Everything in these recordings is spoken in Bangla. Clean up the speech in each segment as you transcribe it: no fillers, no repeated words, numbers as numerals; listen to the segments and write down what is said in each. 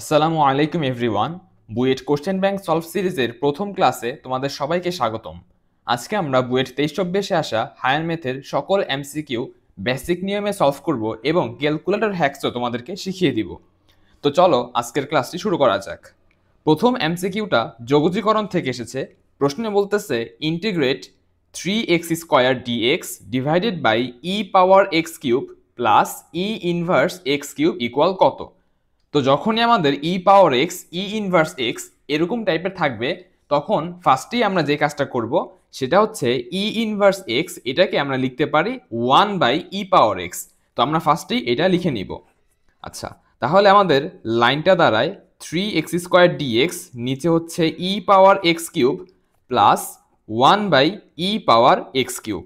আসসালামু আলাইকুম everyone. BUET question bank solve সিরিজের প্রথম ক্লাসে তোমাদের সবাইকে স্বাগতম। আজকে আমরা বুয়েট 23-24 আসা হায়ার ম্যাথের সকল এমসিকিউ বেসিক নিয়মে সলভ করব এবং ক্যালকুলেটর হ্যাকসও তোমাদেরকে শিখিয়ে দিব। তো চলো আজকের ক্লাসটি শুরু করা যাক। প্রথম এমসিকিউটা যোগজীকরণ থেকে এসেছে। প্রশ্নে বলতেছে integrate 3x² dx divided by E power x cube plus E inverse X cube equal কত। তো যখনই আমাদের E power X E inverse X এরকম টাইপের থাকবে, তখন ফার্স্টেই আমরা যে কাজটা করব সেটা হচ্ছে ই ইনভার্স এক্স এটাকে আমরা লিখতে পারি 1/ই পাওয়ার এক্স। তো আমরা ফার্স্টেই এটা লিখে নিব। আচ্ছা, তাহলে আমাদের লাইনটা দাঁড়ায় 3x² dx, নিচে হচ্ছে ই power x cube plus 1/ই power x cube.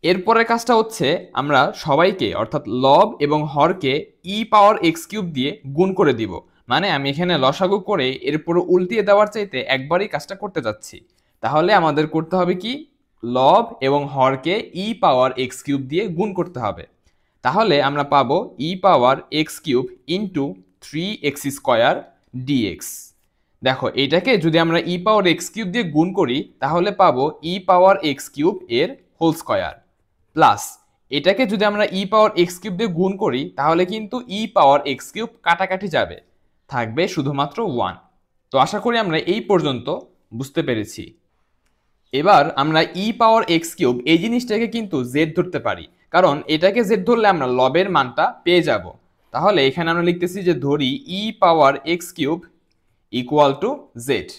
এরপরের কাজটা হচ্ছে আমরা সবাইকে অর্থাৎ লব এবং হরকে ই পাওয়ার এক্স কিউব দিয়ে গুণ করে দিব। মানে আমি এখানে লসাগু করে এরপরে উল্টিয়ে দেওয়ার চাইতে একবারই কাজটা করতে যাচ্ছি। তাহলে আমাদের করতে হবে কি, লব এবং হরকে ই পাওয়ার এক্স কিউব দিয়ে গুণ করতে হবে। তাহলে আমরা পাবো e power x cube into 3x² dx। দেখো এইটাকে যদি আমরা ই পাওয়ার এক্স কিউব দিয়ে গুণ করি তাহলে পাবো ই পাওয়ার এক্স কিউব এর হোল স্কয়ার প্লাস এটাকে যদি আমরা ই পাওয়ার এক্স কিউব দিয়ে গুণ করি তাহলে কিন্তু ই পাওয়ার এক্স কিউব কাটাকাটি যাবে, থাকবে শুধুমাত্র 1। তো আশা করি আমরা এই পর্যন্ত বুঝতে পেরেছি। এবার আমরা ই পাওয়ার এক্স কিউব এই জিনিসটাকে কিন্তু জেড ধরতে পারি, কারণ এটাকে জেড ধরলে আমরা লবের মানটা পেয়ে যাব। তাহলে এখানে আমরা লিখতেছি যে ধরি e power x cube equal to z.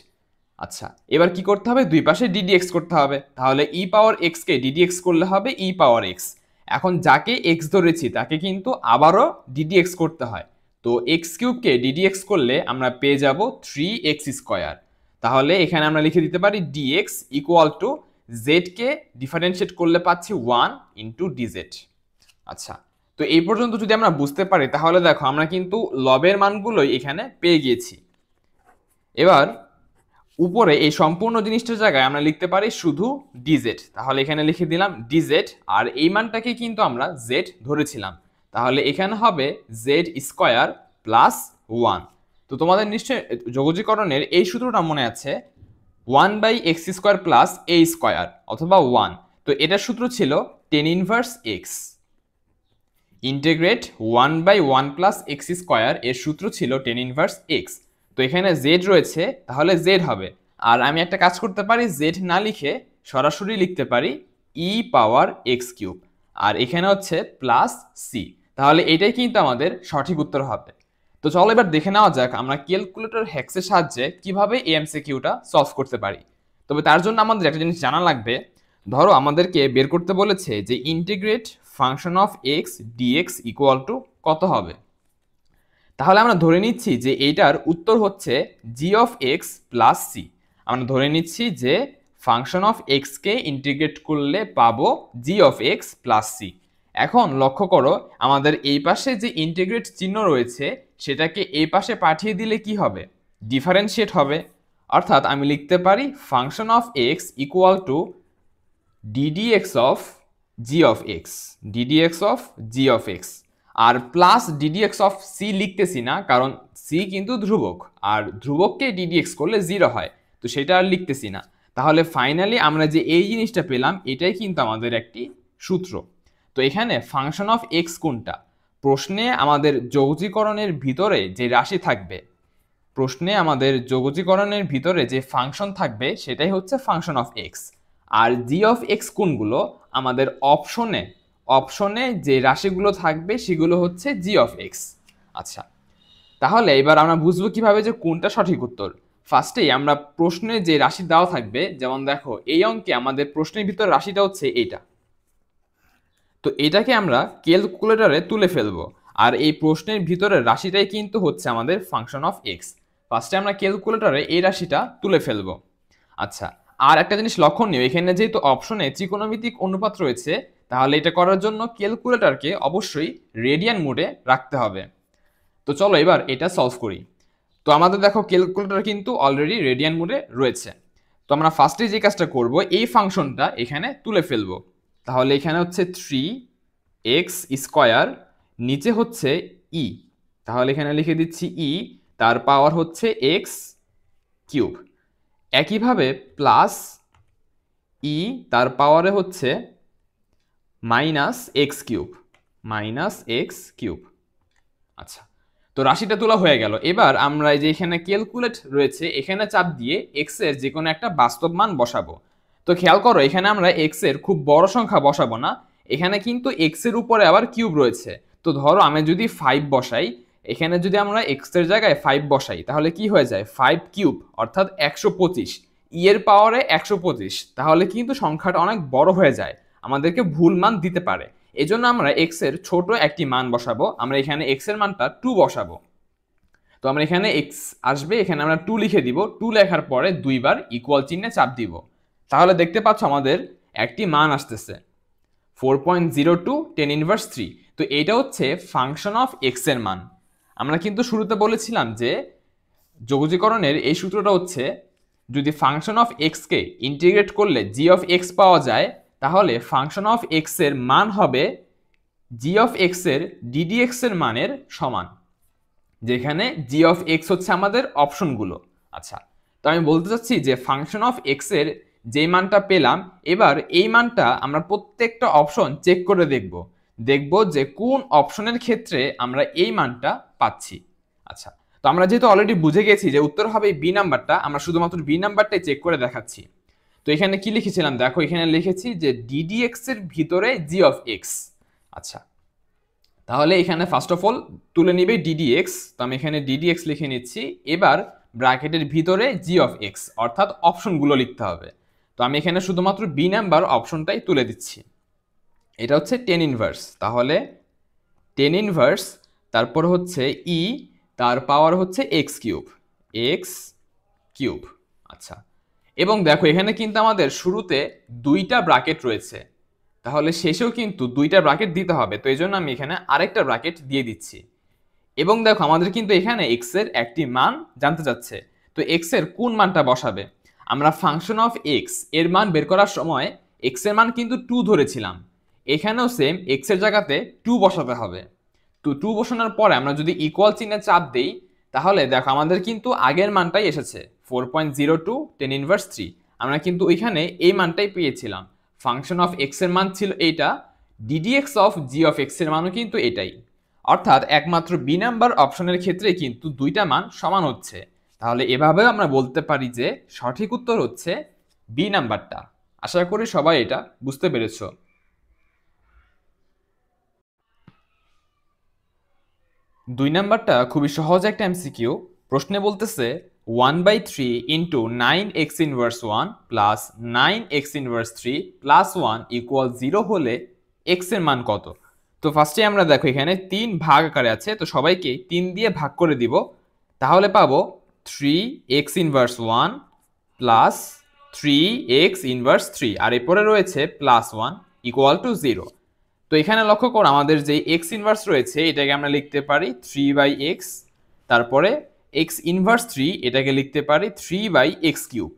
আচ্ছা, এবার কি করতে হবে, দুই পাশে ডিডিএক্স করতে হবে। তাহলে ই পাওয়ার এক্স কে ডিডিএক্স করলে হবে ই পাওয়ার এক্স। এখন যাকে এক্স ধরেছি তাকে কিন্তু আবারও ডিডিএক্স করতে হয়। তো এক্স কিউবকে ডিডিএক্স করলে আমরা পেয়ে যাব 3x²। তাহলে এখানে আমরা লিখে দিতে পারি ডিএক্স ইকুয়াল টু জেড কে ডিফারেন্সিয়েট করলে পাচ্ছি 1 ইন্টু ডিজেড। আচ্ছা, তো এই পর্যন্ত যদি আমরা বুঝতে পারি তাহলে দেখো আমরা কিন্তু লবের মানগুলোই এখানে পেয়ে গিয়েছি। এবার উপরে এই সম্পূর্ণ জিনিসটার জায়গায় আমরা লিখতে পারি শুধু ডিজেড। তাহলে এখানে লিখে দিলাম ডিজেড, আর এই মানটাকে কিন্তু আমরা জেড ধরেছিলাম। তাহলে এখানে হবে z² প্লাস 1। তো তোমাদের নিশ্চয়ই যোগজীকরণের এই সূত্রটা মনে আছে, 1/x² প্লাস a² অথবা 1। তো এটার সূত্র ছিল ten inverse x. Integrate 1/1 plus x² এর সূত্র ছিল টেন ইনভার্স এক্স। তো এখানে জেড রয়েছে, তাহলে জেড হবে। আর আমি একটা কাজ করতে পারি, জেড না লিখে সরাসরি লিখতে পারি ই পাওয়ার এক্স কিউব, আর এখানে হচ্ছে প্লাস সি। তাহলে এটাই কিন্তু আমাদের সঠিক উত্তর হবে। তো চলো এবার দেখে নেওয়া যাক আমরা ক্যালকুলেটর হ্যাক্সের সাহায্যে কিভাবে এই এমসিকিউটা সলভ করতে পারি। তবে তার জন্য আমাদের একটা জিনিস জানা লাগবে। ধরো আমাদেরকে বের করতে বলেছে যে integrate function of x dx equal to কত হবে। তাহলে আমরা ধরে নিচ্ছি যে এইটার উত্তর হচ্ছে জি অফ এক্স প্লাস সি। আমরা ধরে নিচ্ছি যে ফাংশন অফ এক্সকে ইন্টিগ্রেট করলে পাবো জি অফ এক্স প্লাস সি। এখন লক্ষ্য করো আমাদের এই পাশে যে ইন্টিগ্রেট চিহ্ন রয়েছে সেটাকে এই পাশে পাঠিয়ে দিলে কি হবে, ডিফারেন্সিয়েট হবে। অর্থাৎ আমি লিখতে পারি function of x equal to ddx of g of x, ddx of g of x. আর প্লাস ডিডিএক্স অফ সি লিখতেছি না, কারণ সি কিন্তু ধ্রুবক, আর ধ্রুবককে ডিডিএক্স করলে 0 হয়, তো সেটা আর লিখতেছি না। তাহলে ফাইনালি আমরা যে এই জিনিসটা পেলাম এটাই কিন্তু আমাদের একটি সূত্র। তো এখানে ফাংশন অফ এক্স কোনটা, প্রশ্নে আমাদের যৌগীকরণের ভিতরে যে রাশি থাকবে, প্রশ্নে আমাদের যৌগজীকরণের ভিতরে যে ফাংশন থাকবে সেটাই হচ্ছে ফাংশন অফ এক্স। আর জি অফ এক্স কোনগুলো, আমাদের অপশনে অপশনে যে রাশিগুলো থাকবে সেগুলো হচ্ছে জি অফ এক্স। আচ্ছা, তাহলে এবার আমরা বুঝবো কিভাবে যে কোনটা সঠিক উত্তর। ফার্স্টেই আমরা প্রশ্নে যে রাশি দেওয়া থাকবে, যেমন দেখো এই অঙ্কে আমাদের প্রশ্নের ভিতর রাশিটা হচ্ছে এইটা, তো এটাকে আমরা ক্যালকুলেটরে তুলে ফেলবো। আর এই প্রশ্নের ভিতরের রাশিটাই কিন্তু হচ্ছে আমাদের ফাংশন অফ এক্স। ফার্স্টে আমরা ক্যালকুলেটরে এই রাশিটা তুলে ফেলবো। আচ্ছা, আর একটা জিনিস লক্ষণীয়, এখানে যেহেতু অপশনে ত্রিকোণমিতিক অনুপাত রয়েছে, তাহলে এটা করার জন্য ক্যালকুলেটরকে অবশ্যই রেডিয়ান মোডে রাখতে হবে। তো চলো এবার এটা সলভ করি। তো আমাদের দেখো ক্যালকুলেটর কিন্তু অলরেডি রেডিয়ান মোডে রয়েছে। তো আমরা ফার্স্টে যে কাজটা করব, এই ফাংশনটা এখানে তুলে ফেলবো। তাহলে এখানে হচ্ছে 3x², নিচে হচ্ছে ই, তাহলে এখানে লিখে দিচ্ছি ই, তার পাওয়ার হচ্ছে এক্স কিউব। একইভাবে প্লাস ই, তার পাওয়ারে হচ্ছে minus x cube, minus x cube. আচ্ছা, তো রাশিটা তোলা হয়ে গেল। এবার আমরা এই যে এখানে ক্যালকুলেট রয়েছে এখানে চাপ দিয়ে এক্স এর যে কোনো একটা বাস্তব মান বসাবো। তো খেয়াল করো, এখানে আমরা এক্স এর খুব বড় সংখ্যা বসাবো না, এখানে কিন্তু এক্স এর উপরে আবার কিউব রয়েছে। তো ধরো আমি যদি 5 বসাই, এখানে যদি আমরা এক্স এর জায়গায় 5 বসাই তাহলে কি হয়ে যায়, 5 কিউব অর্থাৎ 125, ই এর পাওয়ারে 125, তাহলে কিন্তু সংখ্যাটা অনেক বড় হয়ে যায়, আমাদেরকে ভুল মান দিতে পারে। এজন্য আমরা এক্স এর ছোট একটি মান বসাবো। আমরা এখানে এক্স এর মানটা 2 বসাবো। তো আমরা এখানে এক্স আসবে, এখানে আমরা 2 লিখে দিব। 2 লেখার পরে দুইবার ইকুয়াল চিহ্নে চাপ দিব। তাহলে দেখতে পাচ্ছ আমাদের একটি মান আসতেছে 4.02 10 ইনভার্স 3। তো এটা হচ্ছে ফাংশন অফ এক্স এর মান। আমরা কিন্তু শুরুতে বলেছিলাম যে যোগজীকরণের এই সূত্রটা হচ্ছে যদি function of x K integrate করলে জি অফ এক্স পাওয়া যায়, তাহলে ফাংশন অফ এক্স এর মান হবে জি অফ এক্স এর ডিডিএক্স এর মানের সমান, যেখানে জি অফ এক্স হচ্ছে আমাদের অপশনগুলো। আচ্ছা, তো আমি বলতে চাচ্ছি যে ফাংশন অফ এক্স এর যে মানটা পেলাম, এবার এই মানটা আমরা প্রত্যেকটা অপশন চেক করে দেখব যে কোন অপশনের ক্ষেত্রে আমরা এই মানটা পাচ্ছি। আচ্ছা, তো আমরা যেহেতু অলরেডি বুঝে গেছি যে উত্তর হবে বি নাম্বারটা, আমরা শুধুমাত্র বি নাম্বারটাই চেক করে দেখাচ্ছি। তো এখানে কি লিখেছিলাম দেখো, এখানে লিখেছি যে ডিডিএক্স এর ভিতরে জি অফ এক্স। আচ্ছা, তাহলে এখানে ফার্স্ট অফ অল তুলে নিবে ডিডিএক্স। তো আমি এখানে ডিডিএক্স লিখে নিচ্ছি। এবার ব্র্যাকেটের ভিতরে জি অফ এক্স অর্থাৎ অপশনগুলো লিখতে হবে। তো আমি এখানে শুধুমাত্র বি নাম্বার অপশনটাই তুলে দিচ্ছি। এটা হচ্ছে 10 ইনভার্স, তাহলে 10 ইনভার্স, তারপর হচ্ছে ই, তার পাওয়ার হচ্ছে এক্স কিউব, এক্স কিউব। আচ্ছা, এবং দেখো এখানে কিন্তু আমাদের শুরুতে দুইটা ব্র্যাকেট রয়েছে, তাহলে শেষেও কিন্তু দুইটা ব্র্যাকেট দিতে হবে। তো এই জন্য আমি এখানে আরেকটা ব্র্যাকেট দিয়ে দিচ্ছি। এবং দেখো আমাদের কিন্তু এখানে এক্স এর একটি মান জানতে চাচ্ছে। তো এক্স এর কোন মানটা বসাবে, আমরা ফাংশন অফ এক্স এর মান বের করার সময় এক্স এর মান কিন্তু 2 ধরেছিলাম, এখানেও সেম এক্স এর জায়গাতে 2 বসাতে হবে। তো 2 বসানোর পরে আমরা যদি ইকুয়াল চিহ্নে চাপ দেই, তাহলে দেখো আমাদের কিন্তু আগের মানটাই এসেছে 4.02 10 ইনভার্স 3। আমরা কিন্তু ওইখানে এই মানটাই পেয়েছিলাম। ফাংশন অফ এক্স এর মান ছিল এইটা, ddx of g of x এর মানও কিন্তু এটাই। অর্থাৎ একমাত্র বি নাম্বার অপশনের ক্ষেত্রে কিন্তু দুইটা মান সমান হচ্ছে। তাহলে এভাবেও আমরা বলতে পারি যে সঠিক উত্তর হচ্ছে বি নাম্বারটা। আশা করি সবাই এটা বুঝতে পেরেছো। 2 নাম্বারটা খুবই সহজ একটা এমসিকিউ। প্রশ্নে বলতেছে 1/3 into 9x inverse 1 plus 9x inverse 3 plus 1 equal 0 হলে x এর মান কত। তো ফার্স্টে আমরা দেখো এখানে 3 ভাগ আকারে আছে, তো সবাইকে 3 দিয়ে ভাগ করে দিব। তাহলে পাবো 3x inverse 1 plus 3x inverse 3, আর এরপরে রয়েছে প্লাস 1 ইকুয়াল টু 0। তো এখানে লক্ষ্য করো আমাদের যে এক্স ইনভার্স রয়েছে এটাকে আমরা লিখতে পারি 3/x, তারপরে এক্স ইনভার্স 3 এটাকে লিখতে পারি 3/x কিউব,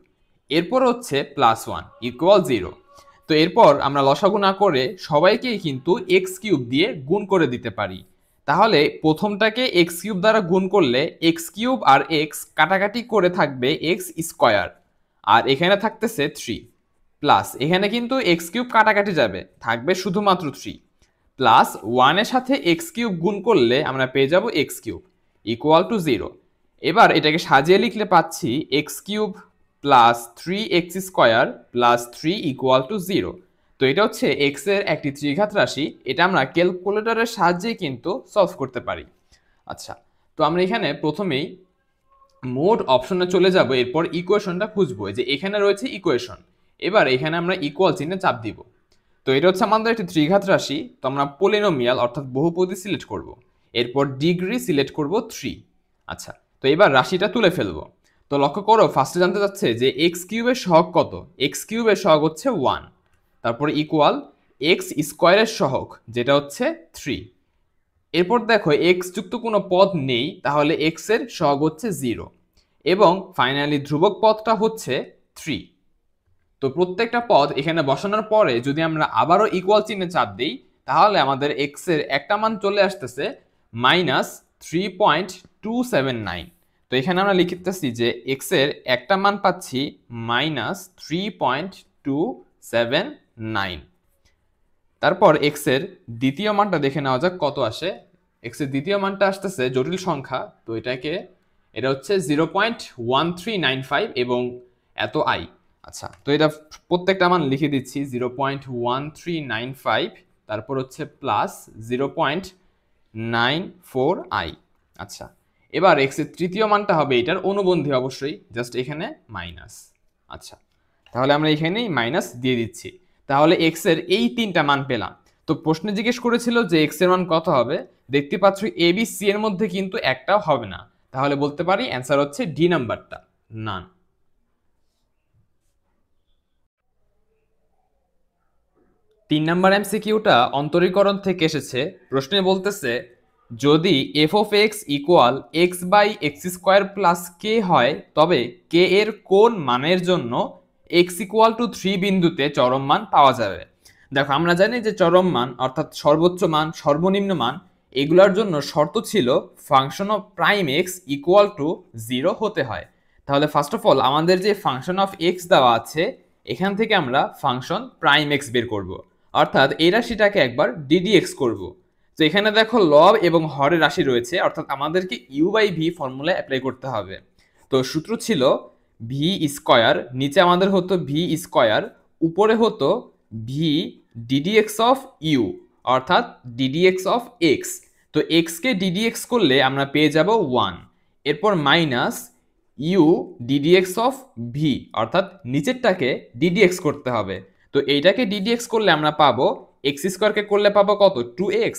এরপর হচ্ছে প্লাস 1 ইকুয়াল 0। তো এরপর আমরা লসাগু না করে সবাইকেই কিন্তু এক্স কিউব দিয়ে গুণ করে দিতে পারি। তাহলে প্রথমটাকে এক্স কিউব দ্বারা গুণ করলে এক্স কিউব আর এক্স কাটাকাটি করে থাকবে এক্স স্কোয়ার, আর এখানে থাকতেছে 3 প্লাস এখানে কিন্তু এক্স কিউব কাটাকাটি যাবে, থাকবে শুধুমাত্র 3 প্লাস 1 এর সাথে এক্স কিউব গুণ করলে আমরা পেয়ে যাব এক্স কিউব ইকুয়াল টু 0। এবার এটাকে সাজিয়ে লিখলে পাচ্ছি x cube plus 3x square plus 3 equal to 0। তো এটা হচ্ছে এক্স এর একটি ত্রিঘাত রাশি, এটা আমরা ক্যালকুলেটরের সাহায্যে কিন্তু সলভ করতে পারি। আচ্ছা, তো আমরা এখানে প্রথমেই মোড অপশনে চলে যাব, এরপর ইকুয়েশনটা খুঁজবো যে এখানে রয়েছে ইকুয়েশন। এবার এখানে আমরা ইকুয়াল চিহ্নে চাপ দিব। তো এটা হচ্ছে আমাদের একটি ত্রিঘাত রাশি, তো আমরা পলিনোমিয়াল অর্থাৎ বহুপদী সিলেক্ট করব, এরপর ডিগ্রি সিলেক্ট করব 3। আচ্ছা, তো এবার রাশিটা তুলে ফেলবো। তো লক্ষ্য করো ফার্স্টে জানতে চাচ্ছে যে এক্স কিউবের সহগ কত, এক্স কিউবের সহগ হচ্ছে 1, তারপরে ইকুয়াল এক্স স্কোয়ারের সহগ যেটা হচ্ছে 3। এরপর দেখো এক্স যুক্ত কোনো পদ নেই, তাহলে এক্স এর সহগ হচ্ছে 0, এবং ফাইনালি ধ্রুবক পদটা হচ্ছে 3। তো প্রত্যেকটা পদ এখানে বসানোর পরে যদি আমরা আবারও ইকুয়াল চিহ্নে চাপ দিই, তাহলে আমাদের এক্স এর একটা মান চলে আসতেছে -3.279। তো এখানে আমরা লিখতেছি যে এক্স এর একটা মান পাচ্ছি -3.279। তারপর এক্স এর দ্বিতীয় মানটা দেখে নেওয়া যাক কত আসে। এক্স এর দ্বিতীয় মানটা আসতেছে জটিল সংখ্যা, তো এটা হচ্ছে 0.1395 এবং এত আই। আচ্ছা, তো এটা প্রত্যেকটা মান লিখে দিচ্ছি, 0.1395, তারপর হচ্ছে প্লাস 0.94 আই। আচ্ছা, এবার এক্স এর তৃতীয় মানটা হবে এটার অনুবন্ধী, অবশ্যই জাস্ট এখানে মাইনাস। আচ্ছা, তাহলে আমরা এখানেই মাইনাস দিয়ে দিচ্ছি। তাহলে এক্স এর এই তিনটা মান পেলাম। তো প্রশ্নে জিজ্ঞেস করেছিল যে এক্স এর মান কত হবে। দেখতে পাচ্ছ এ বি সি এর মধ্যে কিন্তু একটাও হবে না, তাহলে বলতে পারি অ্যান্সার হচ্ছে ডি নাম্বারটা, নান। 3 নাম্বার এমসিকিউটা অন্তরীকরণ থেকে এসেছে। প্রশ্নে বলতেছে যদি f of x equal x by x square plus k হয়, তবে কে এর কোন মানের জন্য এক্স ইকুয়াল টু 3 বিন্দুতে চরম মান পাওয়া যাবে। দেখো, আমরা জানি যে চরম মান অর্থাৎ সর্বোচ্চ মান, সর্বনিম্ন মান, এগুলোর জন্য শর্ত ছিল function of prime x equal two 0 হতে হয়। তাহলে ফার্স্ট অফ অল আমাদের যে ফাংশন অফ এক্স দেওয়া আছে, এখান থেকে আমরা ফাংশন প্রাইম এক্স বের করব, অর্থাৎ এই রাশিটাকে একবার ডিডিএক্স করব। তো এখানে দেখো লব এবং হরের রাশি রয়েছে, অর্থাৎ আমাদেরকে u by v formula apply করতে হবে। তো সূত্র ছিল ভি স্কয়ার, নিচে আমাদের হতো ভি স্কয়ার, উপরে হতো ভি ডিডিএক্স অফ ইউ, অর্থাৎ ডিডিএক্স অফ এক্স। তো এক্স কে ডিডিএক্স করলে আমরা পেয়ে যাব 1, এরপর minus u ddx of v, অর্থাৎ নিচেরটাকে ডিডিএক্স করতে হবে। তো এইটাকে ডিডিএক্স করলে আমরা পাবো এক্স স্কোয়ারকে করলে পাবো কত 2x,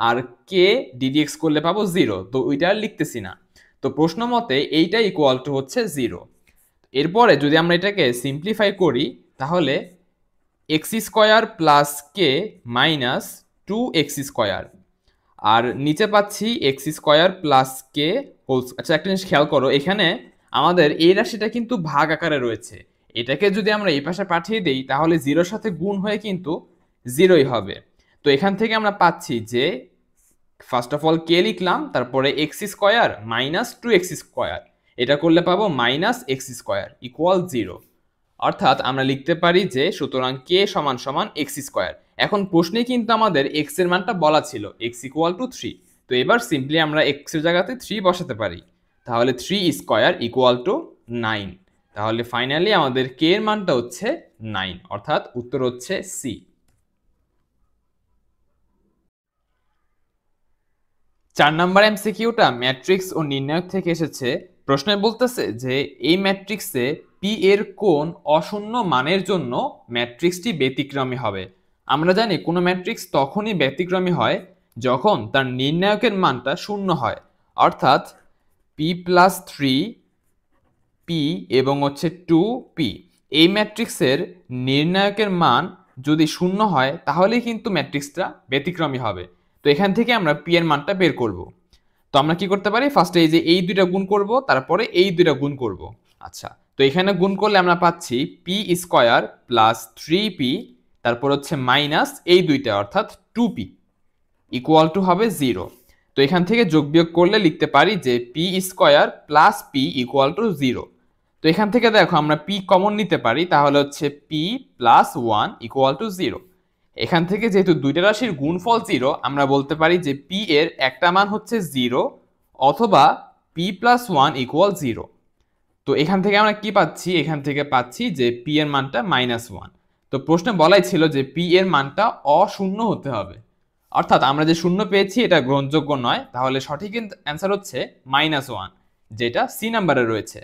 আর কে ডিডিএক্স করলে পাবো 0। তো ওইটা আর লিখতেছি না। তো প্রশ্ন মতে এইটা ইকুয়াল টু হচ্ছে 0। এরপরে যদি আমরা এটাকে সিম্পলিফাই করি, তাহলে এক্স স্কোয়ার প্লাস কে মাইনাস 2x স্কোয়ার, আর নিচে পাচ্ছি এক্স স্কোয়ার প্লাস কে হোল। আচ্ছা, একটা জিনিস খেয়াল করো, এখানে আমাদের এই রাশিটা কিন্তু ভাগ আকারে রয়েছে। এটাকে যদি আমরা এই পাশে পাঠিয়ে দিই, তাহলে 0-র সাথে গুণ হয়ে কিন্তু 0ই হবে। তো এখান থেকে আমরা পাচ্ছি যে ফার্স্ট অফ অল কে লিখলাম, তারপরে x square minus 2x square, এটা করলে পাবো মাইনাস এক্স স্কোয়ার ইকুয়াল 0। অর্থাৎ আমরা লিখতে পারি যে সুতরাং কে সমান সমান এক্স স্কোয়ার। এখন প্রশ্নে কিন্তু আমাদের এক্স এর মানটা বলা ছিল এক্স ইকুয়াল টু 3। তো এবার সিম্পলি আমরা এক্স এর জায়গাতে 3 বসাতে পারি, তাহলে 3 স্কোয়ার ইকুয়াল টু 9। তাহলে ফাইনালি আমাদের কে এর মানটা হচ্ছে 9, অর্থাৎ উত্তর হচ্ছে সি। 4 নাম্বার এমসিকিউটা ম্যাট্রিক্স ও নির্ণায়ক থেকে এসেছে। প্রশ্নে বলতেছে যে এই ম্যাট্রিক্সে পি এর কোন অশূন্য মানের জন্য ম্যাট্রিক্সটি ব্যতিক্রমী হবে। আমরা জানি কোনো ম্যাট্রিক্স তখনই ব্যতিক্রমী হয় যখন তার নির্ণায়কের মানটা শূন্য হয়, অর্থাৎ পি প্লাস 3 পি এবং হচ্ছে 2p। এই ম্যাট্রিক্সের নির্ণায়কের মান যদি শূন্য হয়, তাহলেই কিন্তু ম্যাট্রিক্সটা ব্যতিক্রমী হবে। তো এখান থেকে আমরা পি এর মানটা বের করব। তো আমরা কি করতে পারি, ফার্স্টে এই যে এই দুইটা গুণ করব, তারপরে এই দুইটা গুণ করব। আচ্ছা, তো এখানে গুণ করলে আমরা পাচ্ছি পি স্কোয়ার প্লাস 3p, তারপর হচ্ছে মাইনাস এই দুইটা অর্থাৎ 2p ইকুয়াল টু হবে 0। তো এখান থেকে যোগ বিয়োগ করলে লিখতে পারি যে P square plus P equal to 0। তো এখান থেকে দেখো আমরা পি কমন নিতে পারি, তাহলে হচ্ছে পি প্লাস 1 ইকুয়াল টু 0। এখান থেকে যেহেতু দুইটা রাশির গুণফল 0, আমরা বলতে পারি যে পি এর একটা মান হচ্ছে 0 অথবা পি প্লাস 1 ইকুয়াল 0। তো এখান থেকে আমরা কি পাচ্ছি, এখান থেকে পাচ্ছি যে পি এর মানটা -1। তো প্রশ্নে বলাই ছিল যে পি এর মানটা অশূন্য হতে হবে, অর্থাৎ আমরা যে শূন্য পেয়েছি এটা গ্রহণযোগ্য নয়। তাহলে সঠিক অ্যান্সার হচ্ছে -1, যেটা সি নাম্বারে রয়েছে।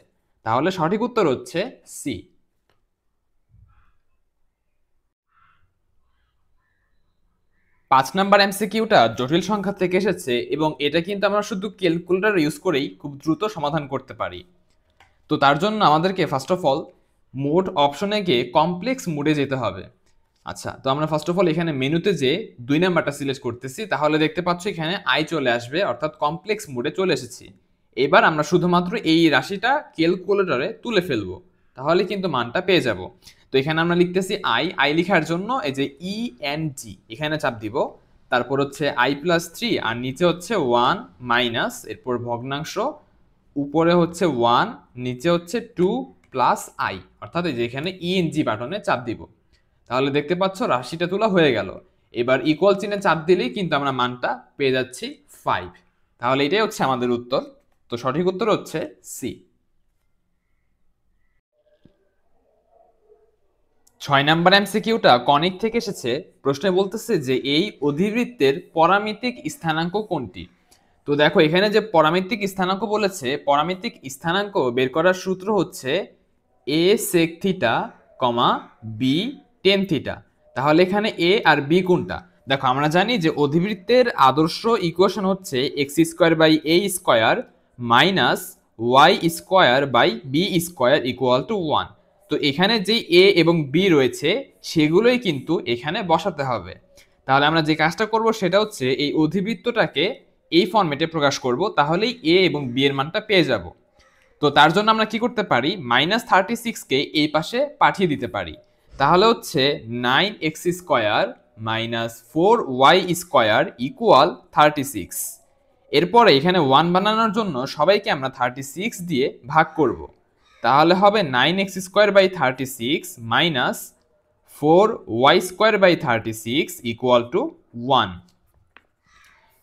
তাহলে সঠিক উত্তর হচ্ছে সি। 5 নাম্বার এমসিকিউটা জটিল সংখ্যা থেকে এসেছে এবং এটা কিন্তু আমরা শুধু ক্যালকুলেটর ইউজ করেই খুব দ্রুত সমাধান করতে পারি। তো তার জন্য আমাদেরকে ফার্স্ট অফ অল মোড অপশনে গিয়ে কমপ্লেক্স মোডে যেতে হবে। আচ্ছা, তো আমরা ফার্স্ট অফ অল এখানে মেনুতে যে 2 নাম্বারটা সিলেক্ট করতেছি, তাহলে দেখতে পাচ্ছ এখানে আই চলে আসবে, অর্থাৎ কমপ্লেক্স মোডে চলে এসেছি। এবার আমরা শুধুমাত্র এই রাশিটা ক্যালকুলেটরে তুলে ফেলবো, তাহলে কিন্তু মানটা পেয়ে যাব। তো এখানে আমরা লিখতেছি আই লেখার জন্য এই যে ই এন জি এখানে চাপ দিব, তারপর হচ্ছে i প্লাস 3 আর নিচে হচ্ছে 1 মাইনাস এরপর ভগ্নাংশ উপরে হচ্ছে 1 নিচে হচ্ছে 2 প্লাস i, অর্থাৎ এই যে এখানে ইএনজি বাটনে চাপ দিব। তাহলে দেখতে পাচ্ছ রাশিটা তোলা হয়ে গেল। এবার ইকুয়াল চিহ্নে চাপ দিলেই কিন্তু আমরা মানটা পেয়ে যাচ্ছি 5। তাহলে এটাই হচ্ছে আমাদের উত্তর। তো সঠিক উত্তর হচ্ছে সি। 6 নাম্বার এমসিকিউটা কনিক থেকে এসেছে। প্রশ্নে বলতেছে যে এই অধিবৃত্তের পরামিতিক স্থানাঙ্ক কোনটি। তো দেখো এখানে যে পরামিতিক স্থানাঙ্ক বলেছে, পরামিতিক স্থানাঙ্ক বের করার সূত্র হচ্ছে a sec theta comma b tan theta. তাহলে এখানে a আর b কোনটা? দেখো আমরা জানি যে অধিবৃত্তের আদর্শ ইকুয়েশন হচ্ছে x square by a square minus y square by b square equal to 1। তো এখানে যেই a এবং b রয়েছে সেগুলোই কিন্তু এখানে বসাতে হবে। তাহলে আমরা যে কাজটা করব সেটা হচ্ছে এই অধিবৃত্তটাকে এই ফরম্যাটে প্রকাশ করব, তাহলেই a এবং b এর মানটা পেয়ে যাব। তো তার জন্য আমরা কি করতে পারি, -36কে এই পাশে পাঠিয়ে দিতে পারি। তাহলে হচ্ছে 9x square minus 4y square equal 36। এরপরে এখানে 1 বানানোর জন্য সবাইকে আমরা 36 দিয়ে ভাগ করব। তাহলে হবে 9x square by 36 minus 4y square by 36 equal to 1।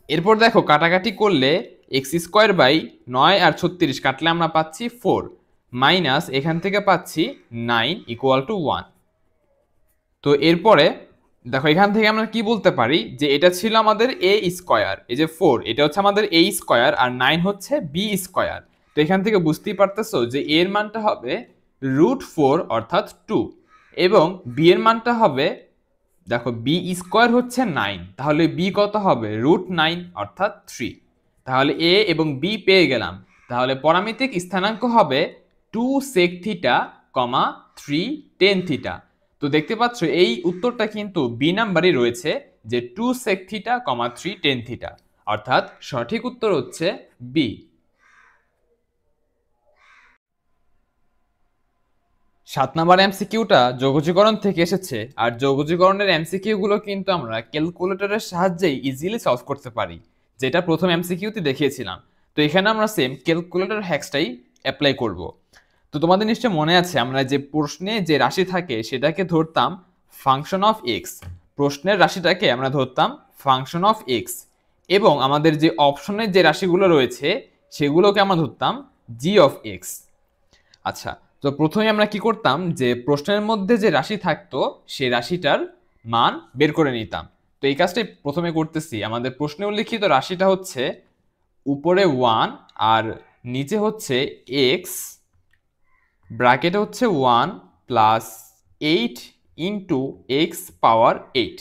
এরপর দেখো কাটাকাটি করলে x স্কয়ার বাই 9 আর 36 কাটলে আমরা পাচ্ছি 4 মাইনাস এখান থেকে পাচ্ছি 9 ইকুয়াল টু 1। তো এরপরে দেখো এখান থেকে আমরা কি বলতে পারি যে এটা ছিল আমাদের a স্কয়ার, এই যে 4 এটা হচ্ছে আমাদের a স্কয়ার আর 9 হচ্ছে b স্কয়ার। তো এখান থেকে বুঝতেই পারতেছো যে a এর মানটা হবে √4 অর্থাৎ 2 এবং b এর মানটা হবে, দেখো b স্কয়ার হচ্ছে 9, তাহলে b কত হবে √9 অর্থাৎ 3। তাহলে a এবং b পেয়ে গেলাম। তাহলে পরামিতিক স্থানাঙ্ক হবে 2 sec থিটা, 3 tan থিটা। তো দেখতে পাচ্ছ এই উত্তরটা কিন্তু বি নাম্বারই রয়েছে যে 2 sec থিটা, 3 tan থিটা, অর্থাৎ সঠিক উত্তর হচ্ছে বি। 7 নাম্বার এমসিকিউটা যোগজীকরণ থেকে এসেছে আর যোগজীকরণের এমসিকিউ গুলো কিন্তু আমরা ক্যালকুলেটরের সাহায্যেই ইজিলি সলভ করতে পারি, যেটা প্রথম এমসিকিউতে দেখিয়েছিলাম। তো এখানে আমরা সেম ক্যালকুলেটর হ্যাক্সটাই অ্যাপ্লাই করব। তো তোমাদের নিশ্চয় মনে আছে আমরা যে প্রশ্নে যে রাশি থাকে সেটাকে ধরতাম ফাংশন অফ এক্স, প্রশ্নের রাশিটাকে আমরা ধরতাম ফাংশন অফ এক্স, এবং আমাদের যে অপশনের যে রাশিগুলো রয়েছে সেগুলোকে আমরা ধরতাম জি অফ এক্স। আচ্ছা, তো প্রথমে আমরা কি করতাম যে প্রশ্নের মধ্যে যে রাশি থাকতো সেই রাশিটার মান বের করে নিতাম। তো এই কাজটাই প্রথমে করতেছি। আমাদের প্রশ্নে উল্লিখিত রাশিটা হচ্ছে উপরে 1 আর নিচে হচ্ছে এক্স, ব্র্যাকেটে হচ্ছে 1 প্লাস 8 ইন্টু এক্স পাওয়ার 8।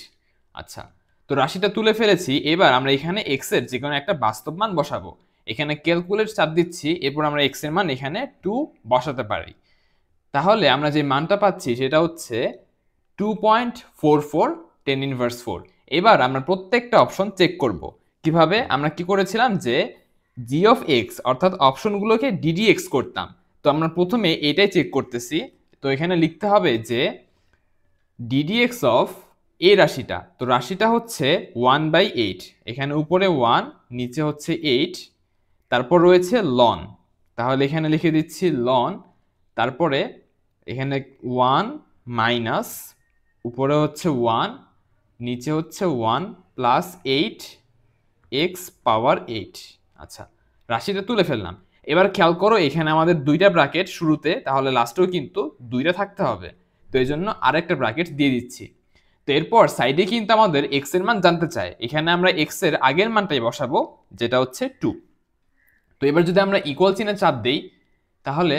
আচ্ছা, তো রাশিটা তুলে ফেলেছি। এবার আমরা এখানে এক্স এর যে কোনো একটা বাস্তব মান বসাবো। এখানে ক্যালকুলেট চাপ দিচ্ছি, এরপর আমরা এক্স এর মান এখানে 2 বসাতে পারি। তাহলে আমরা যে মানটা পাচ্ছি সেটা হচ্ছে 2.44 10 ইনভার্স 4। এবার আমরা প্রত্যেকটা অপশন চেক করব। কিভাবে? আমরা কি করেছিলাম যে জি অফ এক্স অর্থাৎ অপশনগুলোকে ডিডিএক্স করতাম। তো আমরা প্রথমে এটাই চেক করতেছি। তো এখানে লিখতে হবে যে ডিডিএক্স অফ এ রাশিটা, তো রাশিটা হচ্ছে 1/8, এখানে উপরে 1 নিচে হচ্ছে 8, তারপর রয়েছে লন, তাহলে এখানে লিখে দিচ্ছি লন, তারপরে এখানে 1 মাইনাস উপরে হচ্ছে 1 নিচে হচ্ছে 1 প্লাস 8 এক্স পাওয়ার 8। আচ্ছা, রাশিটা তুলে ফেললাম। এবার খেয়াল করো এখানে আমাদের দুইটা ব্র্যাকেট শুরুতে, তাহলে লাস্টেও কিন্তু দুইটা থাকতে হবে। তো এই জন্য আরেকটা ব্র্যাকেট দিয়ে দিচ্ছি। তো এরপর সাইডে কিন্তু আমাদের এক্স এর মান জানতে চায়, এখানে আমরা এক্স এর আগের মানটাই বসাবো যেটা হচ্ছে 2। তো এবার যদি আমরা ইকুয়াল চিহ্নে চাপ দেই তাহলে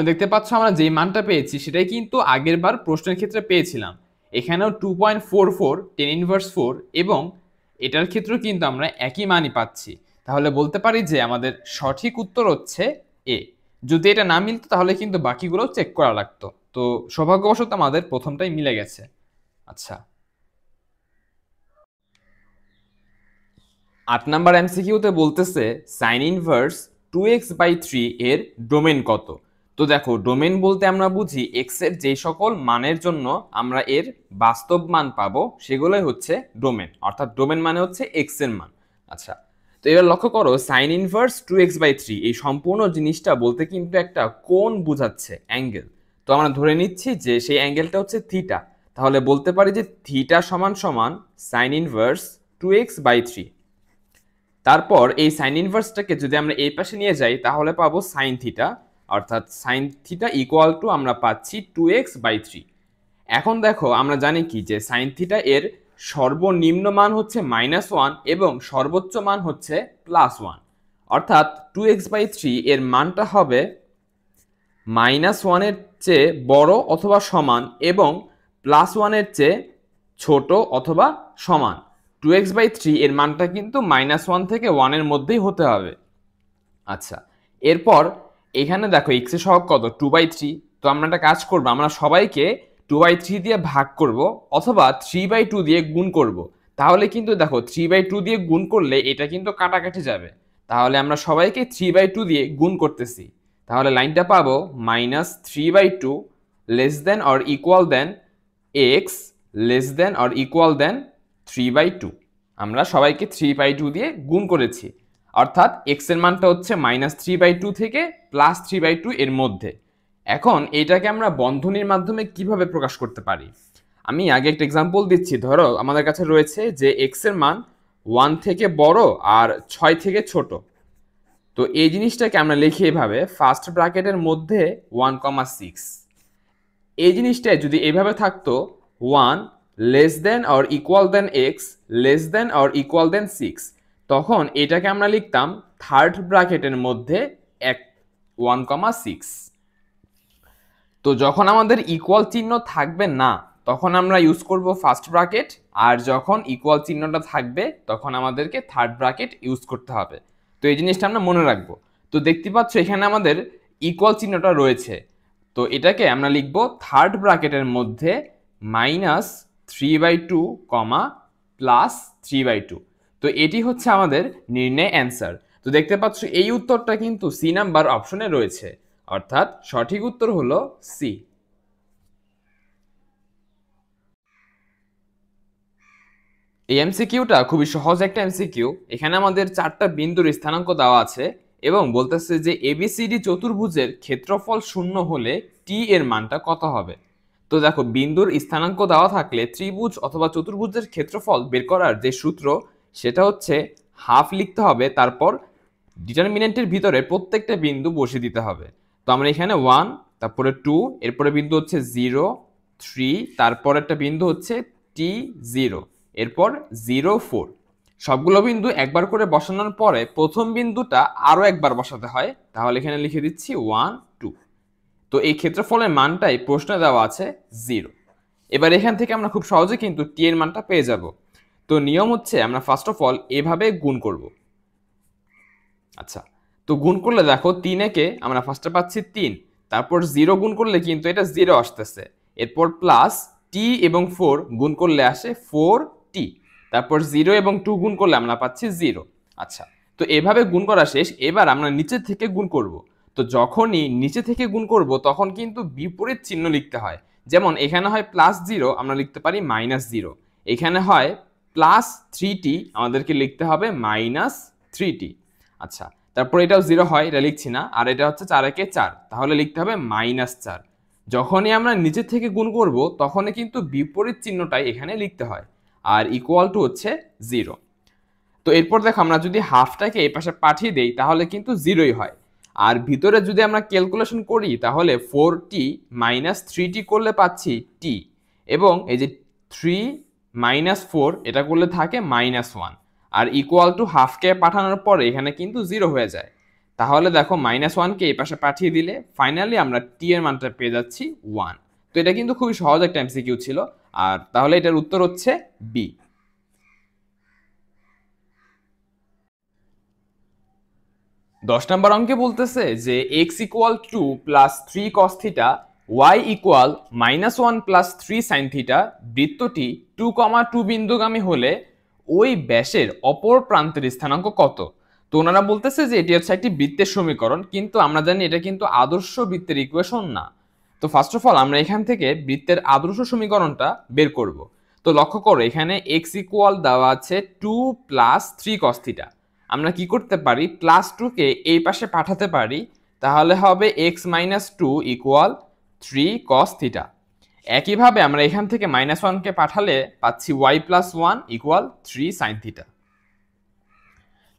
দেখতে পাচ্ছ আমরা যেই মানটা পেয়েছি সেটাই কিন্তু আগের বার প্রশ্নের ক্ষেত্রে পেয়েছিলাম। এখানেও 2.44 10 ইনভার্স 4 এবং এটার ক্ষেত্রেও কিন্তু আমরা একই মানই পাচ্ছি। তাহলে বলতে পারি যে আমাদের সঠিক উত্তর হচ্ছে এ। যদি এটা না মিলতো তাহলে কিন্তু বাকিগুলো চেক করা লাগতো। তো সৌভাগ্যবশত আমাদের প্রথমটাই মিলে গেছে। আচ্ছা, 8 নাম্বার এমসিকিউতে বলতেছে সাইন ইনভার্স 2x/3 এর ডোমেন কত। তো তো দেখো, ডোমেন বলতে আমরা বুঝি এক্স এর যে সকল মানের জন্য আমরা এর বাস্তব মান পাবো সেগুলোই হচ্ছে ডোমেন, অর্থাৎ ডোমেন মানে হচ্ছে এক্স এর মান। আচ্ছা, তো এবার লক্ষ্য করো, সাইন ইনভার্স 2x/3 এই সম্পূর্ণ জিনিসটা বলতে কিন্তু একটা কোণ বোঝাচ্ছে, অ্যাঙ্গেল। তো আমরা ধরে নিচ্ছি যে সেই অ্যাঙ্গেলটা হচ্ছে থিটা, তাহলে বলতে পারি যে থিটা সমান সমান সাইন ইনভার্স 2x/3। তারপর এই সাইন ইনভার্সটাকে যদি আমরা এই পাশে নিয়ে যাই তাহলে পাবো সাইন থিটা, অর্থাৎ সাইন থিটা ইকুয়াল টু আমরা পাচ্ছি 2x/3। এখন দেখো, আমরা জানি কি যে সাইন থিটা এর সর্বনিম্ন মান হচ্ছে -1 এবং সর্বোচ্চ মান হচ্ছে +1, অর্থাৎ 2x/3 এর মানটা হবে -1 এর চেয়ে বড় অথবা সমান এবং +1 এর চেয়ে ছোট অথবা সমান। 2x/3 এর মানটা কিন্তু -1 থেকে 1 এর মধ্যেই হতে হবে। আচ্ছা, এরপর এখানে দেখো x এর সহগ কত, 2/3। তো আমরা একটা কাজ করব, আমরা সবাইকে 2/3 দিয়ে ভাগ করব অথবা 3/2 দিয়ে গুণ করব। তাহলে কিন্তু দেখো 3/2 দিয়ে গুণ করলে এটা কিন্তু কাটাকাটি যাবে, তাহলে আমরা সবাইকে 3/2 দিয়ে গুণ করতেছি। তাহলে লাইনটা পাবো -3/2 less than or equal than x less than or equal than 3/2। আমরা সবাইকে 3/2 দিয়ে গুণ করেছি, অর্থাৎ x এর মানটা হচ্ছে -3/2 থেকে +3/2 এর মধ্যে। এখন এটাকে আমরা বন্ধনীর মাধ্যমে কিভাবে প্রকাশ করতে পারি? আমি আগে একটা এক্সাম্পল দিচ্ছি। ধরো আমাদের কাছে রয়েছে যে x এর মান 1 থেকে বড় আর 6 থেকে ছোট। তো এই জিনিসটাকে আমরা লিখি এভাবে, ফার্স্ট ব্র্যাকেটের মধ্যে 1,6। এই জিনিসটা যদি এভাবে থাকতো 1 less than or equal than x less than or equal than 6, তখন এটাকে আমরা লিখতাম থার্ড ব্র্যাকেটের মধ্যে 1,6। তো যখন আমাদের ইকুয়াল চিহ্ন থাকবে না তখন আমরা ইউজ করব ফার্স্ট ব্র্যাকেট, আর যখন ইকুয়াল চিহ্নটা থাকবে তখন আমাদেরকে থার্ড ব্র্যাকেট ইউজ করতে হবে। তো এই জিনিসটা আমরা মনে রাখবো। তো দেখতে পাচ্ছ এখানে আমাদের ইকুয়াল চিহ্নটা রয়েছে, তো এটাকে আমরা লিখব থার্ড ব্র্যাকেটের মধ্যে -3/2, +3/2। তো এটি হচ্ছে আমাদের নির্ণয় অ্যান্সার। তো দেখতে পাচ্ছ এই উত্তরটা কিন্তু সি নাম্বার অপশনে রয়েছে, অর্থাৎ সঠিক উত্তর হলো সি। এই এমসিকিউটা খুবই সহজ একটা এমসিকিউ। এখানে আমাদের 4টা বিন্দুর স্থানাঙ্ক দেওয়া আছে এবং বলতেছে যে এবিসিডি চতুর্ভুজের ক্ষেত্রফল 0 হলে টি এর মানটা কত হবে। তো দেখো, বিন্দুর স্থানাঙ্ক দেওয়া থাকলে ত্রিভুজ অথবা চতুর্ভুজের ক্ষেত্রফল বের করার যে সূত্র সেটা হচ্ছে হাফ লিখতে হবে, তারপর ডিটারমিনেন্টের ভিতরে প্রত্যেকটা বিন্দু বসিয়ে দিতে হবে। তো আমরা এখানে 1, তারপরে 2, এরপরে বিন্দু হচ্ছে 0, 3, তারপর একটা বিন্দু হচ্ছে T0, এরপর 0, 4। সবগুলো বিন্দু একবার করে বসানোর পরে প্রথম বিন্দুটা আরো একবার বসাতে হয়, তাহলে এখানে লিখে দিচ্ছি 1, 2। তো এই ক্ষেত্রফলের মানটাই প্রশ্নে দেওয়া আছে 0। এবার এখান থেকে আমরা খুব সহজে কিন্তু টি এর মানটা পেয়ে যাব। তো নিয়ম হচ্ছে আমরা ফার্স্ট অফ অল এভাবে গুণ করব। আচ্ছা, তো গুণ করলে দেখো 3 একে আমরা ফার্স্টে পাচ্ছি 3, তারপর 0 গুণ করলে কিন্তু এটা 0 আসতেছে, এরপর প্লাস টি এবং 4 গুণ করলে আসে 4t, তারপর 0 এবং 2 গুণ করলে আমরা পাচ্ছি 0। আচ্ছা, তো এভাবে গুণ করা শেষ। এবার আমরা নিচে থেকে গুণ করব। তো যখনই নিচে থেকে গুণ করব তখন কিন্তু বিপরীত চিহ্ন লিখতে হয়। যেমন এখানে হয় +0, আমরা লিখতে পারি -0। এখানে হয় +3t, আমাদেরকে লিখতে হবে -3t। আচ্ছা, তারপর এটাও 0 হয়, এটা লিখছি না, আর এটা হচ্ছে 4 একে 4, তাহলে লিখতে হবে -4। যখনই আমরা নিচে থেকে গুণ করব তখনই কিন্তু বিপরীত চিহ্নটাই এখানে লিখতে হয়, আর ইকুয়াল টু হচ্ছে 0। তো এরপর দেখো, আমরা যদি হাফটাকে এই পাশে পাঠিয়ে দেই তাহলে কিন্তু 0ই হয়। আর ভিতরে যদি আমরা ক্যালকুলেশন করি তাহলে 4t - 3t করলে পাচ্ছি t, এবং এই যে 3 - 4 এটা করলে থাকে -1, আর ইকুয়াল টু হাফকে পাঠানোর পরে এখানে কিন্তু 0 হয়ে যায়। তাহলে দেখো -1কে এই পাশে পাঠিয়ে দিলে ফাইনালি আমরা টি এর মানটা পেয়ে যাচ্ছি 1। তো এটা কিন্তু খুবই সহজ একটা এমসিকিউ ছিল, আর তাহলে এটার উত্তর হচ্ছে বি। 10 নম্বর অঙ্কে বলতেছে যে x = 2 + 3 cos θ, y = -1 + 3 sin θ বৃত্তটি 2, 2 বিন্দুগামী হলে ওই ব্যাসের অপর প্রান্তের স্থানাঙ্ক কত? তো ওনারা বলতেছে যে এটি হচ্ছে একটি বৃত্তের সমীকরণ, কিন্তু আমরা জানি এটা কিন্তু আদর্শ বৃত্তের ইকুয়েশন না। তো ফার্স্ট অফ অল আমরা এখান থেকে বৃত্তের আদর্শ সমীকরণটা বের করব। তো লক্ষ্য করো এখানে এক্স ইকুয়াল দেওয়া আছে 2 প্লাস 3 কস থিটা। আমরা কি করতে পারি, প্লাস 2 কে এই পাশে পাঠাতে পারি, তাহলে হবে x minus 2 equal 3 cos theta. একইভাবে আমরা এখান থেকে -1 কে পাঠালে পাচ্ছি y plus 1 equal 3 sine theta.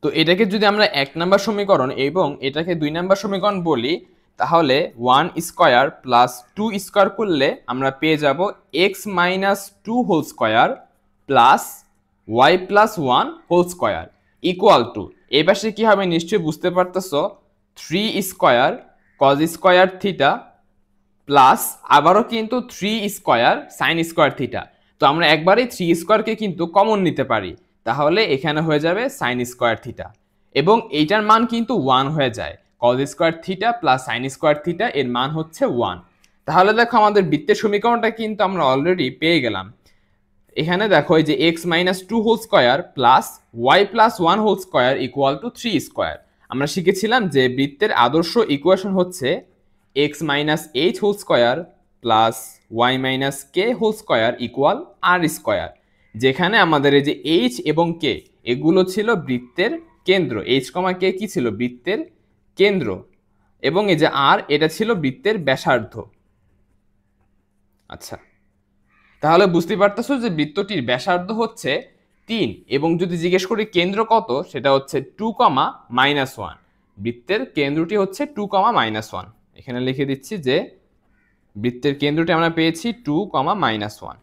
তো এটাকে যদি আমরা 1 নাম্বার সমীকরণ এবং এটাকে 2 নাম্বার সমীকরণ বলি, তাহলে 1 স্কয়ার প্লাস 2 স্কয়ার করলে আমরা পেয়ে যাব x minus 2 whole square plus y plus 1 whole square equal to, এই পাশে কি হবে নিশ্চয়ই বুঝতে পারতেছো, 3 square cos square theta plus আবারও কিন্তু 3 স্কয়ার সাইন স্কয়ার থিটা। তো আমরা একবারেই 3 স্কয়ারকে কিন্তু কমন নিতে পারি, তাহলে এখানে হয়ে যাবে সাইন স্কয়ার থিটা এবং এইটার মান কিন্তু 1 হয়ে যায়। Cause square theta plus sine square theta এর মান হচ্ছে 1। তাহলে দেখো আমাদের বৃত্তের সমীকরণটা কিন্তু আমরা অলরেডি পেয়ে গেলাম। এখানে দেখো এই যে x minus 2 whole square plus y plus 1 whole square equal to 3 square. আমরা শিখেছিলাম যে বৃত্তের আদর্শ ইকুয়েশন হচ্ছে x minus h whole square plus y minus k whole square equal r square, যেখানে আমাদের এই যে h এবং k এগুলো ছিল বৃত্তের কেন্দ্র। h, k কি ছিল, বৃত্তের কেন্দ্র, এবং এই যে r এটা ছিল বৃত্তের ব্যাসার্ধ। আচ্ছা, তাহলে বুঝতে পারতেছো যে বৃত্তটির ব্যাসার্ধ হচ্ছে 3, এবং যদি জিজ্ঞেস করি কেন্দ্র কত, সেটা হচ্ছে 2, -1। বৃত্তের কেন্দ্রটি হচ্ছে 2, -1। এখানে লিখে দিচ্ছি যে বৃত্তের কেন্দ্রটি আমরা পেয়েছি 2, -1।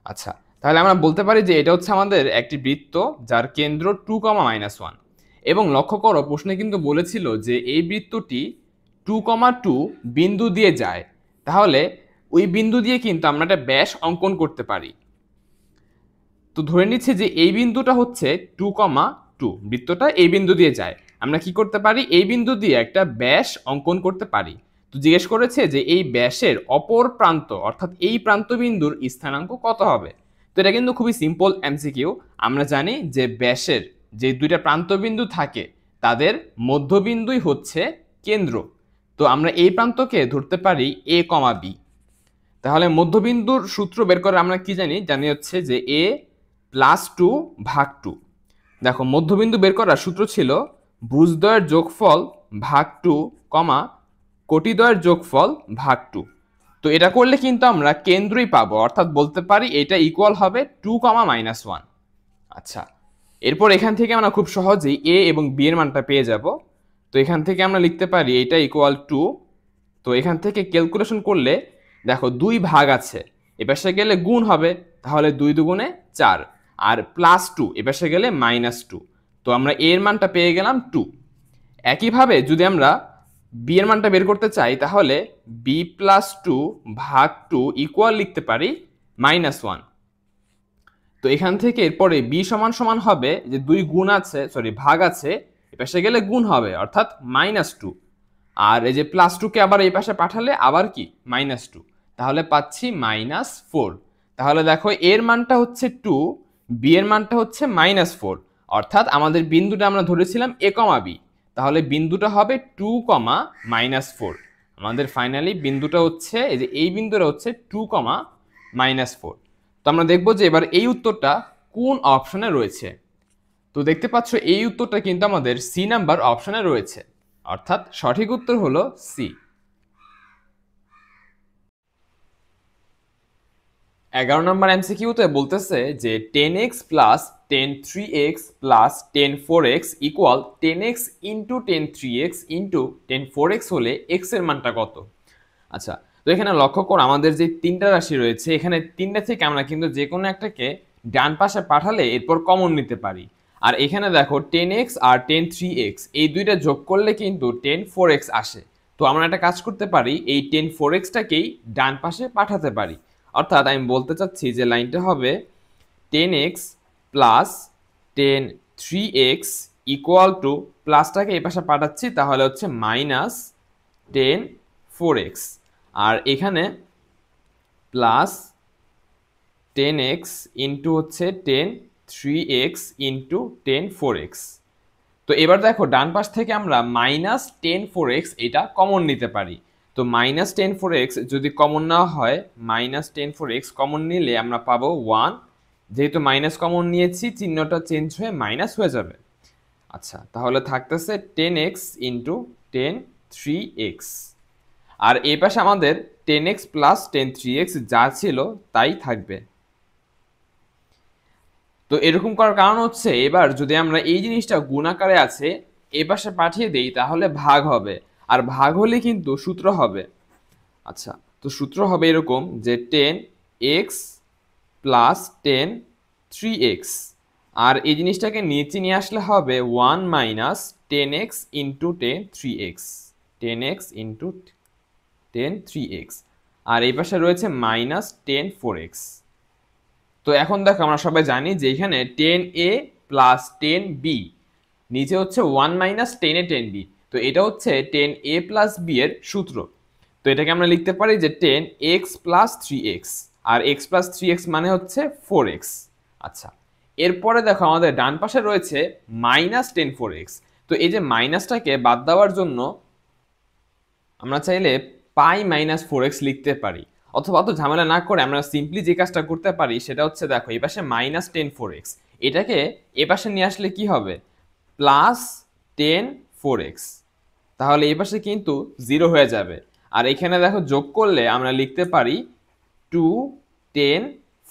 আচ্ছা, তাহলে আমরা বলতে পারি যে এটা হচ্ছে আমাদের একটি বৃত্ত যার কেন্দ্র 2, -1। এবং লক্ষ্য করো প্রশ্নে কিন্তু বলেছিল যে এই বৃত্তটি 2, 2 বিন্দু দিয়ে যায়, তাহলে ওই বিন্দু দিয়ে কিন্তু আমরা একটা ব্যাস অঙ্কন করতে পারি। তো ধরে নিচ্ছি যে এই বিন্দুটা হচ্ছে 2, 2, বৃত্তটা এই বিন্দু দিয়ে যায়। আমরা কি করতে পারি, এই বিন্দু দিয়ে একটা ব্যাস অঙ্কন করতে পারি। তো জিজ্ঞেস করেছে যে এই ব্যাসের অপর প্রান্ত অর্থাৎ এই প্রান্ত বিন্দুর স্থানাঙ্ক কত হবে। তো এটা কিন্তু খুবই সিম্পল এমসিকিউ। আমরা জানি যে ব্যাসের যে দুইটা প্রান্ত বিন্দু থাকে তাদের মধ্যবিন্দুই হচ্ছে কেন্দ্র। তো আমরা এই প্রান্তকে ধরতে পারি a, b। তাহলে মধ্যবিন্দুর সূত্র বের করে আমরা কি জানি, হচ্ছে যে a প্লাস 2 ভাগ 2। দেখো মধ্যবিন্দু বের করার সূত্র ছিল ভুজদ্বয়ের যোগফল ভাগ 2, কোটিদ্বয়ের যোগফল ভাগ 2। তো এটা করলে কিন্তু আমরা কেন্দ্রই পাবো, অর্থাৎ বলতে পারি এটা ইকুয়াল হবে 2, -1। আচ্ছা, এরপর এখান থেকে আমরা খুব সহজেই a এবং b এর মানটা পেয়ে যাব। তো এখান থেকে আমরা লিখতে পারি এটা ইকুয়াল 2। তো এখান থেকে ক্যালকুলেশন করলে দেখো 2 ভাগ আছে, এপাশে গেলে গুণ হবে, তাহলে 2 দুগুণে 4, আর প্লাস 2 এপাশে গেলে -2। তো আমরা a এর মানটা পেয়ে গেলাম 2। একইভাবে যদি আমরা b এর মানটা বের করতে চাই, তাহলে b প্লাস 2 ভাগ 2 ইকুয়াল লিখতে পারি -1। তো এখান থেকে এরপরে b সমান সমান হবে যে 2 গুণ আছে, ভাগ আছে, এপাশে গেলে গুণ হবে, অর্থাৎ -2। আর এই যে প্লাস 2 কে আবার এই পাশে পাঠালে আবার কি -2, তাহলে পাচ্ছি -4। তাহলে দেখো এর মানটা হচ্ছে 2, b এর মানটা হচ্ছে -4, অর্থাৎ আমাদের বিন্দুটা আমরা ধরেছিলাম a, b, তাহলে বিন্দুটা হবে 2, -4। আমাদের ফাইনালি বিন্দুটা হচ্ছে এই যে এই বিন্দুটা হচ্ছে 2, -4। তো আমরা দেখব যে এবার এই উত্তরটা কোন অপশনে রয়েছে। তো দেখতে পাচ্ছ এই উত্তরটা কিন্তু আমাদের সি নাম্বার অপশনে রয়েছে, অর্থাৎ সঠিক উত্তর হলো সি। 11 নম্বর এমসিকিউতে বলতেছে যে 10x plus 10 3x plus 10 4x equal 10x into 10 3x into 10 4x হলে x এর মানটা কত। আচ্ছা, তো এখানে লক্ষ্য করো আমাদের যে তিনটা রাশি রয়েছে, এখানে তিনটা থেকে আমরা কিন্তু যে কোনো একটাকে ডান পাশে পাঠালে এরপর কমন নিতে পারি। আর এখানে দেখো 10x আর 10 3x এই দুইটা যোগ করলে কিন্তু 10 4x আসে। তো আমরা একটা কাজ করতে পারি, এই 10 4x টাকেই ডান পাশে পাঠাতে পারি। অর্থাৎ আমি বলতে চাচ্ছি যে লাইনটা হবে 10x plus 10 3x equal to, প্লাসটাকে এই পাশে পাঠাচ্ছি, তাহলে হচ্ছে -10 4x, আর এখানে প্লাস 10x ইন্টু হচ্ছে 10 3x ইন্টু 10 4x। তো তো এবার দেখো ডান পাশ থেকে আমরা -10 4x এটা কমন নিতে পারি। তো -10 4x যদি কমন নেওয়া হয়, -10 4x কমন নিলে আমরা পাবো 1। যেহেতু মাইনাস কমন নিয়েছি, চিহ্নটা চেঞ্জ হয়ে মাইনাস হয়ে যাবে। আচ্ছা, তাহলে থাকতেছে 10x ইন্টু 10 3x। আর এই পাশে আমাদের 10x প্লাস 10 3x যা ছিল তাই থাকবে। তো এরকম করার কারণ হচ্ছে, এবার যদি আমরা এই জিনিসটা গুণ আকারে আছে এই পাশে পাঠিয়ে দেই তাহলে ভাগ হবে, আর ভাগ হলে কিন্তু সূত্র হবে। আচ্ছা, তো সূত্র হবে এরকম যে 10x প্লাস 10 3x, আর এই জিনিসটাকে নিচে নিয়ে আসলে হবে 1 minus 10x into 10 3x, 10x into 10 3x, আর এই পাশে রয়েছে মাইনাস 10 4x। তো এখন দেখো আমরা সবাই জানি যে এখানে 10a প্লাস 10b, নিচে হচ্ছে 1 মাইনাস 10a 10b, তো এটা হচ্ছে 10a প্লাস b এর সূত্র। তো এটাকে আমরা লিখতে পারি যে 10x প্লাস 3x, আর x প্লাস 3x মানে হচ্ছে 4x। আচ্ছা, এরপরে দেখো আমাদের ডান পাশে রয়েছে মাইনাস 10 4x। তো এই যে মাইনাসটাকে বাদ দেওয়ার জন্য আমরা চাইলে পাই মাইনাস 4x লিখতে পারি, অথবা অত ঝামেলা না করে আমরা সিম্পলি যে কাজটা করতে পারি সেটা হচ্ছে, দেখো এই পাশে মাইনাস 10 4x, এটাকে এ পাশে নিয়ে আসলে কি হবে প্লাস 10 4x, তাহলে এই পাশে কিন্তু 0 হয়ে যাবে। আর এখানে দেখো যোগ করলে আমরা লিখতে পারি 2 10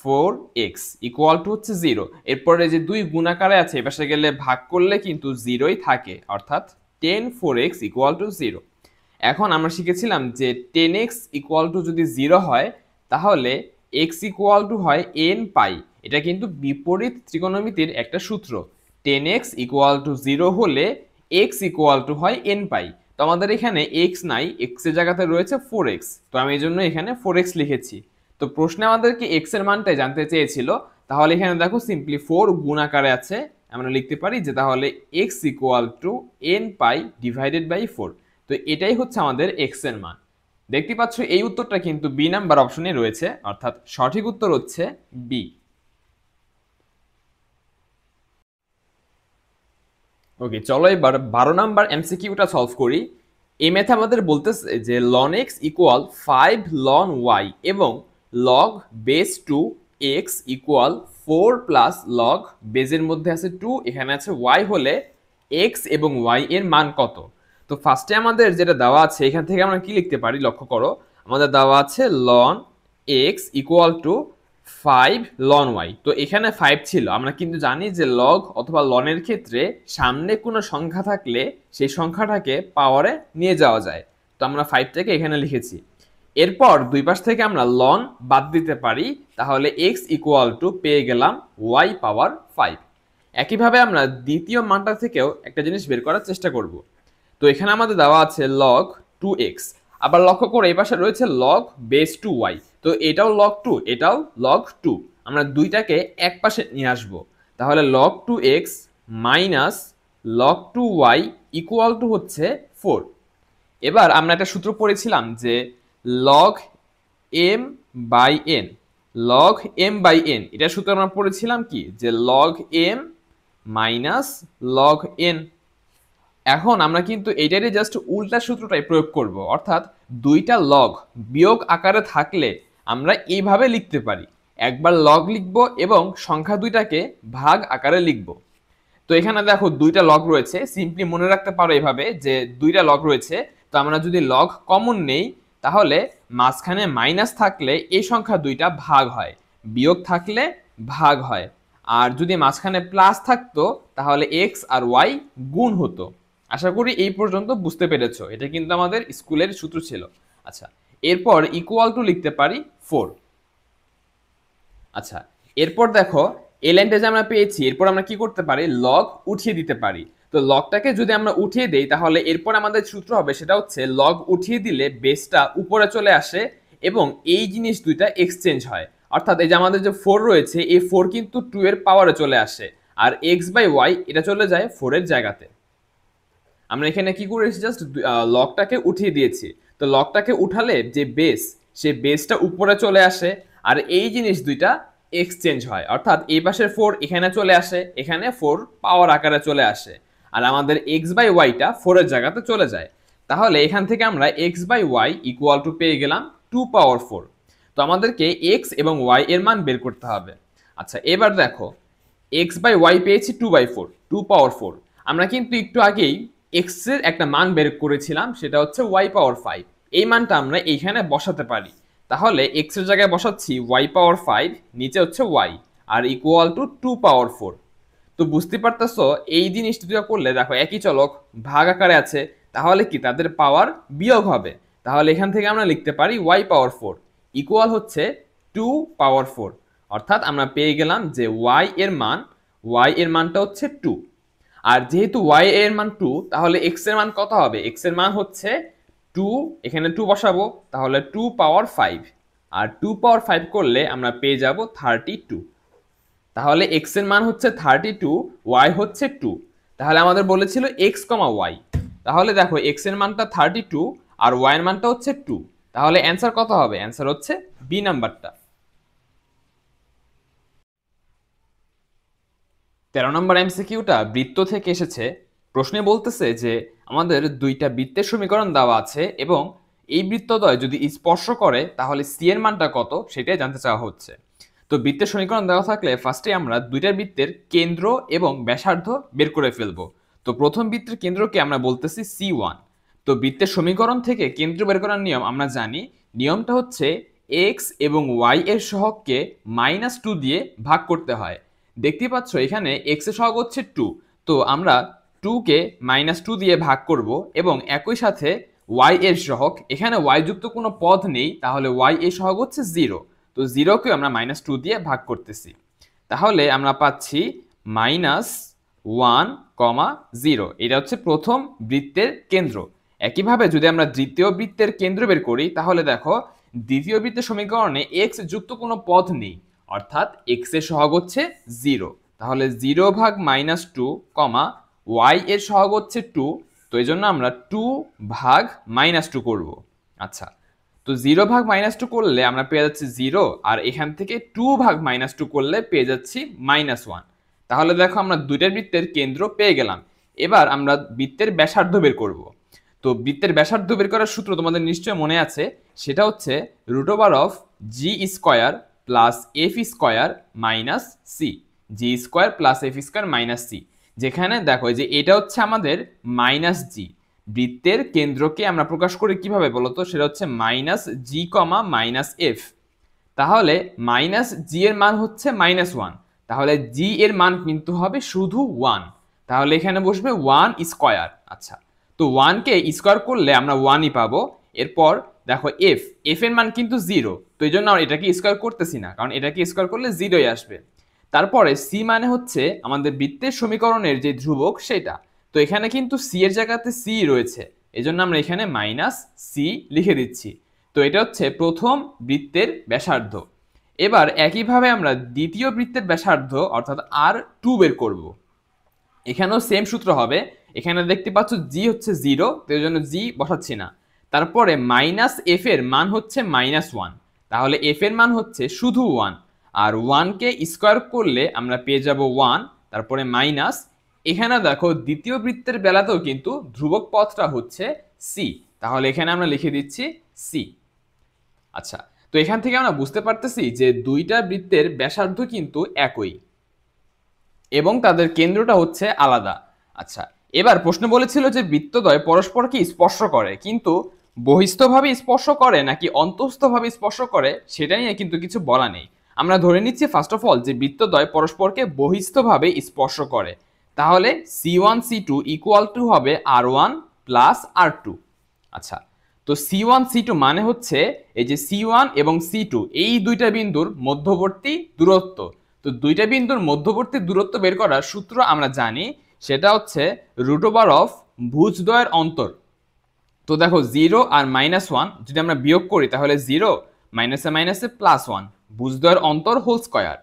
4x ইকুয়াল টু হচ্ছে 0। এরপরে যে 2 গুণাকারে আছে এ পাশে গেলে ভাগ করলে কিন্তু 0ই থাকে, অর্থাৎ 10 4x ইকুয়াল টু 0। এখন আমরা শিখেছিলাম যে 10x ইকুয়াল টু যদি 0 হয় তাহলে x ইকুয়াল টু হয় n পাই। এটা কিন্তু বিপরীত ত্রিকোণমিতির একটা সূত্র। 10x ইকুয়াল টু 0 হলে x ইকুয়াল টু হয় n পাই। তো আমাদের এখানে x নাই, x এর জায়গাতে রয়েছে 4x, তো আমি এই জন্য এখানে 4x লিখেছি। তো প্রশ্নে আমাদেরকে x এর মানটাই জানতে চেয়েছিল, তাহলে এখানে দেখো সিম্পলি 4 গুণ আকারে আছে, আমরা লিখতে পারি যে তাহলে x equal to n pi divided by 4। তো এটাই হচ্ছে আমাদের x এর মান। দেখতে পাচ্ছ এই উত্তরটা কিন্তু বি নাম্বার অপশনে রয়েছে, অর্থাৎ সঠিক উত্তর হচ্ছে বি। ওকে, চলো এবার 12 নাম্বার এমসিকিউটা সলভ করি। এই ম্যাথে আমাদের বলতেছে যে ln x equal 5 ln y এবং log base 2 x equal 4 plus log বেজের মধ্যে আছে 2, এখানে আছে y হলে x এবং y এর মান কত। তো ফার্স্টে আমাদের যেটা দেওয়া আছে এখান থেকে আমরা কি লিখতে পারি, লক্ষ্য করো আমাদের দেওয়া আছে ln x equal two 5 ln y। তো এখানে 5 ছিল, আমরা কিন্তু জানি যে log অথবা ln এর ক্ষেত্রে সামনে কোনো সংখ্যা থাকলে সেই সংখ্যাটাকে পাওয়ারে নিয়ে যাওয়া যায়। তো আমরা 5টাকে এখানে লিখেছি। এরপর দুই পাশ থেকে আমরা ln বাদ দিতে পারি, তাহলে x ইকুয়াল টু পেয়ে গেলাম y পাওয়ার 5। একইভাবে আমরা দ্বিতীয় মানটা থেকেও একটা জিনিস বের করার চেষ্টা করব। তো এখানে আমাদের দেওয়া আছে log 2x, আবার লক্ষ্য করে এই পাশে রয়েছে log বেস 2y, তো এটাও log 2 এটাও log 2, আমরা দুইটাকে এক পাশে নিয়ে আসব। তাহলে log 2x minus log 2y equal to হচ্ছে 4। এবার আমরা একটা সূত্র পড়েছিলাম যে log m by n, log m by n, এটা সূত্র আমরা পড়েছিলাম কি যে log m minus log n। এখন আমরা কিন্তু এটারই জাস্ট উল্টা সূত্রটাই প্রয়োগ করব, অর্থাৎ দুইটা লগ বিয়োগ আকারে থাকলে আমরা এইভাবে লিখতে পারি, একবার লগ লিখব এবং সংখ্যা দুইটাকে ভাগ আকারে লিখব। তো এখানে দেখো দুইটা লগ রয়েছে, সিম্পলি মনে রাখতে পারো এভাবে যে দুইটা লগ রয়েছে, তো আমরা যদি লগ কমন নেই তাহলে মাঝখানে মাইনাস থাকলে এই সংখ্যা দুইটা ভাগ হয়, বিয়োগ থাকলে ভাগ হয়, আর যদি মাঝখানে প্লাস থাকতো তাহলে এক্স আর ওয়াই গুণ হতো। আশা করি এই পর্যন্ত বুঝতে পেরেছো, এটা কিন্তু আমাদের স্কুলের সূত্র ছিল। আচ্ছা, এরপর ইকুয়াল টু লিখতে পারি 4। আচ্ছা, এরপর দেখো এই লাইনটা যে আমরা পেয়েছি, এরপর আমরা কি করতে পারি লগ উঠিয়ে দিতে পারি। তো লগটাকে যদি আমরা উঠিয়ে দেই তাহলে এরপর আমাদের সূত্র হবে সেটা হচ্ছে লগ উঠিয়ে দিলে বেসটা উপরে চলে আসে এবং এই জিনিস দুইটা এক্সচেঞ্জ হয়, অর্থাৎ এই যে আমাদের যে 4 রয়েছে এই 4 কিন্তু 2 এর পাওয়ারে চলে আসে, আর x বাই ওয়াই এটা চলে যায় 4 এর জায়গাতে। আমরা এখানে কি করেছি জাস্ট লগটাকে উঠিয়ে দিয়েছি। তো লগটাকে উঠালে যে বেস, সেই বেসটা উপরে চলে আসে আর এই জিনিস দুইটা এক্সচেঞ্জ হয়, অর্থাৎ এই পাশের 4 এখানে চলে আসে, এখানে 4 পাওয়ার আকারে চলে আসে, আর আমাদের এক্স বাই ওয়াইটা 4 এর জায়গাতে চলে যায়। তাহলে এখান থেকে আমরা x by y equal to পেয়ে গেলাম 2 পাওয়ার 4। তো আমাদেরকে এক্স এবং ওয়াই এর মান বের করতে হবে। আচ্ছা, এবার দেখো এক্স বাই ওয়াই পেয়েছি 2/4, 2 পাওয়ার 4। আমরা কিন্তু একটু আগেই এক্স এর একটা মান বের করেছিলাম, সেটা হচ্ছে ওয়াই পাওয়ার 5। এই মানটা আমরা এইখানে বসাতে পারি। তাহলে এক্স এর জায়গায় বসাচ্ছি ওয়াই পাওয়ার 5, নিচে হচ্ছে ওয়াই, আর ইকুয়াল টু 2 পাওয়ার 4। তো বুঝতে পারতেছো এই জিনিসটা করলে দেখো একই চলক ভাগ আকারে আছে, তাহলে কি তাদের পাওয়ার বিয়োগ হবে। তাহলে এখান থেকে আমরা লিখতে পারি ওয়াই পাওয়ার 4 ইকুয়াল হচ্ছে 2 পাওয়ার 4। অর্থাৎ আমরা পেয়ে গেলাম যে ওয়াই এর মানটা হচ্ছে 2। আর যেহেতু ওয়াই এর মান 2, তাহলে এক্স এর মান কত হবে? এক্স এর মান হচ্ছে 2, এখানে 2 বসাবো, তাহলে 2 পাওয়ার 5। আর 2 পাওয়ার 5 করলে আমরা পেয়ে যাব 32। তাহলে এক্স এর মান হচ্ছে 32, ওয়াই হচ্ছে 2। তাহলে আমাদের বলেছিল এক্স কমা ওয়াই। তাহলে দেখো এক্স এর মানটা 32 আর ওয়াই এর মানটা হচ্ছে 2। তাহলে অ্যান্সার কত হবে? অ্যান্সার হচ্ছে বি নাম্বারটা। 13 নম্বর এমসিকিউটা বৃত্ত থেকে এসেছে। প্রশ্নে বলতেছে যে আমাদের দুইটা বৃত্তের সমীকরণ দেওয়া আছে এবং এই বৃত্তদ্বয় যদি স্পর্শ করে তাহলে সি এর মানটা কত সেটাই জানতে চাওয়া হচ্ছে। তো বৃত্তের সমীকরণ দেওয়া থাকলে ফার্স্টে আমরা দুইটা বৃত্তের কেন্দ্র এবং ব্যাসার্ধ বের করে ফেলবো। তো প্রথম বৃত্তের কেন্দ্রকে আমরা বলতেছি C1। তো বৃত্তের সমীকরণ থেকে কেন্দ্র বের করার নিয়ম আমরা জানি। নিয়মটা হচ্ছে এক্স এবং ওয়াই এর সহগকে -2 দিয়ে ভাগ করতে হয়। দেখতে পাচ্ছ এখানে এক্স এর সহগ হচ্ছে 2, তো আমরা 2 কে -2 দিয়ে ভাগ করব এবং একই সাথে ওয়াই এর সহগ, এখানে ওয়াই যুক্ত কোনো পদ নেই, তাহলে ওয়াই এর সহগ হচ্ছে 0। তো 0 কে আমরা -2 দিয়ে ভাগ করতেছি। তাহলে আমরা পাচ্ছি -1,0। এটা হচ্ছে প্রথম বৃত্তের কেন্দ্র। একইভাবে যদি আমরা দ্বিতীয় বৃত্তের কেন্দ্র বের করি তাহলে দেখো দ্বিতীয় বৃত্তের সমীকরণে এক্স যুক্ত কোনো পদ নেই, অর্থাৎ এক্স এর সহগ হচ্ছে 0। তাহলে 0 ভাগ -2, ওয়াই এর সহগ হচ্ছে 2, তো এই জন্য আমরা 2 ভাগ -2 করব। আচ্ছা, তো 0 ভাগ -2 করলে আমরা পেয়ে যাচ্ছি 0, আর এখান থেকে 2 ভাগ -2 করলে পেয়ে যাচ্ছি -1। তাহলে দেখো আমরা দুইটা বৃত্তের কেন্দ্র পেয়ে গেলাম। এবার আমরা বৃত্তের ব্যাসার্ধ বের করব। তো বৃত্তের ব্যাসার্ধ বের করার সূত্র তোমাদের নিশ্চয় মনে আছে, সেটা হচ্ছে √g² plus f square minus c, g² plus f square minus c. যেখানে দেখো যে এটা হচ্ছে আমাদের -g। বৃত্তের কেন্দ্রকে আমরা প্রকাশ করি কিভাবে বলতো? সেটা হচ্ছে -g, -f। তাহলে -g এর মান হচ্ছে -1, তাহলে g এর মান কিন্তু হবে শুধু 1। তাহলে এখানে বসবে 1 স্কোয়ার। আচ্ছা, তো 1 কে স্কোয়ার করলে আমরা 1ই পাবো। এরপর দেখো এফ এর মান কিন্তু 0, তো এই জন্য আমরা এটাকে স্কোয়ার করতেছি না, কারণ এটাকে স্কোয়ার করলে 0ই আসবে। তারপরে সি মানে হচ্ছে আমাদের বৃত্তের সমীকরণের যে ধ্রুবক সেটা। তো এখানে কিন্তু সি এর জায়গাতে সি রয়েছে, এজন্য আমরা এখানে -c লিখে দিচ্ছি। তো এটা হচ্ছে প্রথম বৃত্তের ব্যাসার্ধ। এবার একইভাবে আমরা দ্বিতীয় বৃত্তের ব্যাসার্ধ অর্থাৎ R2 বের করব। এখানেও সেম সূত্র হবে। এখানে দেখতে পাচ্ছ জি হচ্ছে 0, তো এই জন্য জি বসাচ্ছি না। তারপরে -f এর মান হচ্ছে -1, তাহলে f এর মান হচ্ছে শুধু 1, আর 1 কে স্কোয়ার করলে আমরা পেয়ে যাব 1, তারপরে মাইনাস। এখানে দেখো দ্বিতীয় বৃত্তের বেলাতেও কিন্তু ধ্রুবক পদটা হচ্ছে c, তাহলে এখানে আমরা লিখে দিচ্ছি c। আচ্ছা, তো এখান থেকে আমরা বুঝতে পারতেছি যে দুইটা বৃত্তের ব্যাসার্ধ কিন্তু একই এবং তাদের কেন্দ্রটা হচ্ছে আলাদা। আচ্ছা, এবার প্রশ্ন বলেছিল যে বৃত্তদ্বয় পরস্পরকে স্পর্শ করে, কিন্তু বহিস্থভাবে স্পর্শ করে নাকি অন্তঃস্থভাবে স্পর্শ করে সেটা নিয়ে কিন্তু কিছু বলা নেই। আমরা ধরে নিচ্ছি ফার্স্ট অফ অল যে বৃত্তদ্বয় পরস্পরকে বহিস্থভাবে স্পর্শ করে। তাহলে C1 C2 ইকুয়াল টু হবে R1 প্লাস R2। আচ্ছা, তো C1 C2 মানে হচ্ছে এই যে C1 এবং C2 এই দুইটা বিন্দুর মধ্যবর্তী দূরত্ব। তো দুইটা বিন্দুর মধ্যবর্তী দূরত্ব বের করার সূত্র আমরা জানি, সেটা হচ্ছে √, ভুজদ্বয়ের অন্তর। তো দেখো 0 আর -1 যদি আমরা বিয়োগ করি তাহলে 0 মাইনাসে মাইনাসে +1, ভুজদ্বয়ের অন্তর হোল স্কয়ার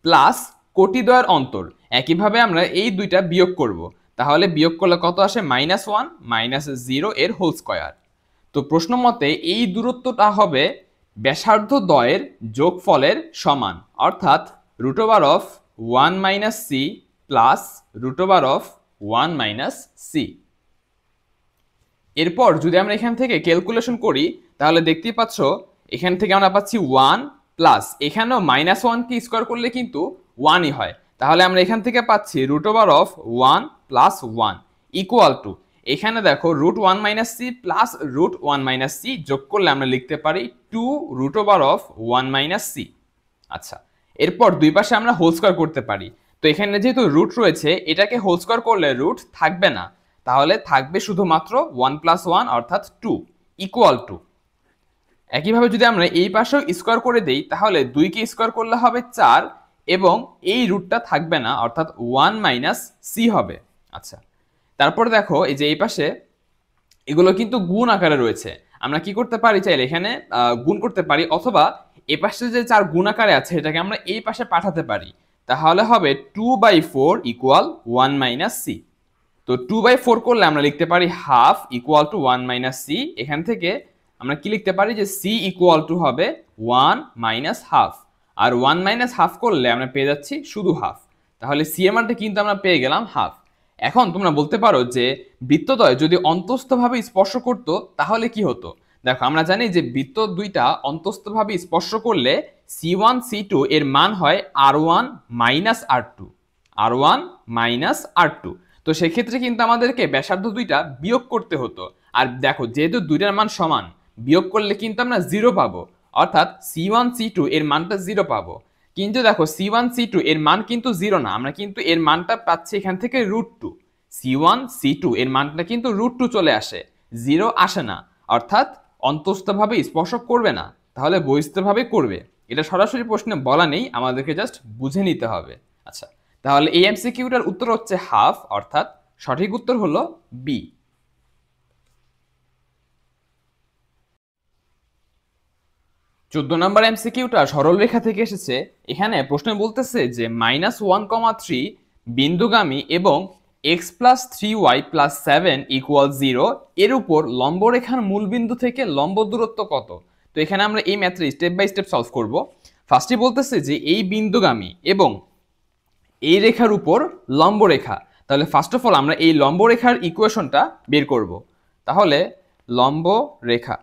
প্লাস কোটিদ্বয়ের অন্তর। একইভাবে আমরা এই দুইটা বিয়োগ করব, তাহলে বিয়োগ করলে কত আসে? -1 -0 এর হোল স্কয়ার। তো প্রশ্ন মতে এই দূরত্বটা হবে ব্যাসার্ধ দ্বয়ের যোগফলের সমান, অর্থাৎ √1 - c plus √, one minus c. এরপর যদি আমরা এখান থেকে ক্যালকুলেশন করি তাহলে দেখতেই পাচ্ছ এখান থেকে আমরা পাচ্ছি ওয়ান প্লাস এখানেও মাইনাস ওয়ানকে স্কোয়ার করলে কিন্তু ওয়ানই হয়, তাহলে আমরা এখান থেকে পাচ্ছি root over of one plus one equal to, এখানে দেখো root one minus c plus root one minus c যোগ করলে আমরা লিখতে পারি two root over of one minus c. আচ্ছা, এরপর দুই পাশে আমরা হোল স্কোয়ার করতে পারি, তো এখানে যেহেতু রুট রয়েছে এটাকে হোল স্কোয়ার করলে রুট থাকবে না, তাহলে থাকবে শুধুমাত্র ওয়ান প্লাস ওয়ান অর্থাৎ টু ইকুয়াল টু। একইভাবে যদি আমরা এই পাশেও স্কোয়ার করে দেই তাহলে দুইকে স্কোয়ার করলে হবে চার এবং এই রুটটা থাকবে না অর্থাৎ ওয়ান মাইনাস সি হবে। আচ্ছা, তারপর দেখো এই যে এই পাশে এগুলো কিন্তু গুণ আকারে রয়েছে, আমরা কি করতে পারি চাইলে এখানে গুণ করতে পারি, অথবা এই পাশে যে চার গুণ আকারে আছে এটাকে আমরা এই পাশে পাঠাতে পারি, তাহলে হবে two by four equal one minus c. তো টু বাই ফোর করলে আমরা লিখতে পারি half equal to one minus c. এখান থেকে আমরা কি লিখতে পারি যে সি ইকুয়াল টু হবে ওয়ান মাইনাস হাফ, আর ওয়ান মাইনাস হাফ করলে আমরা পেয়ে যাচ্ছি শুধু হাফ, তাহলে সি এর মানটা কিন্তু আমরা পেয়ে গেলাম হাফ। এখন তোমরা বলতে পারো যে বৃত্তদ্বয় যদি অন্তস্থভাবে স্পর্শ করতো তাহলে কি হতো। দেখো আমরা জানি যে বৃত্ত দুইটা অন্তস্থভাবে স্পর্শ করলে সি ওয়ান সি টু এর মান হয় আর ওয়ান মাইনাস আর টু, আর ওয়ান মাইনাস আর টু। তো সেক্ষেত্রে কিন্তু আমাদেরকে ব্যাসার্ধ দুইটা বিয়োগ করতে হতো, আর দেখো যেহেতু দুইটার মান সমান বিয়োগ করলে কিন্তু আমরা জিরো পাবো, অর্থাৎ সি ওয়ান সি টু এর মানটা জিরো পাবো। কিন্তু দেখো সি ওয়ান সি টু এর মান কিন্তু জিরো না, আমরা কিন্তু এর মানটা পাচ্ছি এখান থেকে root two. C one c two এর মানটা কিন্তু রুট টু চলে আসে, জিরো আসে না, অর্থাৎ অন্তস্থভাবে স্পর্শ করবে না, তাহলে বহিস্থভাবে করবে। এটা সরাসরি প্রশ্নে বলা নেই, আমাদেরকে জাস্ট বুঝে নিতে হবে। আচ্ছা, তাহলে এই এমসিকিউটার উত্তর হচ্ছে হাফ, অর্থাৎ সঠিক উত্তর হলো বি। 14 নম্বর এমসিকিউটা সরলরেখা থেকে এসেছে। এখানে প্রশ্ন বলতেছে যে মাইনাস ওয়ান কমা থ্রি বিন্দুগামী এবং x plus three y plus seven equal zero এর উপর লম্বরেখার মূলবিন্দু থেকে লম্ব দূরত্ব কত। তো এখানে আমরা এই ম্যাথটা স্টেপ বাই স্টেপ সলভ করব। ফার্স্টে বলতেছে যে এই বিন্দুগামী এবং এই রেখার উপর লম্বরেখা, তাহলে ফার্স্ট অফ অল আমরা এই লম্বরেখার ইকুয়েশনটা বের করব। তাহলে লম্ব রেখা,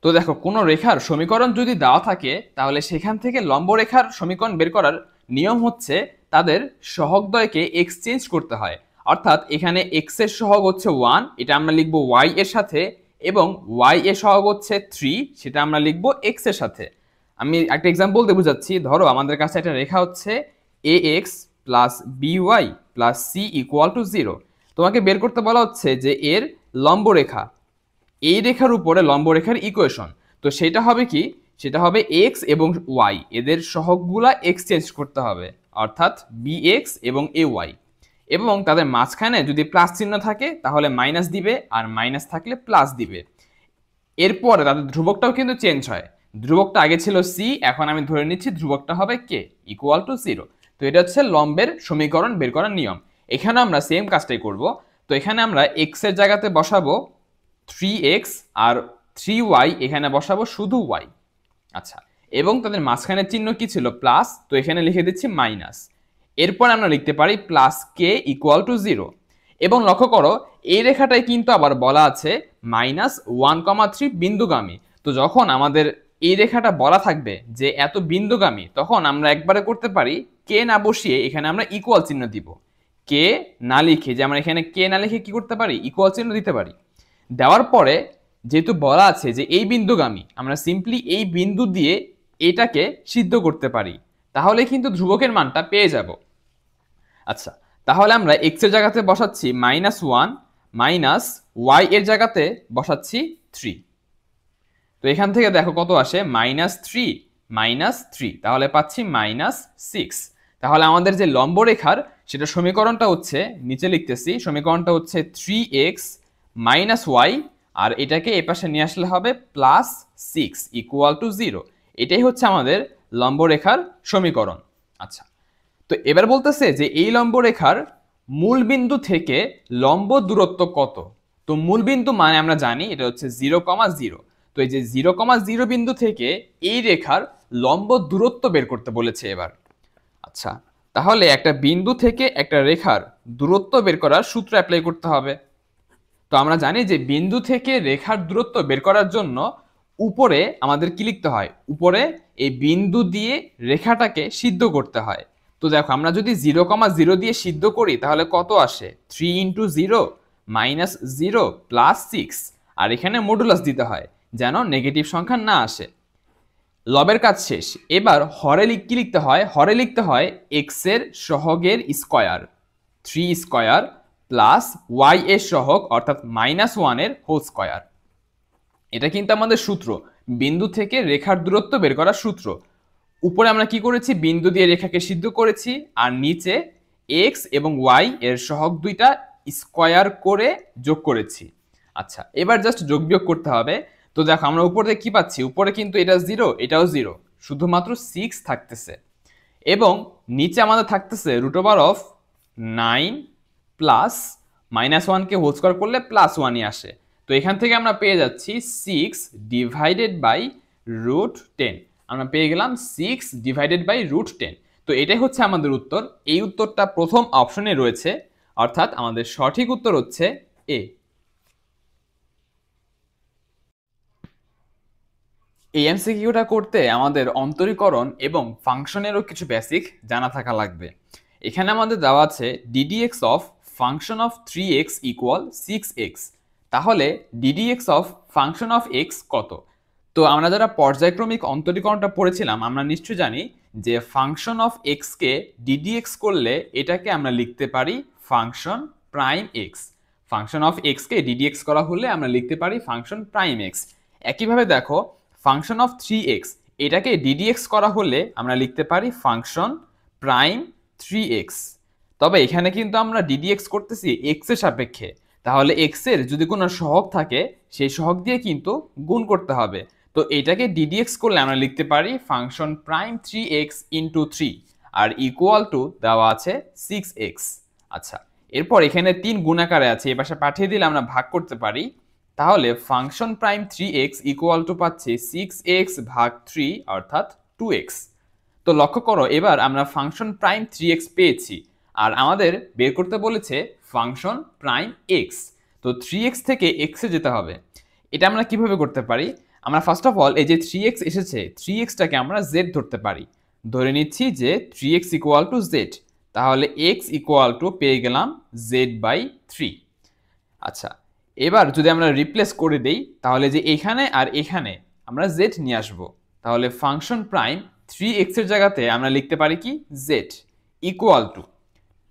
তো দেখো কোনো রেখার সমীকরণ যদি দেওয়া থাকে তাহলে সেখান থেকে লম্বরেখার সমীকরণ বের করার নিয়ম হচ্ছে তাদের সহগদ্বয়কে এক্সচেঞ্জ করতে হয়, অর্থাৎ এখানে এক্স এর সহগ হচ্ছে ওয়ান, এটা আমরা লিখবো ওয়াই এর সাথে, এবং ওয়াই এর সহগ হচ্ছে থ্রি, সেটা আমরা লিখবো এক্স এর সাথে। আমি একটা এক্সাম্পল দিয়ে বুঝাচ্ছি। ধরো আমাদের কাছে একটা রেখা হচ্ছে a x plus b y plus c equal to zero. তোমাকে বের করতে বলা হচ্ছে যে এর লম্বরেখা, এই রেখার উপরে লম্বরেখার ইকুয়েশন। তো সেটা হবে কি, সেটা হবে এক্স এবং ওয়াই এদের সহগগুলা এক্সচেঞ্জ করতে হবে, অর্থাৎ বি এক্স এবং এ ওয়াই, এবং তাদের মাঝখানে যদি প্লাস চিহ্ন থাকে তাহলে মাইনাস দিবে, আর মাইনাস থাকলে প্লাস দিবে। এরপরে তাদের ধ্রুবকটাও কিন্তু চেঞ্জ হয়, ধ্রুবকটা আগে ছিল সি, এখন আমি ধরে নিচ্ছি ধ্রুবকটা হবে কে ইকুয়াল টু জিরো। তো এটা হচ্ছে লম্বের সমীকরণ বের করার নিয়ম। এখানে আমরা সেম কাজটাই করব। তো এখানে আমরা এক্স এর জায়গাতে বসাবো থ্রি এক্স আর থ্রি ওয়াই এখানে বসাবো শুধু ওয়াই। আচ্ছা, এবং তাদের মাঝখানের চিহ্ন কি ছিল প্লাস, তো এখানে লিখে দিচ্ছি মাইনাস। এরপর আমরা লিখতে পারি plus K equal to zero. এবং লক্ষ্য করো এই রেখাটাই কিন্তু আবার বলা আছে মাইনাস ওয়ান কমা থ্রি বিন্দুগামী। তো যখন আমাদের এই রেখাটা বলা থাকবে যে এত বিন্দুগামী, তখন আমরা একবারে করতে পারি কে না বসিয়ে এখানে আমরা ইকুয়াল চিহ্ন দিব, কে না লিখে, যে আমরা এখানে কে না লিখে কি করতে পারি ইকুয়াল চিহ্ন দিতে পারি। দেওয়ার পরে যেহেতু বলা আছে যে এই বিন্দুগামী, আমরা সিম্পলি এই বিন্দু দিয়ে এটাকে সিদ্ধ করতে পারি, তাহলে কিন্তু ধ্রুবকের মানটা পেয়ে যাব। আচ্ছা, তাহলে আমরা এক্স এর জায়গাতে বসাচ্ছি মাইনাস ওয়ান, মাইনাস ওয়াই এর জায়গাতে বসাচ্ছি থ্রি। তো এখান থেকে দেখো কত আসে, মাইনাস থ্রি মাইনাস থ্রি, তাহলে পাচ্ছি মাইনাস সিক্স। তাহলে আমাদের যে লম্বরেখার সেটা সমীকরণটা হচ্ছে, নিচে লিখতেছি, সমীকরণটা হচ্ছে থ্রি এক্স মাইনাস ওয়াই, আর এটাকে এ পাশে নিয়ে আসলে হবে plus six equal to zero. এটাই হচ্ছে আমাদের লম্বরেখার সমীকরণ। আচ্ছা, তো এবার বলতেছে যে এই লম্বরেখার মূল বিন্দু থেকে লম্ব দূরত্ব কত। তো মূল বিন্দু মানে আমরা জানি এটা হচ্ছে জিরো কমা জিরো। তো এই যে জিরো কমা জিরো বিন্দু থেকে এই রেখার লম্ব দূরত্ব বের করতে বলেছে এবার। আচ্ছা, তাহলে একটা বিন্দু থেকে একটা রেখার দূরত্ব বের করার সূত্র অ্যাপ্লাই করতে হবে। তো আমরা জানি যে বিন্দু থেকে রেখার দূরত্ব বের করার জন্য উপরে আমাদের কি লিখতে হয়, উপরে এই বিন্দু দিয়ে রেখাটাকে সিদ্ধ করতে হয়। তো দেখো আমরা যদি 0,0 দিয়ে সিদ্ধ করি তাহলে কত আসে, 3 ইন্টু 0 মাইনাস 0 প্লাস 6, আর এখানে মডুলাস দিতে হয় যেন নেগেটিভ সংখ্যা না আসে। লবের কাজ শেষ। এবার হরে কি লিখতে হয়, হরে লিখতে হয় এক্স এর সহগের স্কয়ার 3 স্কয়ার প্লাস ওয়াই এর সহগ অর্থাৎ -1 এর হোল স্কয়ার। এটা কিন্তু আমাদের সূত্র, বিন্দু থেকে রেখার দূরত্ব বের করার সূত্র। উপরে আমরা কি করেছি, বিন্দু দিয়ে রেখাকে সিদ্ধ করেছি, আর নিচে এক্স এবং ওয়াই এর সহগ দুইটা স্কয়ার করে যোগ করেছি। আচ্ছা, এবার জাস্ট যোগ বিয়োগ করতে হবে। তো দেখো আমরা উপরে কি পাচ্ছি, উপরে কিন্তু এটা 0, এটাও 0, শুধুমাত্র 6 থাকতেছে, এবং নিচে আমাদের থাকতেছে √9 প্লাস -1কে হোল স্কয়ার করলে +1ই আসে। তো এখান থেকে আমরা পেয়ে যাচ্ছি 6 ডিভাইডেড বাই √10, আমরা পেয়ে গেলাম 6 ডিভাইডেড বাই √10। তো এটাই হচ্ছে আমাদের উত্তর। এই উত্তরটা প্রথম অপশনে রয়েছে, অর্থাৎ আমাদের সঠিক উত্তর হচ্ছে এ। এই এমসিকিউটা করতে আমাদের অন্তরীকরণ এবং ফাংশনেরও কিছু বেসিক জানা থাকা লাগবে। এখানে আমাদের দেওয়া আছে ddx of function of 3x equal 6x, তাহলে ddx of function of x কত? তো আমরা যারা পর্যায়ক্রমিক অন্তরীকরণটা পড়েছিলাম আমরা নিশ্চয়ই জানি যে function of x K ddx করলে এটাকে আমরা লিখতে পারি function prime x। Function of x K ddx করা হলে আমরা লিখতে পারি ফাংশন প্রাইম x। একইভাবে দেখো ফাংশন অফ 3x, এটাকে ddx করা হলে আমরা লিখতে পারি ফাংশন প্রাইম 3x। তবে এখানে কিন্তু আমরা ddx করতেছি x এর সাপেক্ষে, তাহলে x এর যদি কোনো সহগ থাকে সেই সহগ দিয়ে কিন্তু গুণ করতে হবে। তো এটাকে ddx করলে আমরা লিখতে পারি ফাংশন প্রাইম 3x ইন্টু 3, আর ইকুয়াল টু দেওয়া আছে 6x। আচ্ছা, এরপর এখানে 3 গুণাকারে আছে, এই পাশে পাঠিয়ে দিলে আমরা ভাগ করতে পারি। তাহলে function prime 3x equal to পাচ্ছি 6x ভাগ 3 অর্থাৎ 2x। তো লক্ষ্য করো এবার আমরা ফাংশন প্রাইম 3x পেয়েছি, আর আমাদের বের করতে বলেছে ফাংশন প্রাইম x। তো 3x থেকে x এ যেতে হবে। এটা আমরা কিভাবে করতে পারি, আমরা ফার্স্ট অফ অল এই যে 3x এসেছে 3xটাকে আমরা z ধরতে পারি। ধরে নিচ্ছি যে 3x ইকুয়াল টু z, তাহলে x ইকুয়াল টু পেয়ে গেলাম z/3। আচ্ছা, এবার যদি আমরা রিপ্লেস করে দেই তাহলে যে এখানে আর এখানে আমরা z নিয়ে আসব, তাহলে ফাংশন প্রাইম 3x এর জায়গাতে আমরা লিখতে পারি কি z ইকুয়াল টু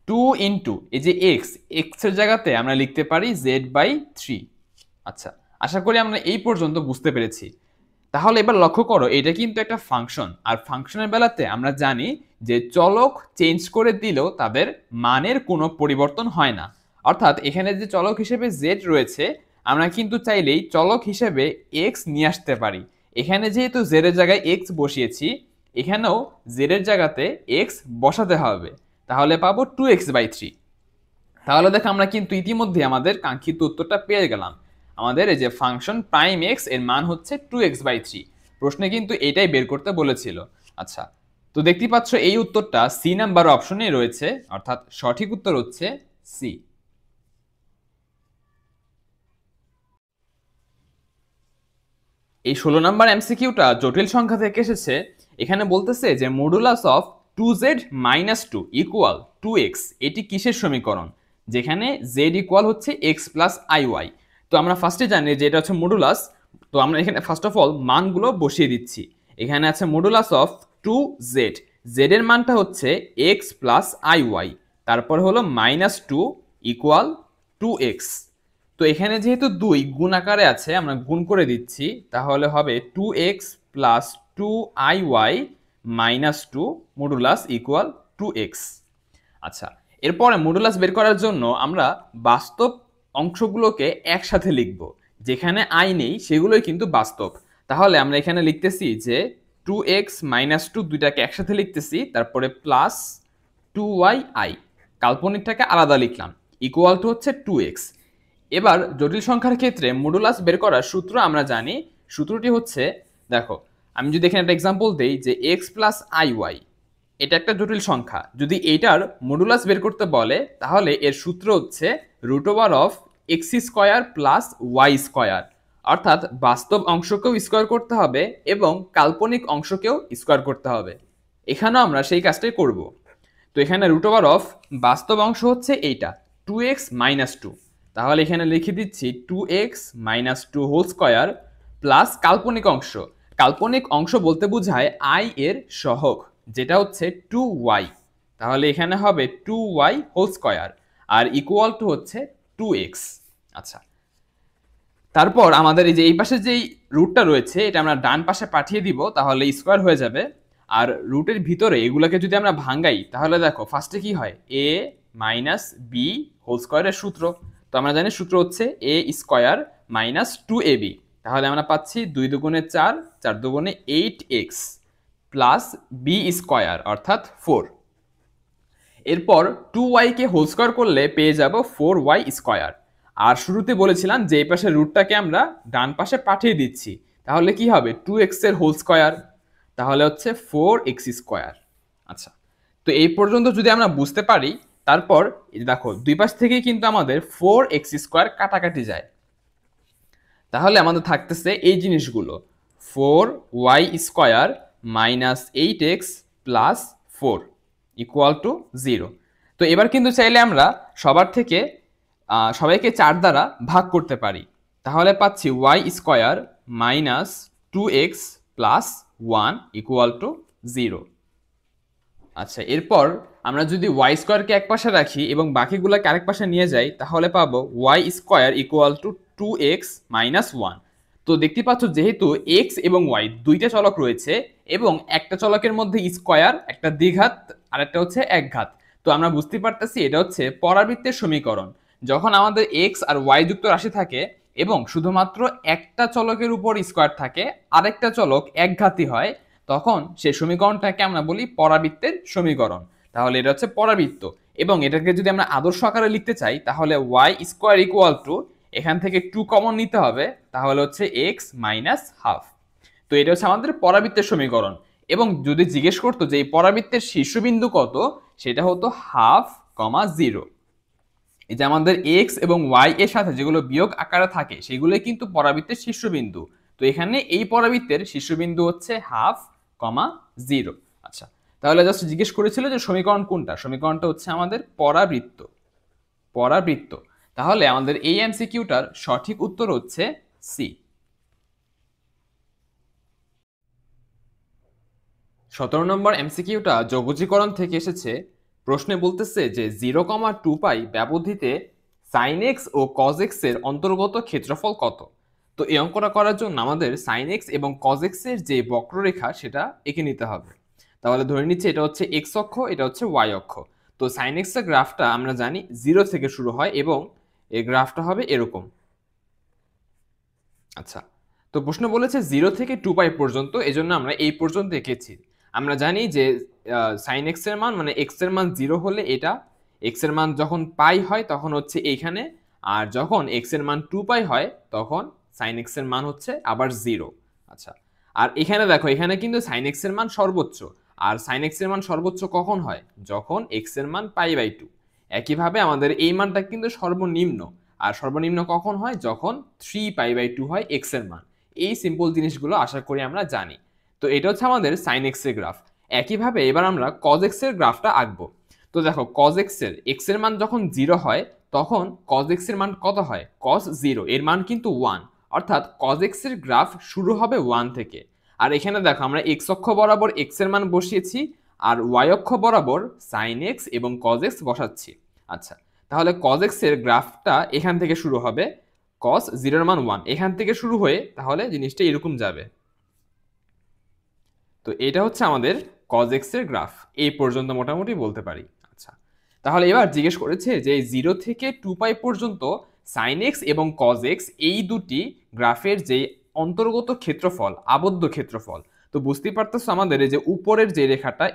2 ইন্টু এই যে x এর জায়গাতে আমরা লিখতে পারি z/3। আচ্ছা, আশা করি আমরা এই পর্যন্ত বুঝতে পেরেছি। তাহলে এবার লক্ষ্য করো এটা কিন্তু একটা ফাংশন, আর ফাংশনের বেলাতে আমরা জানি যে চলক চেঞ্জ করে দিলেও তাদের মানের কোনো পরিবর্তন হয় না। অর্থাৎ এখানে যে চলক হিসেবে z রয়েছে আমরা কিন্তু চাইলেই চলক হিসেবে x নিয়ে আসতে পারি। এখানে যেহেতু z এর জায়গায় x বসিয়েছি, এখানেও z এর জায়গাতে x বসাতে হবে, তাহলে পাবো 2x/3। তাহলে দেখো আমরা কিন্তু ইতিমধ্যে আমাদের কাঙ্ক্ষিত উত্তরটা পেয়ে গেলাম। আমাদের এই যে ফাংশন প্রাইম x এর মান হচ্ছে 2x/3। প্রশ্নে কিন্তু এটাই বের করতে বলেছিল। আচ্ছা, তো দেখতে পাচ্ছ এই উত্তরটা সি নাম্বার অপশনে রয়েছে, অর্থাৎ সঠিক উত্তর হচ্ছে সি। এই 16 নাম্বার এমসিকিউটা জটিল সংখ্যা থেকে এসেছে। এখানে বলতেছে যে modulus of 2z - 2 equal 2x, এটি কিসের সমীকরণ, যেখানে z ইকুয়াল হচ্ছে x প্লাস iy। তো আমরা ফার্স্টে জানি যে এটা হচ্ছে মডুলাস। তো আমরা এখানে ফার্স্ট অফ অল মানগুলো বসিয়ে দিচ্ছি। এখানে আছে মডুলাস অফ 2z, z এর মানটা হচ্ছে x প্লাস iy, তারপর হলো -2 ইকুয়াল 2x। তো এখানে যেহেতু 2 গুণ আকারে আছে আমরা গুণ করে দিচ্ছি, তাহলে হবে 2x plus 2iy minus 2 modulus equal 2x। আচ্ছা, এরপরে মডুলাস বের করার জন্য আমরা বাস্তব অংশগুলোকে একসাথে লিখব, যেখানে i নেই সেগুলোই কিন্তু বাস্তব। তাহলে আমরা এখানে লিখতেছি যে 2x মাইনাস 2 দুইটাকে একসাথে লিখতেছি, তারপরে প্লাস 2yi, কাল্পনিকটাকে আলাদা লিখলাম, ইকুয়াল টু হচ্ছে 2x। এবার জটিল সংখ্যার ক্ষেত্রে মডুলাস বের করার সূত্র আমরা জানি। সূত্রটি হচ্ছে, দেখো আমি যদি এখানে একটা এক্সাম্পল দেই যে x প্লাস iy, এটা একটা জটিল সংখ্যা। যদি এইটার মডুলাস বের করতে বলে তাহলে এর সূত্র হচ্ছে √x² প্লাস y²। অর্থাৎ বাস্তব অংশকেও স্কোয়ার করতে হবে এবং কাল্পনিক অংশকেও স্কোয়ার করতে হবে। এখানেও আমরা সেই কাজটাই করব। তো এখানে বাস্তব অংশ হচ্ছে এইটা 2x - 2। তাহলে এখানে লিখে দিচ্ছি 2x - 2 হোল স্কোয়ার প্লাস কাল্পনিক অংশ বলতে বোঝায় i এর সহগ, যেটা হচ্ছে 2y। তাহলে এখানে হবে 2y হোল স্কোয়ার আর ইকুয়াল টু হচ্ছে 2x। আচ্ছা, তারপর আমাদের এই যে এই পাশে যেই রুটটা রয়েছে এটা আমরা ডান পাশে পাঠিয়ে দিব, তাহলে স্কোয়ার হয়ে যাবে। আর রুটের ভিতরে এগুলোকে যদি আমরা ভাঙাই তাহলে দেখো ফার্স্টে কি হয়, a - b হোল স্কোয়ারের সূত্র। তো আমরা জানি সূত্র হচ্ছে a² - 2ab। তাহলে আমরা পাচ্ছি 2 দুগুণে 4, 4 দুগুণে 8x প্লাস b² অর্থাৎ 4। এরপর 2y কে হোল স্কোয়ার করলে পেয়ে যাব 4y²। আর শুরুতে বলেছিলাম যে এই পাশের রুটটাকে আমরা ডান পাশে পাঠিয়ে দিচ্ছি, তাহলে কি হবে 2x এর হোল স্কোয়ার, তাহলে হচ্ছে 4x²। আচ্ছা, তো এই পর্যন্ত যদি আমরা বুঝতে পারি, তারপর দেখো দুই পাশ থেকেই কিন্তু আমাদের 4x² কাটাকাটি যায়। তাহলে আমাদের থাকতেছে এই জিনিসগুলো 4y² - 8x plus 4 equal to 0। তো এবার কিন্তু চাইলে আমরা সবার থেকে সবাইকে 4 দ্বারা ভাগ করতে পারি। তাহলে পাচ্ছি y² - 2x plus 1 equal to 0। আচ্ছা, এরপর আমরা যদি y² কে এক পাশে রাখি এবং বাকিগুলোকে আরেক পাশে নিয়ে যাই তাহলে পাবো y² ইকুয়াল টু 2x - 1। তো দেখতে পাচ্ছ যেহেতু x এবং y দুইটা চলক রয়েছে এবং একটা চলকের মধ্যে স্কয়ার, একটা দ্বিঘাত আর একটা হচ্ছে একঘাত, তো আমরা বুঝতে পারতেছি এটা হচ্ছে পরাবৃত্তের সমীকরণ। যখন আমাদের x আর y যুক্ত রাশি থাকে এবং শুধুমাত্র একটা চলকের উপর স্কয়ার থাকে, আরেকটা চলক একঘাতী হয়, তখন সেই সমীকরণটাকে আমরা বলি পরাবৃত্তের সমীকরণ। তাহলে এটা হচ্ছে পরাবৃত্ত, এবং এটাকে যদি আমরা আদর্শ আকারে লিখতে চাই তাহলে y² ইকুয়াল টু এখান থেকে 2 কমন নিতে হবে, তাহলে হচ্ছে x - হাফ। তো এটা হচ্ছে আমাদের পরাবৃত্তের সমীকরণ। এবং যদি জিজ্ঞেস করতো যে এই পরাবৃত্তের শীর্ষবিন্দু কত, সেটা হতো 1/2, 0। এই যে আমাদের x এবং y এর সাথে যেগুলো বিয়োগ আকারে থাকে সেগুলোই কিন্তু পরাবৃত্তের শীর্ষবিন্দু। তো এখানে এই পরাবৃত্তের শীর্ষবিন্দু হচ্ছে 1/2, 0। আচ্ছা, তাহলে জাস্ট জিজ্ঞেস করেছিল যে সমীকরণ কোনটা, সমীকরণটা হচ্ছে আমাদের পরাবৃত্ত। তাহলে আমাদের এই এমসিকিউটার সঠিক উত্তর হচ্ছে সি। 17 নম্বর এমসিকিউটা যোগজীকরণ থেকে এসেছে। প্রশ্নে বলতেছে যে 0,2π ব্যবধিতে sin x ও cos x এর অন্তর্গত ক্ষেত্রফল কত। তো এই অঙ্কটা করার জন্য আমাদের sin x এবং cos x এর যে বক্ররেখা সেটা এঁকে নিতে হবে। তাহলে ধরে নিচ্ছি এটা হচ্ছে x অক্ষ, এটা হচ্ছে y অক্ষ। তো sin x এর গ্রাফটা আমরা জানি 0 থেকে শুরু হয় এবং এই গ্রাফটা হবে এরকম। আচ্ছা, তো প্রশ্ন বলেছে 0 থেকে 2π পর্যন্ত, এজন্য আমরা এই পর্যন্ত এঁকেছি। আমরা জানি যে sin x এর মান মানে x এর মান 0 হলে এটা, x এর মান যখন পাই হয় তখন হচ্ছে এইখানে, আর যখন x এর মান 2π হয় তখন sin x এর মান হচ্ছে আবার 0। আচ্ছা, আর এখানে দেখো এখানে কিন্তু sin x এর মান সর্বোচ্চ, আর sin x এর মান সর্বোচ্চ কখন হয়, যখন x এর মান π/2। একইভাবে আমাদের এই মানটা কিন্তু সর্বনিম্ন, আর সর্বনিম্ন কখন হয়, যখন 3π/2 হয় x এর মান। এই সিম্পল জিনিসগুলো আশা করি আমরা জানি। তো এটা হচ্ছে আমাদের sin x এর গ্রাফ। একইভাবে এবার আমরা cos x এর গ্রাফটা আঁকবো। তো দেখো cos x এর মান যখন 0 হয় তখন cos x এর মান কত হয়, cos 0 এর মান কিন্তু 1, অর্থাৎ cos x এর গ্রাফ শুরু হবে 1 থেকে। আর এখানে দেখো আমরা x অক্ষ বরাবর x এর মান বসিয়েছি আর y অক্ষ বরাবর sin x এবং cos x বসাচ্ছি। আচ্ছা, তাহলে cos x এর গ্রাফটা এখান থেকে শুরু হবে, cos 0 এর মান 1 এখান থেকে শুরু হয়ে তাহলে জিনিসটা এরকম যাবে। তো এটা হচ্ছে আমাদের cos x এর গ্রাফ, এই পর্যন্ত মোটামুটি বলতে পারি। আচ্ছা, তাহলে এবার জিজ্ঞেস করেছে যে 0 থেকে 2π পর্যন্ত sin x এবং cos x এই দুটি গ্রাফের যে অন্তর্গত ক্ষেত্রফল, আবদ্ধ ক্ষেত্রফল। তো বুঝতেই পারতেছো আমাদের এই যে উপরের যে রেখাটা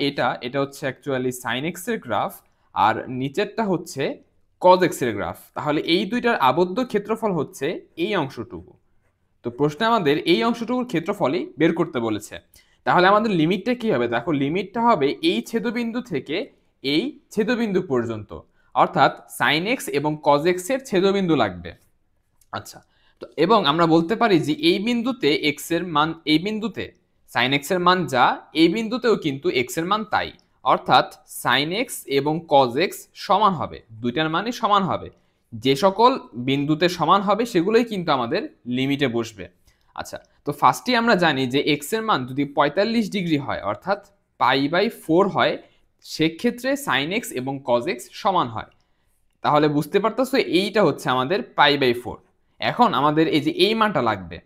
এটা হচ্ছে অ্যাকচুয়ালি sin x এর গ্রাফ, আর নিচেরটা হচ্ছে cos x এর গ্রাফ। তাহলে এই দুইটার আবদ্ধ ক্ষেত্রফল হচ্ছে এই অংশটুকু। তো প্রশ্নে আমাদের এই অংশটুকুর ক্ষেত্রফলই বের করতে বলেছে। তাহলে আমাদের লিমিটটা কি হবে? দেখো লিমিটটা হবে এই ছেদবিন্দু থেকে এই ছেদবিন্দু পর্যন্ত, অর্থাৎ sin x এবং cos x এর ছেদবিন্দু লাগবে। আচ্ছা, তো এবং আমরা বলতে পারি যে এই বিন্দুতে x এর মান, এই বিন্দুতে sin x এর মান যা, এই বিন্দুতেও কিন্তু x এর মান তাই, অর্থাৎ sin x এবং cos x সমান হবে, দুইটার মানই সমান হবে। যে সকল বিন্দুতে সমান হবে সেগুলোই কিন্তু আমাদের লিমিটে বসবে। আচ্ছা, তো ফার্স্টে আমরা জানি যে x এর মান যদি 45 ডিগ্রি হয় অর্থাৎ π/4 হয়, সেক্ষেত্রে sin x এবং cos x সমান হয়। তাহলে বুঝতে পারতেছো এইটা হচ্ছে আমাদের π/4। এখন আমাদের এই যে এই মানটা লাগবে,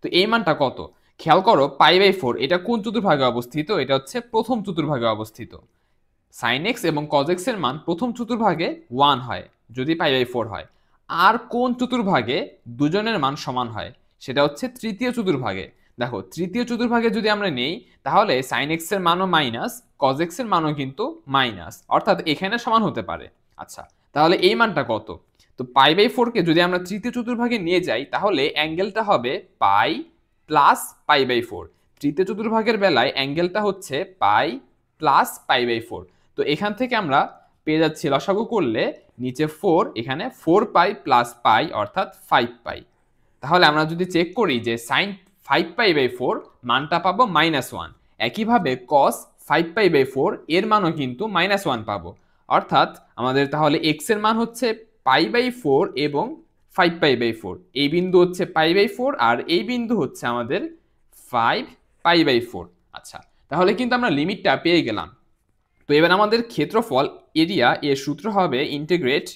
তো এই মানটা কত? খেয়াল করো π/4 এটা কোন চতুর্ভাগে অবস্থিত? এটা হচ্ছে প্রথম চতুর্ভাগে অবস্থিত। sin x এবং cos x এর মান প্রথম চতুর্ভাগে 1 হয় যদি π/4 হয়। আর কোন চতুর্ভাগে দুজনের মান সমান হয়? সেটা হচ্ছে তৃতীয় চতুর্ভাগে। দেখো তৃতীয় চতুর্ভাগে যদি আমরা নেই তাহলে sin x এর মানও মাইনাস, cos x এর মানও কিন্তু মাইনাস, অর্থাৎ এখানে সমান হতে পারে। আচ্ছা, তাহলে এই মানটা কত? তো π/4 কে যদি আমরা তৃতীয় চতুর্ভাগে নিয়ে যাই তাহলে অ্যাঙ্গেলটা হবে পাই প্লাস π/4। তৃতীয় চতুর্ভাগের বেলায় অ্যাঙ্গেলটা হচ্ছে পাই প্লাস π/4। তো এখান থেকে আমরা পেয়ে যাচ্ছি লসাগু করলে নিচে 4, এখানে 4π প্লাস পাই অর্থাৎ 5π। তাহলে আমরা যদি চেক করি যে sin 5π/4 মানটা পাবো -1, একইভাবে cos 5π/4 এর মানও কিন্তু -1 পাবো। অর্থাৎ আমাদের তাহলে x এর মান হচ্ছে π/4 এবং 5π/4। এই বিন্দু হচ্ছে π/4 আর এই বিন্দু হচ্ছে আমাদের 5π/4। আচ্ছা, তাহলে কিন্তু আমরা লিমিটটা পেয়ে গেলাম। তো এবার আমাদের ক্ষেত্রফল এরিয়া এর সূত্র হবে ইন্টিগ্রেট।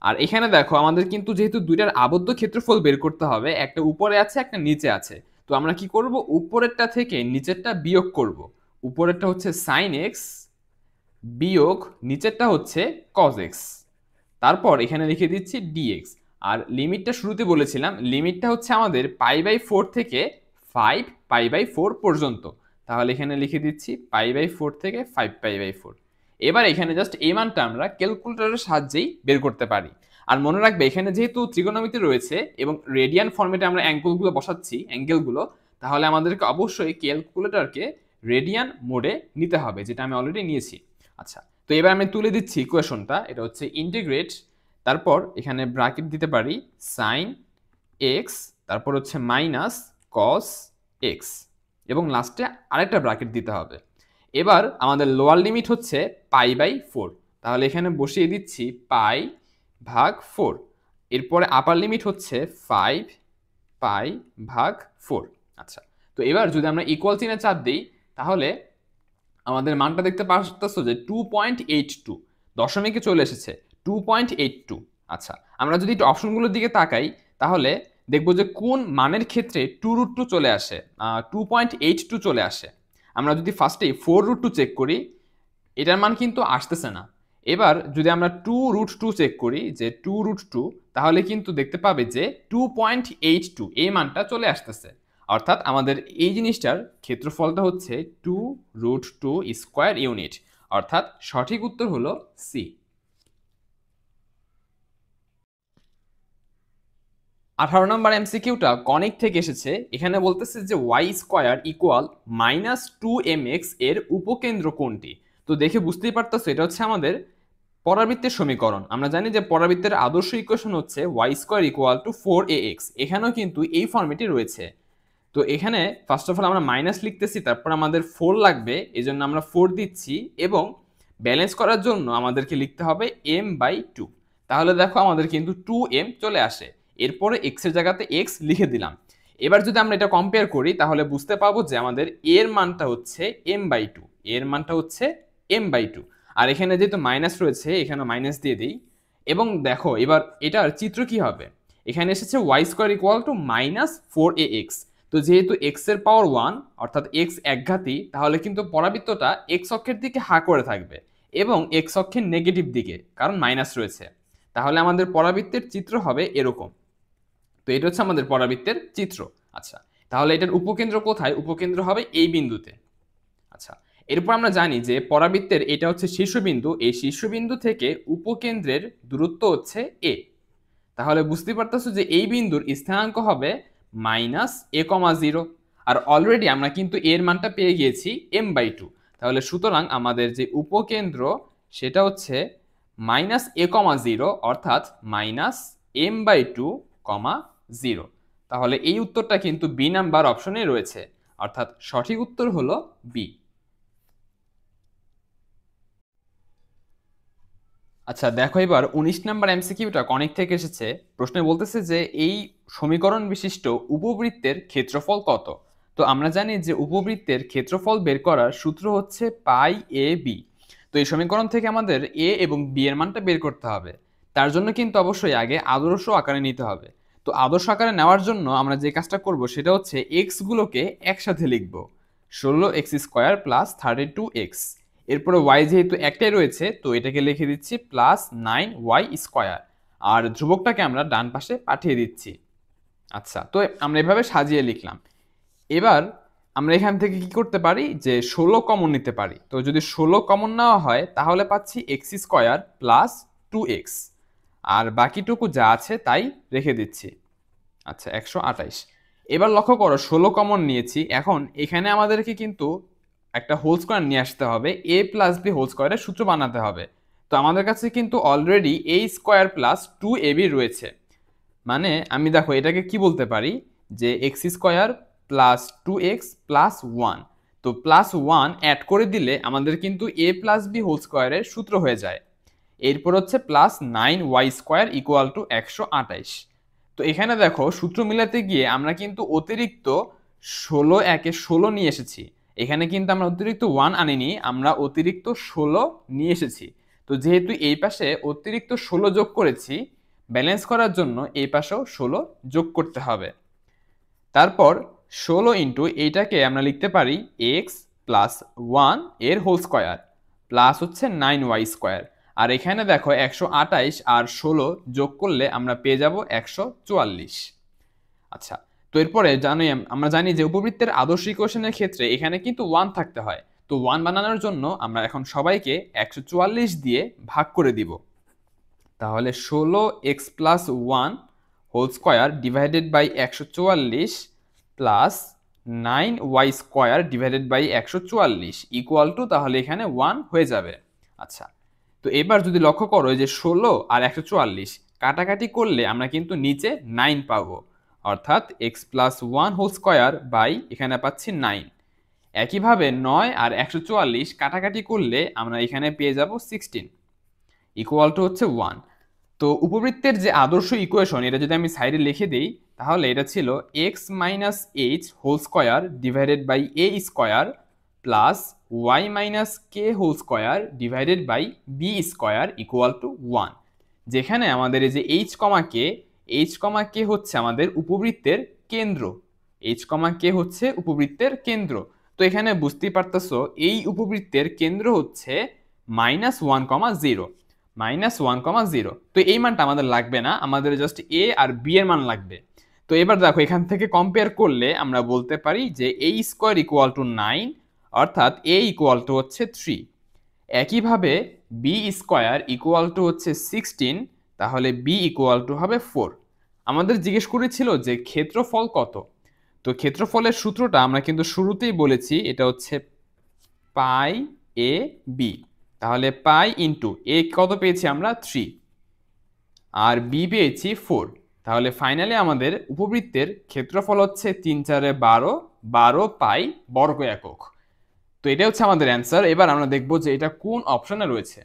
আর এখানে দেখো আমাদের কিন্তু যেহেতু দুইটার আবদ্ধ ক্ষেত্রফল বের করতে হবে, একটা উপরে আছে একটা নিচে আছে, তো আমরা কি করব? উপরেরটা থেকে নিচেরটা বিয়োগ করব। উপরেরটা হচ্ছে sin x বিয়োগ নিচেরটা হচ্ছে cos x, তারপর এখানে লিখে দিচ্ছি dx। আর লিমিটটা শুরুতে বলেছিলাম, লিমিটটা হচ্ছে আমাদের π/4 থেকে 5π/4 পর্যন্ত। তাহলে এখানে লিখে দিচ্ছি π/4 থেকে 5π/4। এবার এখানে জাস্ট এই মানটা আমরা ক্যালকুলেটরের সাহায্যেই বের করতে পারি। আর মনে রাখবে এখানে যেহেতু ত্রিকোণমিতি রয়েছে এবং রেডিয়ান ফরম্যাটে আমরা অ্যাঙ্গেলগুলো বসাচ্ছি, অ্যাঙ্গেলগুলো, তাহলে আমাদেরকে অবশ্যই ক্যালকুলেটরকে রেডিয়ান মোডে নিতে হবে, যেটা আমি অলরেডি নিয়েছি। আচ্ছা, তো এবার আমি তুলে দিচ্ছি ইকুয়েশনটা। এটা হচ্ছে ইন্টিগ্রেট, তারপর এখানে ব্র্যাকেট দিতে পারি sin x, তারপর হচ্ছে মাইনাস cos x, এবং লাস্টে আরেকটা ব্র্যাকেট দিতে হবে। এবার আমাদের লোয়ার লিমিট হচ্ছে π/4, তাহলে এখানে বসিয়ে দিচ্ছি π/4। এরপরে আপার লিমিট হচ্ছে 5π/4। আচ্ছা, তো এবার যদি আমরা ইকুয়াল চিহ্নে চাপ দিই তাহলে আমাদের মানটা দেখতে পাচ্ছো যে 2.82, দশমিকে চলে এসেছে 2.82। আচ্ছা, আমরা যদি একটু অপশনগুলোর দিকে তাকাই তাহলে দেখবো যে কোন মানের ক্ষেত্রে 2√2 চলে আসে, 2.82 চলে আসে। আমরা যদি ফার্স্টেই 4√2 চেক করি, এটার মান কিন্তু আসতেছে না। এবার যদি আমরা 2√2 চেক করি যে 2√2, তাহলে কিন্তু দেখতে পাবে যে 2.82 এই মানটা চলে আসতেছে। অর্থাৎ আমাদের এই জিনিসটার ক্ষেত্রফলটা হচ্ছে 2√2 স্কয়ার ইউনিট, অর্থাৎ সঠিক উত্তর হলো সি। 18 নম্বর এমসিকিউটা কনিক থেকে এসেছে। এখানে বলতেছে যে y স্কয়ার ইকুয়াল -2mx এর উপকেন্দ্র কোনটি? তো দেখে বুঝতেই পারতেছো এটা হচ্ছে আমাদের পরাবৃত্তের সমীকরণ। আমরা জানি যে পরাবৃত্তের আদর্শ ইকুয়েশন হচ্ছে y square equal two 4ax। এখানেও কিন্তু এই ফর্মেটই রয়েছে। তো এখানে ফার্স্ট অফ অল আমরা মাইনাস লিখতেছি, তারপর আমাদের 4 লাগবে, এজন্য আমরা 4 দিচ্ছি, এবং ব্যালেন্স করার জন্য আমাদেরকে লিখতে হবে m/2। তাহলে দেখো আমাদের কিন্তু 2m চলে আসে। এরপরে x এর জায়গাতে x লিখে দিলাম। এবার যদি আমরা এটা কম্পেয়ার করি তাহলে বুঝতে পারবো যে আমাদের এর মানটা হচ্ছে m/2, এর মানটা হচ্ছে m/2। আর এখানে যেহেতু মাইনাস রয়েছে এখানে মাইনাস দিয়ে দিই। এবং দেখো এবার এটার চিত্র কি হবে? এখানে এসেছে y square equal two -4ax। তো যেহেতু x এর পাওয়ার 1 অর্থাৎ x একঘাতি, তাহলে কিন্তু পরাবৃত্তটা x অক্ষের দিকে হা করে থাকবে এবং x অক্ষের নেগেটিভ দিকে, কারণ মাইনাস রয়েছে। তাহলে আমাদের পরাবৃত্তের চিত্র হবে এরকম। তো এটা হচ্ছে আমাদের পরাবৃত্তের চিত্র। আচ্ছা, তাহলে এটার উপকেন্দ্র কোথায়? উপকেন্দ্র হবে এই বিন্দুতে। আচ্ছা, এরপর আমরা জানি যে পরাবৃত্তের এটা হচ্ছে শীর্ষবিন্দু, এই শীর্ষবিন্দু থেকে উপকেন্দ্রের দূরত্ব হচ্ছে a। তাহলে বুঝতে পারতেছো যে এই বিন্দুর স্থানাঙ্ক হবে -a,0। আর অলরেডি আমরা কিন্তু এর মানটা পেয়ে গিয়েছি m/2। তাহলে সুতরাং আমাদের যে উপকেন্দ্র সেটা হচ্ছে -a,0 অর্থাৎ -m/2, 0। তাহলে এই উত্তরটা কিন্তু বি নাম্বার অপশনে রয়েছে, অর্থাৎ সঠিক উত্তর হলো বি। আচ্ছা দেখো, এবার 19 নাম্বার এমসিকিউটা কনিক থেকে এসেছে। প্রশ্নে বলতেছে যে এই সমীকরণ বিশিষ্ট উপবৃত্তের ক্ষেত্রফল কত। তো আমরা জানি যে উপবৃত্তের ক্ষেত্রফল বের করার সূত্র হচ্ছে পাই এ বি। তো এই সমীকরণ থেকে আমাদের এ এবং বি এর মানটা বের করতে হবে। তার জন্য কিন্তু অবশ্যই আগে আদর্শ আকারে নিতে হবে। তো আদর্শ আকারে নেওয়ার জন্য আমরা যে কাজটা করব সেটা হচ্ছে এক্স গুলোকে একসাথে লিখব, 16x² প্লাস 32x। এরপরে y যেহেতু একটাই রয়েছে তো এটাকে লিখে দিচ্ছি প্লাস 9y², আর ধ্রুবকটাকে আমরা ডান পাশে পাঠিয়ে দিচ্ছি। আচ্ছা, তো আমরা এভাবে সাজিয়ে লিখলাম। এবার আমরা এখান থেকে কি করতে পারি যে 16 কমন নিতে পারি। তো যদি 16 কমন নেওয়া হয় তাহলে পাচ্ছি x² প্লাস 2x, আর বাকিটুকু যা আছে তাই রেখে দিচ্ছি। আচ্ছা, 128। এবার লক্ষ্য করো 16 কমন নিয়েছি, এখন এখানে আমাদেরকে কিন্তু একটা হোল স্কয়ার নিয়ে আসতে হবে, a প্লাস বি হোল স্কয়ারের সূত্র বানাতে হবে। তো আমাদের কাছে কিন্তু অলরেডি a² প্লাস 2ab রয়েছে। মানে আমি দেখো এটাকে কি বলতে পারি যে x² প্লাস 2x প্লাস 1। তো প্লাস 1 অ্যাড করে দিলে আমাদের কিন্তু a প্লাস বি হোল স্কয়ারের সূত্র হয়ে যায়। এরপর হচ্ছে প্লাস 9y² ইকুয়াল টু 128। তো এখানে দেখো সূত্র মিলাতে গিয়ে আমরা কিন্তু অতিরিক্ত 16 একে 16 নিয়ে এসেছি। এখানে কিন্তু আমরা অতিরিক্ত 1 আনিনি, আমরা অতিরিক্ত 16 নিয়ে এসেছি। তো যেহেতু এই পাশে অতিরিক্ত 16 যোগ করেছি, ব্যালেন্স করার জন্য এই পাশেও 16 যোগ করতে হবে। তারপর 16 ইন্টু এইটাকে আমরা লিখতে পারি x প্লাস 1 এর হোল স্কয়ার প্লাস হচ্ছে 9y²। আর এখানে দেখো 128 আর 16 যোগ করলে আমরা পেয়ে যাব 144। আচ্ছা, তো এরপরে আমরা জানি যে উপবৃত্তের আদর্শ ইকুয়েশনের ক্ষেত্রে এখানে কিন্তু 1 থাকতে হয়। তো 1 বানানোর জন্য আমরা এখন সবাইকে 144 দিয়ে ভাগ করে দিব। তাহলে 16x plus 1 whole square divided by 144 plus 9y² divided by 144 equal to, তাহলে এখানে 1 হয়ে যাবে। আচ্ছা, তো এবার যদি লক্ষ্য করো যে 16 আর 144 কাটাকাটি করলে আমরা কিন্তু নিচে 9 পাবো, অর্থাৎ x plus 1 whole square by এখানে পাচ্ছি 9। একইভাবে 9 আর 144 কাটাকাটি করলে আমরা এখানে পেয়ে যাব 16 ইকুয়াল টু হচ্ছে 1। তো উপবৃত্তের যে আদর্শ ইকুয়েশন এটা যদি আমি সাইডে লিখে দিই তাহলে এটা ছিল x minus h whole square divided by a square plus y minus k whole square divided by b square equal to 1। যেখানে আমাদের এই যে h, k হচ্ছে আমাদের উপবৃত্তের কেন্দ্র, h, k হচ্ছে উপবৃত্তের কেন্দ্র। তো এখানে বুঝতেই পারতেছো এই উপবৃত্তের কেন্দ্র হচ্ছে -1,0, -1,0। তো এই মানটা আমাদের লাগবে না, আমাদের জাস্ট এ আর বি এর মান লাগবে। তো এবার দেখো এখান থেকে কম্পেয়ার করলে আমরা বলতে পারি যে a² ইকুয়াল টু 9, অর্থাৎ a ইকুয়াল টু হচ্ছে 3। একইভাবে b² ইকুয়াল টু হচ্ছে 16, তাহলে b ইকুয়াল টু হবে 4। আমাদের জিজ্ঞেস করেছিল যে ক্ষেত্রফল কত। তো ক্ষেত্রফলের সূত্রটা আমরা কিন্তু শুরুতেই বলেছি, এটা হচ্ছে পাই এ বি। তাহলে পাই ইন্টু এ কত পেয়েছি আমরা 3, আর বি পেয়েছি 4। তাহলে ফাইনালি আমাদের উপবৃত্তের ক্ষেত্রফল হচ্ছে 3 4 12, 12 পাই বর্গ একক। তো এটা হচ্ছে আমাদের অ্যান্সার। এবার আমরা দেখব যে এটা কোন অপশনে রয়েছে।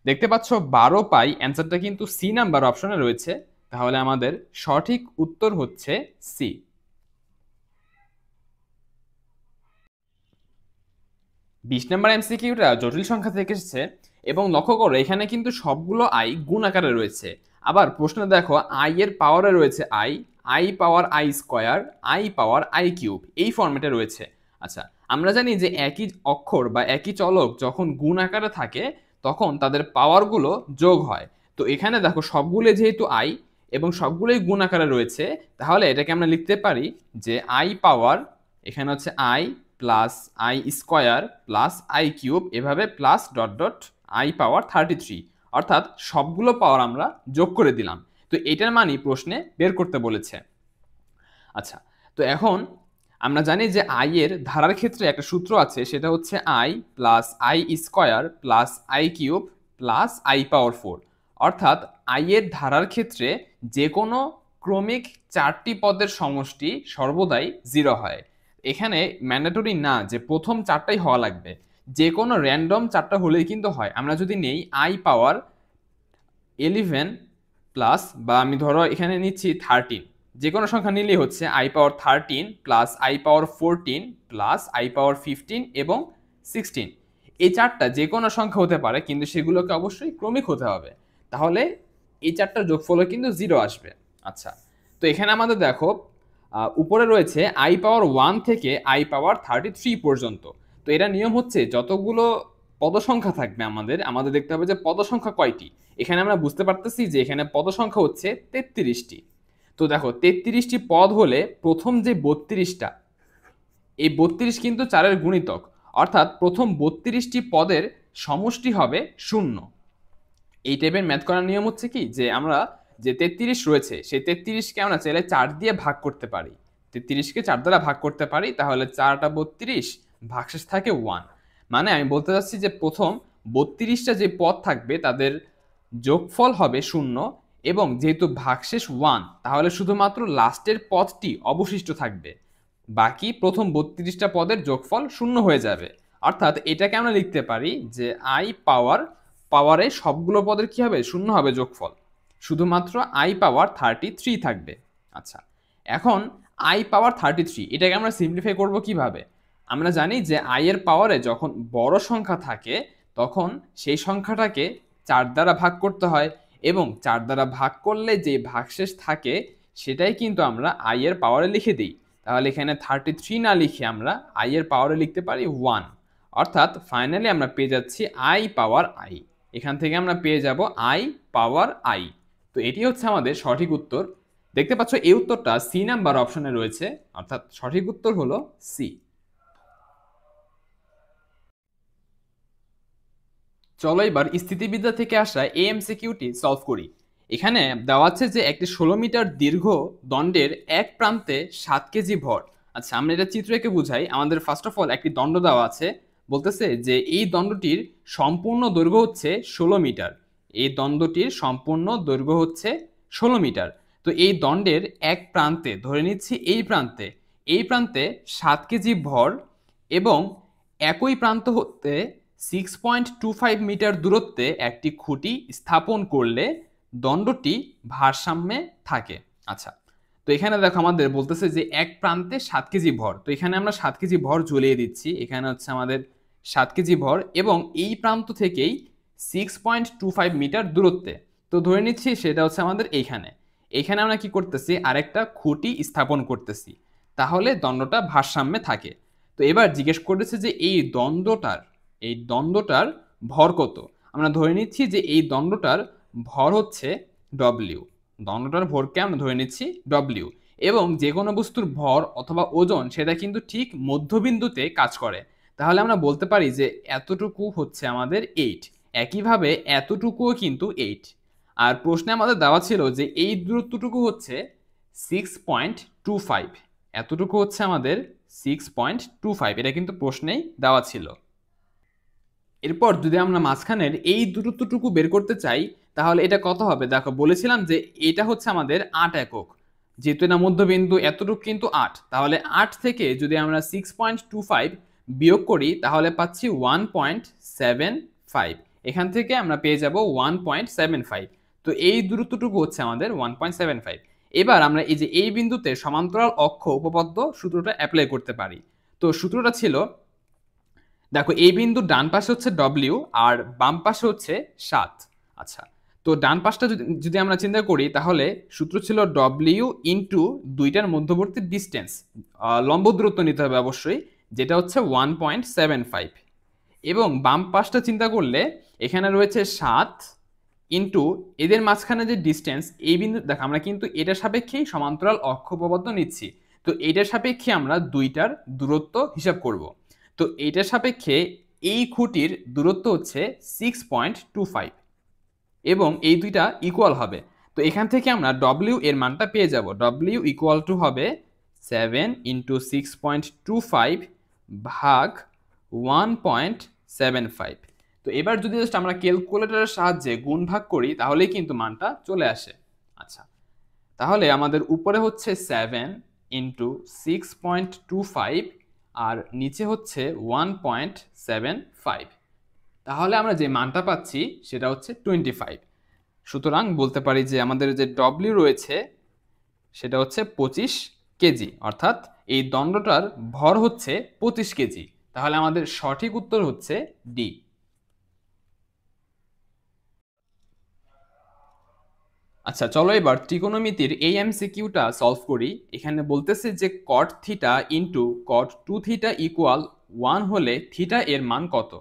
দেখতে পাচ্ছ 12 পাই অ্যান্সারটা কিন্তু সি নাম্বার অপশনে রয়েছে। তাহলে আমাদের সঠিক উত্তর হচ্ছে সি। 20 নম্বর এমসিকিউটা জটিল সংখ্যা থেকে এসেছে এবং লক্ষ্য করো এখানে কিন্তু সবগুলো আই গুণ আকারে রয়েছে। আবার প্রশ্নে দেখো আই এর পাওয়ারে রয়েছে I power i², I power i³ এই ফরম্যাটে রয়েছে। আচ্ছা, আমরা জানি যে একই অক্ষর বা একই চলক যখন গুণ আকারে থাকে তখন তাদের পাওয়ারগুলো যোগ হয়। তো এখানে দেখো সবগুলো যেহেতু আই এবং সবগুলোই গুণ আকারে রয়েছে, তাহলে এটাকে আমরা লিখতে পারি যে আই পাওয়ার এখানে হচ্ছে i plus i² plus i³ এভাবে প্লাস ডট ডট আই পাওয়ার 33, অর্থাৎ সবগুলো পাওয়ার আমরা যোগ করে দিলাম। তো এটার মানই প্রশ্নে বের করতে বলেছে। আচ্ছা, তো এখন আমরা জানি যে আই এর ধারার ক্ষেত্রে একটা সূত্র আছে, সেটা হচ্ছে i plus i square plus i cube plus i power 4। অর্থাৎ আই এর ধারার ক্ষেত্রে যে কোনো ক্রমিক 4টি পদের সমষ্টি সর্বদাই 0 হয়। এখানে ম্যান্ডেটরি না যে প্রথম 4টাই হওয়া লাগবে, যে কোনো র্যান্ডম 4টা হলেই কিন্তু হয়। আমরা যদি নেই আই পাওয়ার 11 প্লাস, বা আমি ধরো এখানে নিচ্ছি 13, যে কোনো সংখ্যা নিলেই হচ্ছে i power 13 plus i power 14 plus i power 15 এবং 16। এই 4টা যে কোনো সংখ্যা হতে পারে, কিন্তু সেগুলোকে অবশ্যই ক্রমিক হতে হবে, তাহলে এই 4টার যোগফলও কিন্তু 0 আসবে। আচ্ছা, তো এখানে আমাদের দেখো উপরে রয়েছে আই পাওয়ার 1 থেকে আই পাওয়ার 33 পর্যন্ত। তো এটা নিয়ম হচ্ছে যতগুলো পদসংখ্যা থাকবে আমাদের দেখতে হবে যে পদসংখ্যা কয়টি। এখানে আমরা বুঝতে পারতেছি যে এখানে পদসংখ্যা হচ্ছে 33টি। তো দেখো 33টি পদ হলে প্রথম যে 32টা, এই 32 কিন্তু 4-এর গুণিতক, অর্থাৎ প্রথম 32টি পদের সমষ্টি হবে 0। এই টাইপের ম্যাথ করার নিয়ম হচ্ছে কি, যে আমরা যে 33 রয়েছে সেই 33কে আমরা চাইলে 4 দিয়ে ভাগ করতে পারি। 33কে 4 দ্বারা ভাগ করতে পারি, তাহলে 4টা 32, ভাগশেষ থাকে 1। মানে আমি বলতে চাচ্ছি যে প্রথম 32টা যে পদ থাকবে তাদের যোগফল হবে 0, এবং যেহেতু ভাগশেষ 1, তাহলে শুধুমাত্র লাস্টের পদটি অবশিষ্ট থাকবে, বাকি প্রথম 32টা পদের যোগফল 0 হয়ে যাবে। অর্থাৎ এটাকে আমরা লিখতে পারি যে আই পাওয়ারে সবগুলো পদের কি হবে, 0 হবে যোগফল, শুধুমাত্র আই পাওয়ার 33 থাকবে। আচ্ছা, এখন আই পাওয়ার 33 এটাকে আমরা সিম্পলিফাই করব কিভাবে? আমরা জানি যে আই এর পাওয়ারে যখন বড় সংখ্যা থাকে তখন সেই সংখ্যাটাকে 4 দ্বারা ভাগ করতে হয়, এবং 4 দ্বারা ভাগ করলে যে ভাগশেষ থাকে সেটাই কিন্তু আমরা আই এর পাওয়ারে লিখে দিই। তাহলে এখানে 33 না লিখে আমরা আই এর পাওয়ারে লিখতে পারি 1। অর্থাৎ ফাইনালি আমরা পেয়ে যাচ্ছি আই পাওয়ার আই। এখান থেকে আমরা পেয়ে যাব আই পাওয়ার আই। তো এটি হচ্ছে আমাদের সঠিক উত্তর। দেখতে পাচ্ছ এই উত্তরটা সি নাম্বার অপশনে রয়েছে, অর্থাৎ সঠিক উত্তর হলো সি। চলো এবার স্থিতিবিদ্যা থেকে আসা এএমসিকিউটি সলভ করি। এখানে দেওয়া আছে যে একটি 16 মিটার দীর্ঘ দণ্ডের এক প্রান্তে 7 কেজি ভর। আচ্ছা, আমরা এটা চিত্র এঁকে বুঝাই। আমাদের ফার্স্ট অফ অল একটি দণ্ড দেওয়া আছে, বলতেছে যে এই দণ্ডটির সম্পূর্ণ দৈর্ঘ্য হচ্ছে 16 মিটার। এই দণ্ডটির সম্পূর্ণ দৈর্ঘ্য হচ্ছে 16 মিটার। তো এই দণ্ডের এক প্রান্তে, ধরে নিচ্ছি এই প্রান্তে 7 কেজি ভর, এবং একই প্রান্ত হতে 6.25 মিটার দূরত্বে একটি খুঁটি স্থাপন করলে দণ্ডটি ভারসাম্যে থাকে। আচ্ছা, তো এখানে দেখো আমাদের বলতেছে যে এক প্রান্তে 7 কেজি ভর, তো এখানে আমরা 7 কেজি ভর ঝুলিয়ে দিচ্ছি। এখানে হচ্ছে আমাদের 7 কেজি ভর, এবং এই প্রান্ত থেকেই 6.25 মিটার দূরত্বে, তো ধরে নিচ্ছি সেটা হচ্ছে আমাদের এইখানে আমরা কি করতেছি, আরেকটা খুঁটি স্থাপন করতেছি, তাহলে দণ্ডটা ভারসাম্যে থাকে। তো এবার জিজ্ঞেস করেছে যে এই দণ্ডটার ভর কত। আমরা ধরে নিচ্ছি যে এই দণ্ডটার ভর হচ্ছে ডব্লিউ। দণ্ডটার ভরকে আমরা ধরে নিচ্ছি ডব্লিউ, এবং যে কোনো বস্তুর ভর অথবা ওজন সেটা কিন্তু ঠিক মধ্যবিন্দুতে কাজ করে। তাহলে আমরা বলতে পারি যে এতটুকু হচ্ছে আমাদের 8। একইভাবে এতটুকুও কিন্তু 8। আর প্রশ্নে আমাদের দেওয়া ছিল যে এই দূরত্বটুকু হচ্ছে 6.25। এতটুকু হচ্ছে আমাদের 6.25, এটা কিন্তু প্রশ্নেই দেওয়া ছিল। এরপর যদি আমরা মাঝখানের এই দূরত্বটুকু বের করতে চাই, তাহলে এটা কত হবে? দেখো বলেছিলাম যে এটা হচ্ছে আমাদের 8 একক, যেহেতু এটা মধ্যবিন্দু, এতটুকু কিন্তু 8। তাহলে 8 থেকে যদি আমরা 6.25 বিয়োগ করি তাহলে পাচ্ছি 1.75। এখান থেকে আমরা পেয়ে যাব 1.75। তো এই দূরত্বটুকু হচ্ছে আমাদের 1.75। এবার আমরা এই যে এই বিন্দুতে সমান্তরাল অক্ষ উপপাদ্য সূত্রটা অ্যাপ্লাই করতে পারি। তো সূত্রটা ছিল, দেখো এই বিন্দুর ডান পাশে হচ্ছে ডব্লিউ আর বাম পাশে হচ্ছে 7। আচ্ছা, তো ডান পাশটা যদি আমরা চিন্তা করি তাহলে সূত্র ছিল ডব্লিউ ইন্টু দুইটার মধ্যবর্তী ডিস্টেন্স, লম্ব দূরত্ব নিতে হবে অবশ্যই, যেটা হচ্ছে 1.75। এবং বাম পাশটা চিন্তা করলে এখানে রয়েছে 7 ইন্টু এদের মাঝখানে যে ডিস্টেন্স, এই বিন্দু দেখো আমরা কিন্তু এটার সাপেক্ষেই সমান্তরাল অক্ষ উপপাদ্য নিচ্ছি। তো এটার সাপেক্ষে আমরা দুইটার দূরত্ব হিসাব করব। তো এইটার সাপেক্ষে এই খুঁটির দূরত্ব হচ্ছে 6.25, এবং এই দুইটা ইকুয়াল হবে। তো এখান থেকে আমরা ডব্লিউ এর মানটা পেয়ে যাব। ডব্লিউ ইকুয়াল টু হবে 7 ইন্টু 6.25 ভাগ 1.75। তো এবার যদি জাস্ট আমরা ক্যালকুলেটরের সাহায্যে গুণ ভাগ করি তাহলেই কিন্তু মানটা চলে আসে। আচ্ছা, তাহলে আমাদের উপরে হচ্ছে 7 ইন্টু 6.25 আর নিচে হচ্ছে 1.75। তাহলে আমরা যে মানটা পাচ্ছি সেটা হচ্ছে 25। সুতরাং বলতে পারি যে আমাদের যে ডব্লিউ রয়েছে সেটা হচ্ছে 25 কেজি, অর্থাৎ এই দণ্ডটার ভর হচ্ছে 25 কেজি। তাহলে আমাদের সঠিক উত্তর হচ্ছে ডি। আচ্ছা, চলো এবার ত্রিকোণমিতির এই এমসিকিউটা সলভ করি। এখানে বলতেছে যে কট theta into cot 2 theta equal 1 হলে থিটা এর মান কত।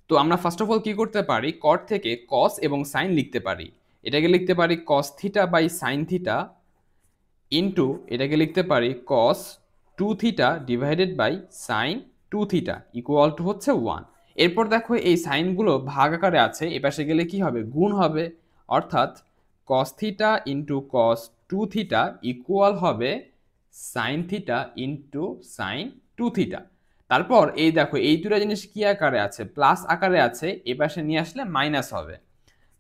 তো আমরা ফার্স্ট অফ অল কি করতে পারি, কট থেকে কস এবং সাইন লিখতে পারি। এটাকে লিখতে পারি cos theta by sine theta into এটাকে লিখতে পারি cos 2 theta divided by sine 2 theta equal to হচ্ছে 1। এরপর দেখো এই সাইনগুলো ভাগ আকারে আছে, এপাশে গেলে কি হবে, গুণ হবে। অর্থাৎ cos theta into cos 2 theta equal হবে sine theta into sine 2 theta. তারপর এই দেখো এই দুটো জিনিস কি আকারে আছে, প্লাস আকারে আছে, এপাশে নিয়ে আসলে মাইনাস হবে।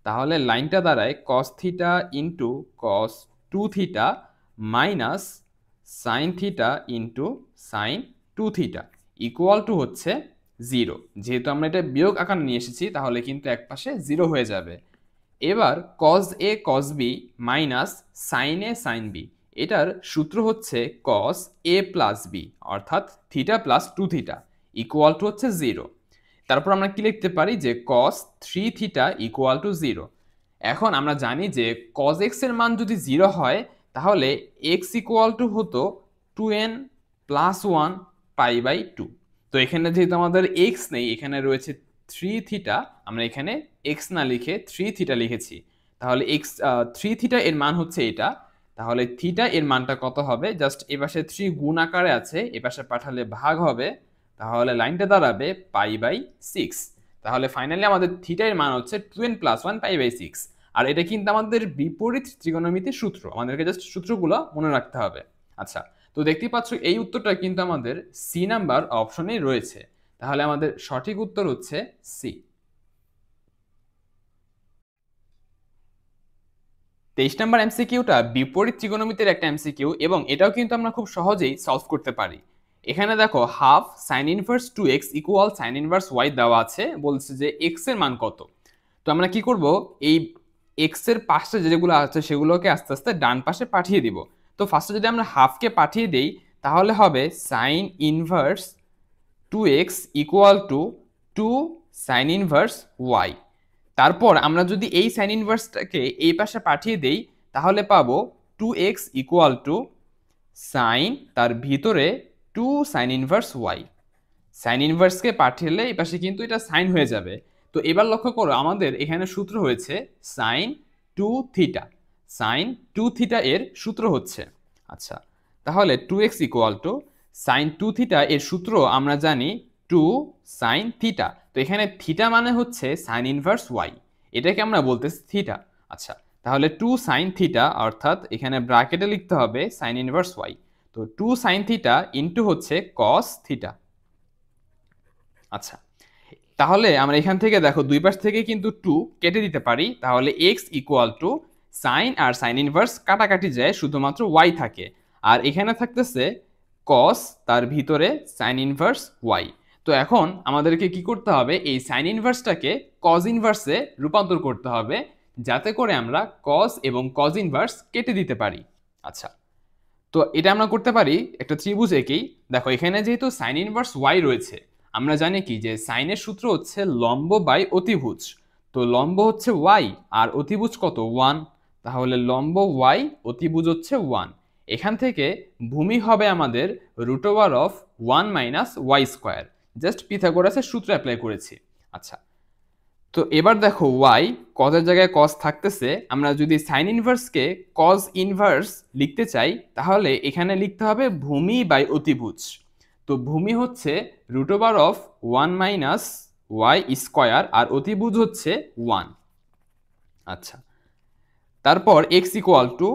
তাহলে লাইনটা দাঁড়ায় cos theta into cos 2 theta minus sine theta into sine 2 theta equal to হচ্ছে 0। যেহেতু আমরা এটা বিয়োগ আকার নিয়ে এসেছি তাহলে কিন্তু একপাশে 0 হয়ে যাবে। এবার cos a cos b minus sin a sin b, এটার সূত্র হচ্ছে cos a প্লাস b অর্থাৎ theta plus 2 theta equal to হচ্ছে 0। তারপর আমরা কি লিখতে পারি যে cos 3 থিটা ইকুয়াল টু 0। এখন আমরা জানি যে cos x এর মান যদি 0 হয় তাহলে x ইকুয়াল টু হতো 2n প্লাস 1 পাই বাই 2। তো এখানে যেহেতু আমাদের x নেই, এখানে রয়েছে 3 থিটা, আমরা এখানে x না লিখে 3 থিটা লিখেছি। তাহলে x 3 থিটা এর মান হচ্ছে এটা। তাহলে থিটা এর মানটা কত হবে, জাস্ট এপাশে 3 গুণ আকারে আছে, এপাশে পাঠালে ভাগ হবে। তাহলে লাইনটা দাঁড়াবে পাই বাই 6। তাহলে ফাইনালি আমাদের থিটা এর মান হচ্ছে 2n প্লাস 1 পাই বাই 6। আর এটা কিন্তু আমাদের বিপরীত ত্রিকোণমিতির সূত্র, আমাদেরকে জাস্ট সূত্রগুলো মনে রাখতে হবে। আচ্ছা, তো দেখতেই পাচ্ছ এই উত্তরটা কিন্তু আমাদের সি নাম্বার অপশনেই রয়েছে। তাহলে আমাদের সঠিক উত্তর হচ্ছে সি। 23 নাম্বার এমসিকিউটা বিপরীত ত্রিকোণমিতির একটা এমসিকিউ এবং এটাও কিন্তু আমরা খুব সহজেই সলভ করতে পারি। এখানে দেখো half sign inverse 2x equal sign inverse y দেওয়া আছে, বলছে যে x এর মান কত। তো আমরা কি করব, এই x এর পাশে যেগুলো আছে সেগুলোকে আস্তে আস্তে ডান পাশে পাঠিয়ে দিব। তো ফার্স্টে যদি আমরা হাফকে পাঠিয়ে দেই তাহলে হবে sign inverse 2x equal to 2 sign inverse y। তারপর আমরা যদি এই সাইন ইনভার্সটাকে এই পাশে পাঠিয়ে দেই তাহলে পাবো 2x ইকুয়াল টু সাইন তার ভিতরে 2 সাইন ইনভার্স y। সাইন ইনভার্সকে পাঠালে এই পাশে কিন্তু এটা সাইন হয়ে যাবে। তো এবার লক্ষ্য করো আমাদের এখানে সূত্র হয়েছে সাইন 2 থিটা। সাইন 2 থিটা এর সূত্র হচ্ছে, আচ্ছা তাহলে 2x equal to sign 2 theta এর সূত্র আমরা জানি 2 সাইন থিটা। তো এখানে থিটা মানে হচ্ছে সাইন ইনভার্স y, এটাকে আমরা বলতেছি থিটা। আচ্ছা, তাহলে 2 সাইন থিটা অর্থাৎ এখানে ব্র্যাকেটে লিখতে হবে সাইন ইনভার্স y। তো 2 সাইন থিটা ইনটু হচ্ছে cos থিটা। আচ্ছা, তাহলে আমরা এখান থেকে দেখো দুই পাশ থেকে কিন্তু 2 কেটে দিতে পারি। তাহলে x ইকুয়াল টু সাইন আর সাইন ইনভার্স কাটাকাটি যায়, শুধুমাত্র y থাকে। আর এখানে থাকতেছে cos তার ভিতরে সাইন ইনভার্স y। তো এখন আমাদেরকে কি করতে হবে, এই সাইন ইনভার্সটাকে cos ইনভার্সে রূপান্তর করতে হবে যাতে করে আমরা cos এবং cos ইনভার্স কেটে দিতে পারি। আচ্ছা, তো এটা আমরা করতে পারি একটা ত্রিভুজ এঁকেই। দেখো এখানে যেহেতু সাইন ইনভার্স y রয়েছে, আমরা জানি কি যে সাইনের সূত্র হচ্ছে লম্ব বাই অতিভুজ। তো লম্ব হচ্ছে y আর অতিভুজ কত 1, তাহলে লম্ব y অতিভুজ হচ্ছে 1। এখান থেকে ভূমি হবে আমাদের root over of 1 minus y square, just পিথাগোরাসের সূত্র অ্যাপ্লাই করেছি। আচ্ছা, তো এবার দেখো y কজের জায়গায় cos থাকতেছে, আমরা যদি সাইন ইনভার্সকে cos ইনভার্স লিখতে চাই তাহলে এখানে লিখতে হবে ভূমি বাই অতিভুজ। তো ভূমি হচ্ছে root over of 1 minus y square আর অতিভুজ হচ্ছে 1। আচ্ছা, তারপর x ইকুয়াল টু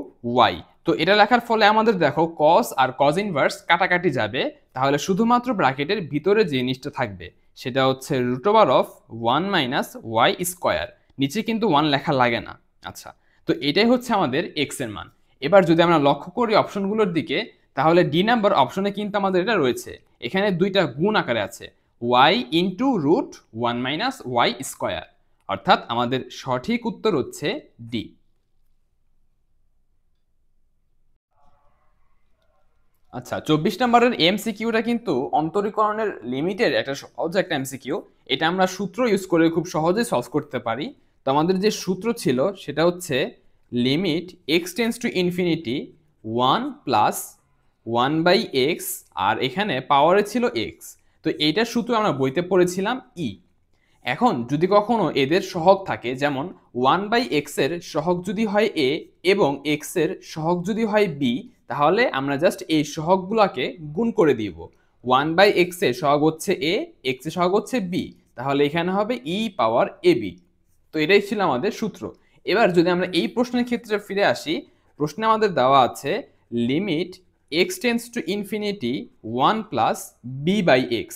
y। তো এটা লেখার ফলে আমাদের দেখো কস আর কজ ইনভার্স কাটাকাটি যাবে, তাহলে শুধুমাত্র ব্র্যাকেটের ভিতরে যে জিনিসটা থাকবে সেটা হচ্ছে রুট ওভার অফ 1 - y²। নিচে কিন্তু 1 লেখা লাগে না। আচ্ছা, তো এটাই হচ্ছে আমাদের এক্স এর মান। এবার যদি আমরা লক্ষ্য করি অপশনগুলোর দিকে, তাহলে ডি নাম্বার অপশনে কিন্তু আমাদের এটা রয়েছে, এখানে দুইটা গুণ আকারে আছে, y ইন্টু রুট 1 - y², অর্থাৎ আমাদের সঠিক উত্তর হচ্ছে ডি। আচ্ছা, 24 নম্বরের এমসিকিউটা কিন্তু অন্তরীকরণের লিমিটের একটা সহজ একটা এমসিকিউ। এটা আমরা সূত্র ইউজ করে খুব সহজেই সলভ করতে পারি। তো আমাদের যে সূত্র ছিল সেটা হচ্ছে limit x tends to infinity 1 plus 1/x, আর এখানে পাওয়ারে ছিল এক্স। তো এইটার সূত্র আমরা বইতে পড়েছিলাম ই। এখন যদি কখনো এদের সহগ থাকে, যেমন 1/x এর সহগ যদি হয় a এবং x এর সহগ যদি হয় b, তাহলে আমরা জাস্ট এই সহগগুলোকে গুণ করে দিব। 1/x এর সহগ হচ্ছে a, x এর সহগ হচ্ছে b, তাহলে এখানে হবে e পাওয়ার ab। তো এটাই ছিল আমাদের সূত্র। এবার যদি আমরা এই প্রশ্নের ক্ষেত্রে ফিরে আসি, প্রশ্নে আমাদের দেওয়া আছে limit x tends to infinity 1 plus b/x,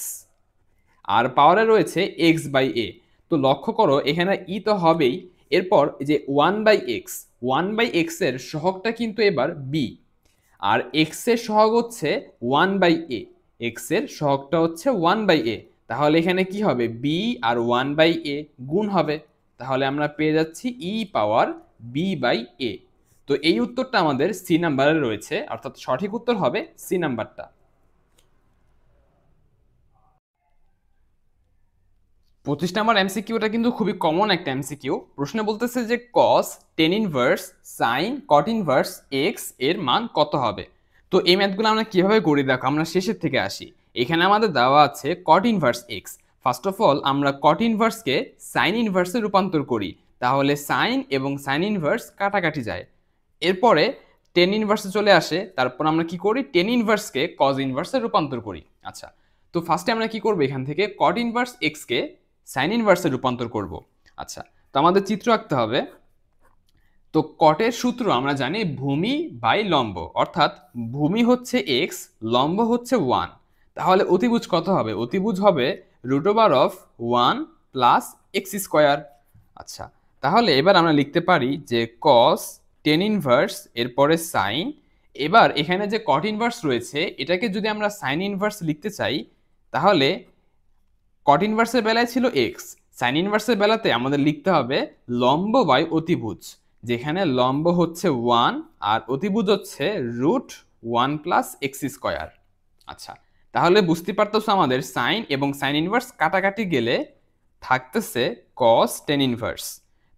আর পাওয়ারে রয়েছে x/a। তো লক্ষ্য করো এখানে ই তো হবেই, এরপর যে 1/x এর সহগটা কিন্তু এবার b, আর x এর সহগ হচ্ছে 1/a, x এর সহগটা হচ্ছে 1/a, তাহলে এখানে কি হবে b আর 1/a গুণ হবে, তাহলে আমরা পেয়ে যাচ্ছি e পাওয়ার b/a। তো এই উত্তরটা আমাদের সি নাম্বারে রয়েছে, অর্থাৎ সঠিক উত্তর হবে সি নাম্বারটা। 25 নাম্বার এমসিকিউটা কিন্তু খুবই কমন একটা এমসিকিউ। প্রশ্নে বলতেছে যে cos tan inverse sine cot inverse x এর মান কত হবে। তো এই ম্যাথগুলো আমরা কিভাবে করি দেখো, আমরা শেষের থেকে আসি। এখানে আমাদের দেওয়া আছে কট inverse x. First of all আমরা কট ইনভার্সকে সাইন ইনভার্সে রূপান্তর করি, তাহলে সাইন এবং সাইন ইনভার্স কাটাকাটি যায়। এরপরে টেন ইনভার্সে চলে আসে, তারপর আমরা কি করি টেন ইনভার্সকে কজ ইনভার্সে রূপান্তর করি। আচ্ছা, তো ফার্স্টে আমরা কি করব, এখান থেকে কট ইনভার্স এক্সকে সাইন ইনভার্সে রূপান্তর করব। আচ্ছা, তো আমাদের চিত্র আঁকতে হবে। তো কটের সূত্র আমরা জানি ভূমি বাই লম্ব, অর্থাৎ ভূমি হচ্ছে এক্স, লম্ব হচ্ছে 1, তাহলে অতিভুজ কত হবে, অতিভুজ হবে root over of 1 plus x²। আচ্ছা, তাহলে এবার আমরা লিখতে পারি যে কস টেন ইনভার্স এরপরে সাইন, এবার এখানে যে কট ইনভার্স রয়েছে এটাকে যদি আমরা সাইন ইনভার্স লিখতে চাই, তাহলে কট ইনভার্সের বেলায় ছিল এক্স, সাইন ইনভার্সের বেলাতে আমাদের লিখতে হবে লম্ব বাই অতিভুজ, যেখানে লম্ব হচ্ছে 1 আর অতিভুজ হচ্ছে রুট 1 প্লাস x²। আচ্ছা, তাহলে বুঝতে পারতেছো আমাদের সাইন এবং সাইন ইনভার্স কাটাকাটি গেলে থাকতেছে কস টেন ইনভার্স।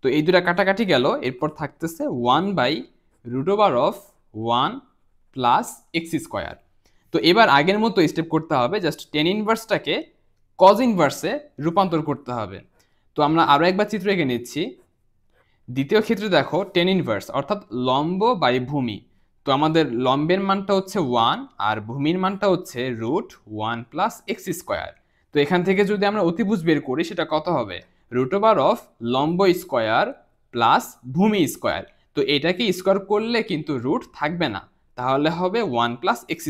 তো এই দুটা কাটাকাটি গেল, এরপর থাকতেছে 1/রুট ওভার অফ 1 প্লাস x²। তো এবার আগের মতো স্টেপ করতে হবে, জাস্ট টেন ইনভার্সটাকে কজ ইনভার্সে রূপান্তর করতে হবে। তো আমরা আরো একবার চিত্র এঁকে নিচ্ছি। দ্বিতীয় ক্ষেত্রে দেখো টেন ইনভার্স অর্থাৎ লম্ব বাই ভূমি। তো আমাদের লম্বের মানটা হচ্ছে 1 আর ভূমির মানটা হচ্ছে রুট 1 প্লাস x²। তো এখান থেকে যদি আমরা অতিভুজ বের করি সেটা কত হবে, রুট ওভার অফ লম্ব স্কোয়ার প্লাস ভূমি স্কোয়ার। তো এটাকে স্কোয়ার করলে কিন্তু রুট থাকবে না, তাহলে হবে 1 প্লাস x²,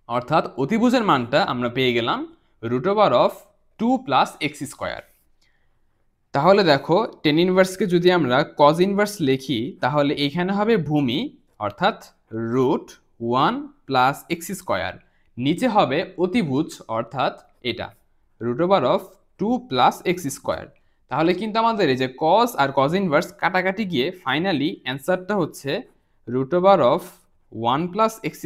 অর্থাৎ অতিভুজের মানটা আমরা পেয়ে গেলাম root over of 2 plus x²। তাহলে দেখো টেন ইনভার্সকে যদি আমরা কজ ইনভার্স লিখি, তাহলে এখানে হবে ভূমি অর্থাৎ রুট 1 প্লাস x², নিচে হবে অতিভুজ অর্থাৎ এটা root over of 2 plus x²। তাহলে কিন্তু আমাদের এই যে কজ আর কজ ইনভার্স কাটাকাটি গিয়ে ফাইনালি অ্যান্সারটা হচ্ছে root over of 1 plus x²,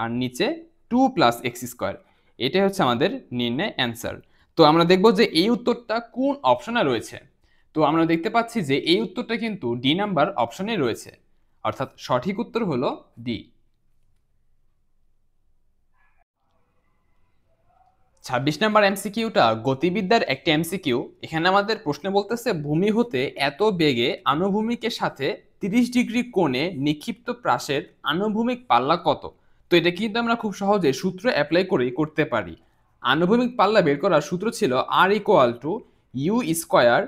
আর নিচে 2 প্লাস x²। এটাই হচ্ছে আমাদের নির্ণয় অ্যান্সার। তো আমরা দেখব যে এই উত্তরটা কোন অপশনে রয়েছে। তো আমরা দেখতে পাচ্ছি যে এই উত্তরটা কিন্তু ডি নাম্বার অপশনে রয়েছে, অর্থাৎ সঠিক উত্তর হলো ডি। 26 নাম্বার এমসিকিউটা গতিবিদ্যার একটা এমসিকিউ। এখানে আমাদের প্রশ্নে বলতেছে ভূমি হতে এত বেগে আনুভূমিকের সাথে 30 ডিগ্রি কোণে নিক্ষিপ্ত প্রাসের আনুভূমিক পাল্লা কত। তো এটা কিন্তু আমরা খুব সহজে সূত্র অ্যাপ্লাই করেই করতে পারি। আনুভূমিক পাল্লা বের করার সূত্র ছিল r equal to u square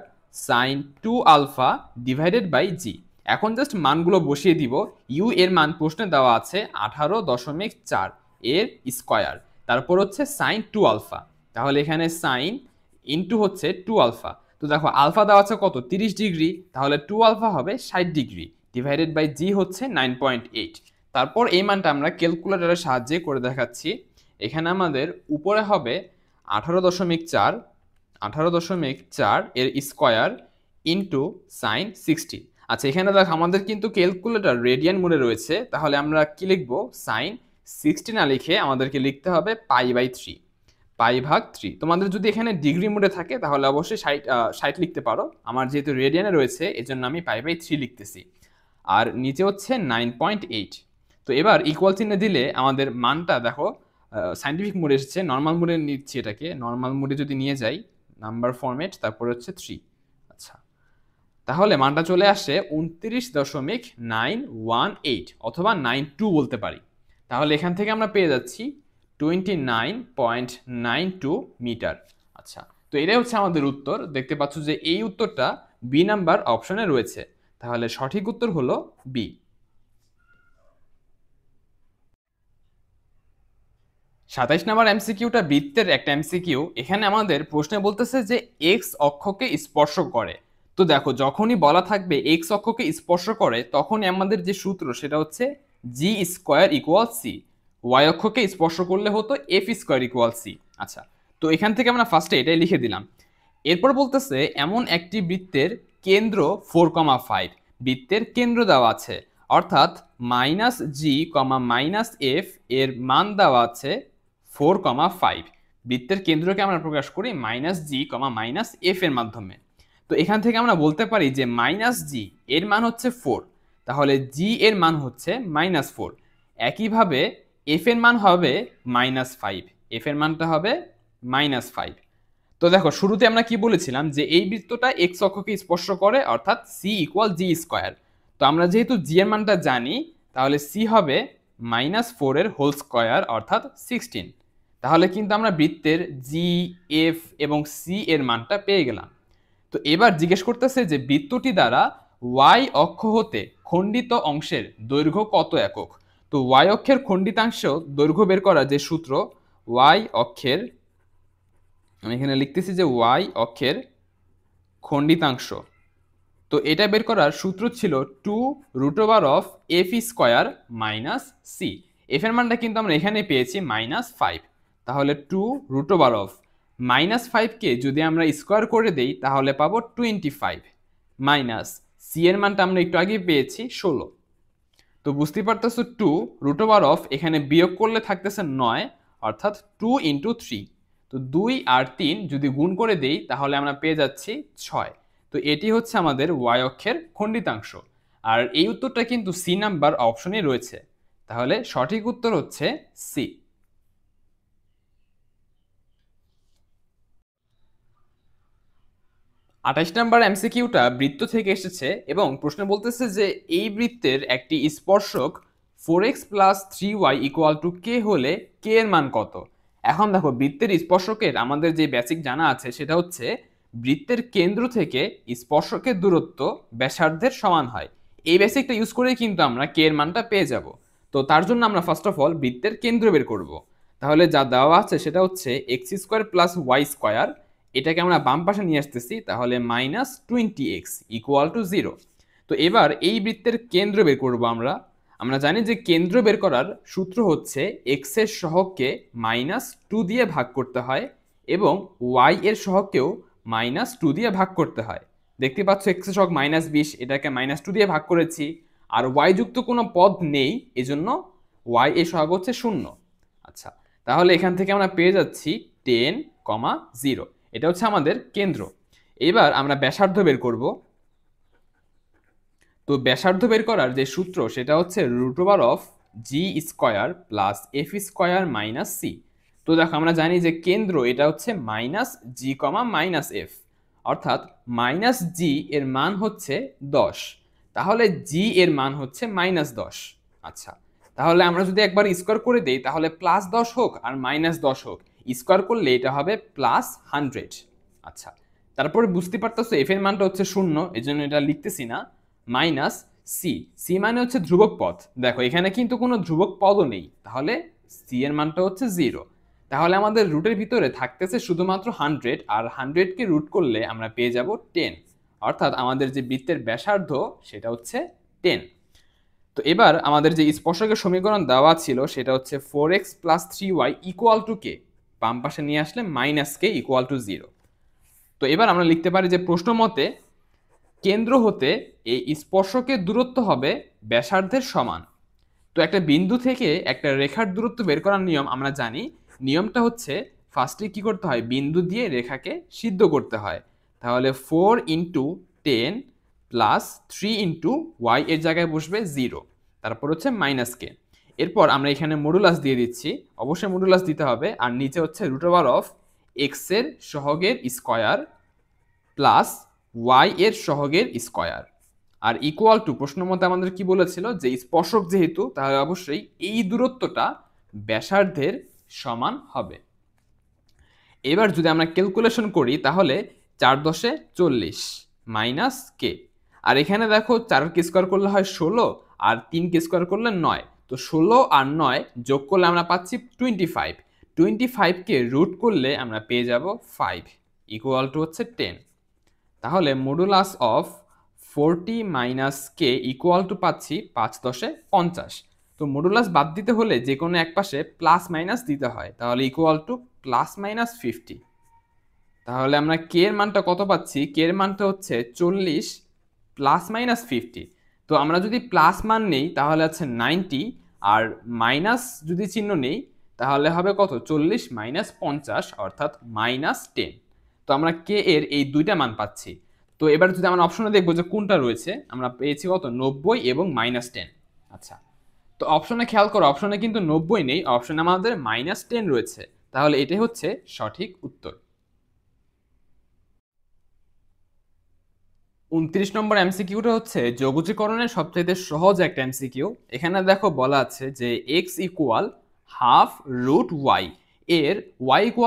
sine 2 alpha divided by g. এখন জাস্ট মানগুলো বসিয়ে দিব। ইউ এর মান প্রশ্নে দেওয়া আছে 18.4 এর স্কয়ার, তারপর হচ্ছে সাইন 2 আলফা। তাহলে এখানে সাইন ইন্টু হচ্ছে 2 আলফা। তো দেখো আলফা দেওয়া আছে কত, 30 ডিগ্রি, তাহলে 2 আলফা হবে 60 ডিগ্রি, ডিভাইডেড বাই জি হচ্ছে 9.8। তারপর এই মানটা আমরা ক্যালকুলেটরের সাহায্যে করে দেখাচ্ছি। এখানে আমাদের উপরে হবে 18.4 এর স্কয়ার ইন্টু সাইন 60। আচ্ছা এখানে দেখ আমাদের কিন্তু ক্যালকুলেটর রেডিয়ান মোডে রয়েছে, তাহলে আমরা কি লিখবো, সাইন 60 না লিখে আমাদেরকে লিখতে হবে π/3, π/3। তোমাদের যদি এখানে ডিগ্রি মোডে থাকে তাহলে অবশ্যই 60 লিখতে পারো, আমার যেহেতু রেডিয়ানে রয়েছে এজন্য আমি π/3 লিখতেছি। আর নিচে হচ্ছে 9.8। তো এবার ইকুয়াল চিহ্নে দিলে আমাদের মানটা দেখো সাইন্টিফিক মোডে এসেছে, নর্মাল মোডে নিচ্ছি এটাকে, নর্মাল মোডে যদি নিয়ে যাই নাম্বার ফরম্যাট তারপর হচ্ছে 3। আচ্ছা তাহলে মানটা চলে আসে 29.918 অথবা 92 বলতে পারি। তাহলে এখান থেকে আমরা পেয়ে যাচ্ছি 29.92 মিটার। আচ্ছা তো এটাই হচ্ছে আমাদের উত্তর। দেখতে পাচ্ছ যে এই উত্তরটা বি নাম্বার অপশনে রয়েছে, তাহলে সঠিক উত্তর হলো বি। 27 নাম্বার এমসিকিউটা বৃত্তের একটা এমসিকিউ। এখানে আমাদের প্রশ্নে বলতেছে যে এক্স অক্ষকে স্পর্শ করে। তো দেখো যখনই বলা থাকবে এক্স অক্ষকে স্পর্শ করে তখনই আমাদের যে সূত্র সেটা হচ্ছে G square equal C. Y অক্ষকে স্পর্শ করলে হতো এফ স্কোয়ার ইকুয়াল সি। আচ্ছা তো এখান থেকে আমরা ফার্স্টে এটাই লিখে দিলাম। এরপর বলতেছে এমন একটি বৃত্তের কেন্দ্র 4,5, বৃত্তের কেন্দ্র দেওয়া আছে, অর্থাৎ মাইনাস জি কমা মাইনাস এফ এর মান দেওয়া আছে 4,5। বৃত্তের কেন্দ্রকে আমরা প্রকাশ করি মাইনাস জি কমা মাইনাস এফ এর মাধ্যমে। তো এখান থেকে আমরা বলতে পারি যে মাইনাস জি এর মান হচ্ছে 4, তাহলে জি এর মান হচ্ছে -4। একইভাবে এফ এর মান হবে -5, এফ এর মানটা হবে -5। তো দেখো শুরুতে আমরা কি বলেছিলাম যে এই বৃত্তটা এক্স অক্ষকে স্পর্শ করে, অর্থাৎ সি ইকুয়াল জি স্কোয়ার। তো আমরা যেহেতু জি এর মানটা জানি তাহলে সি হবে -4 এর হোল স্কোয়ার অর্থাৎ 16। তাহলে কিন্তু আমরা বৃত্তের জি, এফ এবং সি এর মানটা পেয়ে গেলাম। তো এবার জিজ্ঞেস করতেছে যে বৃত্তটি দ্বারা ওয়াই অক্ষ হতে খণ্ডিত অংশের দৈর্ঘ্য কত একক। তো ওয়াই অক্ষের খণ্ডিতাংশ দৈর্ঘ্য বের করার যে সূত্র, ওয়াই অক্ষের, আমি এখানে লিখতেছি যে ওয়াই অক্ষের খণ্ডিতাংশ, তো এটা বের করার সূত্র ছিল 2√অফ f square minus c. F এর মানটা কিন্তু আমরা এখানে পেয়েছি -5, তাহলে 2√অফ -5কে যদি আমরা স্কোয়ার করে দেই তাহলে পাবো 25, মাইনাস সি এর মানটা আমরা একটু আগে পেয়েছি 16। তো বুঝতে পারতেছো 2√অফ এখানে বিয়োগ করলে থাকতেছে 9, অর্থাৎ 2 × 3। তো 2 আর 3 যদি গুণ করে দেই তাহলে আমরা পেয়ে যাচ্ছি 6। তো এটি হচ্ছে আমাদের ওয়াই অক্ষের খণ্ডিতাংশ। আর এই উত্তরটা কিন্তু সি নাম্বার অপশনে রয়েছে, তাহলে সঠিক উত্তর হচ্ছে সি। 28 নাম্বার এমসিকিউটা বৃত্ত থেকে এসেছে এবং প্রশ্ন বলতেছে যে এই বৃত্তের একটি স্পর্শক 4x + 3y = k হলে k এর মান কত। এখন দেখো বৃত্তের স্পর্শকের আমাদের যে বেসিক জানা আছে সেটা হচ্ছে বৃত্তের কেন্দ্র থেকে স্পর্শকের দূরত্ব ব্যাসার্ধের সমান হয়। এই বেসিকটা ইউজ করেই কিন্তু আমরা k এর মানটা পেয়ে যাব। তো তার জন্য আমরা ফার্স্ট অফ অল বৃত্তের কেন্দ্র বের করব। তাহলে যা দেওয়া আছে সেটা হচ্ছে x² + y²। এটাকে আমরা বাম পাশে নিয়ে আসতেছি, তাহলে -20x = 0। তো এবার এই বৃত্তের কেন্দ্র বের করব আমরা। আমরা জানি যে কেন্দ্র বের করার সূত্র হচ্ছে x এর সহগকে -2 দিয়ে ভাগ করতে হয় এবং y এর সহগকেও -2 দিয়ে ভাগ করতে হয়। দেখতে পাচ্ছ x এর সহগ -20, এটাকে -2 দিয়ে ভাগ করেছি, আর y যুক্ত কোনো পদ নেই, এজন্য y এর সহগ হচ্ছে 0। আচ্ছা তাহলে এখান থেকে আমরা পেয়ে যাচ্ছি 10,0। এটা হচ্ছে আমাদের কেন্দ্র। এবার আমরা ব্যাসার্ধ বের করব। তো ব্যাসার্ধ বের করার যে সূত্র সেটা হচ্ছে √অফ g² + f² - c। তো দেখো আমরা জানি যে কেন্দ্র এটা হচ্ছে -g, -f, অর্থাৎ -g এর মান হচ্ছে 10, তাহলে g এর মান হচ্ছে -10। আচ্ছা তাহলে আমরা যদি একবার স্কোয়ার করে দেই তাহলে +10 হোক আর -10 হোক, স্কোয়ার করলে এটা হবে +100। আচ্ছা তারপরে বুঝতে পারতেছো এফ এর মানটা হচ্ছে 0, এজন্য এটা লিখতেছি না, মাইনাস সি, সি মানে হচ্ছে ধ্রুবক পদ। দেখো এখানে কিন্তু কোনো ধ্রুবক পদও নেই, তাহলে সি এর মানটা হচ্ছে 0। তাহলে আমাদের রুটের ভিতরে থাকতেছে শুধুমাত্র 100, আর 100 কে রুট করলে আমরা পেয়ে যাব 10, অর্থাৎ আমাদের যে বৃত্তের ব্যাসার্ধ সেটা হচ্ছে 10। তো এবার আমাদের যে স্পর্শকের সমীকরণ দেওয়া ছিল সেটা হচ্ছে 4x + 3y = k, বাম পাশে নিয়ে আসলে -k = 0। তো এবার আমরা লিখতে পারি যে প্রশ্ন মতে কেন্দ্র হতে এই স্পর্শকের দূরত্ব হবে ব্যাসার্ধের সমান। তো একটা বিন্দু থেকে একটা রেখার দূরত্ব বের করার নিয়ম আমরা জানি। নিয়মটা হচ্ছে ফার্স্টে কি করতে হয়, বিন্দু দিয়ে রেখাকে সিদ্ধ করতে হয়। তাহলে 4 × 10 + 3 × y এর জায়গায় বসবে 0, তারপর হচ্ছে -k। এরপর আমরা এখানে মডুলাস দিয়ে দিচ্ছি, অবশ্যই মডুলাস দিতে হবে। আর নিচে হচ্ছে √x এর সহগের স্কয়ার প্লাস y এর সহগের স্কয়ার। আর ইকুয়াল টু প্রশ্ন মতে আমাদের কি বলেছিল যে স্পর্শক যেহেতু, তাহলে অবশ্যই এই দূরত্বটা ব্যাসার্ধের সমান হবে। এবার যদি আমরা ক্যালকুলেশন করি তাহলে 4 × 10 = 40 - k। আর এখানে দেখো 4 কে স্কয়ার করলে হয় 16, আর 3 কে স্কয়ার করলে 9। তো 16 আর 9 যোগ করলে আমরা পাচ্ছি 25। 25 কে রুট করলে আমরা পেয়ে যাব 5 = হচ্ছে 10। তাহলে মডুলাস অফ 40 - k = পাচ্ছি 5 × 10 = 50। তো মডুলাস বাদ দিতে হলে যে কোনো এক পাশে প্লাস মাইনাস দিতে হয়, তাহলে +-50। তাহলে আমরা k এর মানটা কত পাচ্ছি, k এর মানটা হচ্ছে 40 +-50। তো আমরা যদি প্লাস মান নেই তাহলে আছে 90, আর মাইনাস যদি চিহ্ন নেই তাহলে হবে কত, 40 - 50 অর্থাৎ -10। তো আমরা k এর এই দুইটা মান পাচ্ছি। তো এবার যদি আমরা অপশনে দেখবো যে কোনটা রয়েছে, আমরা পেয়েছি কত, 90 এবং -10। আচ্ছা, তো অপশনে খেয়াল করো, অপশনে কিন্তু 90 নেই, অপশনে আমাদের -10 রয়েছে। তাহলে এটাই হচ্ছে সঠিক উত্তর। 29 নম্বর এমসিকিউটা হচ্ছে যোগজীকরণের সবচেয়ে সহজ একটা এমসিকিউ। এখানে দেখো বলা আছে যে x = ½ √y এর y =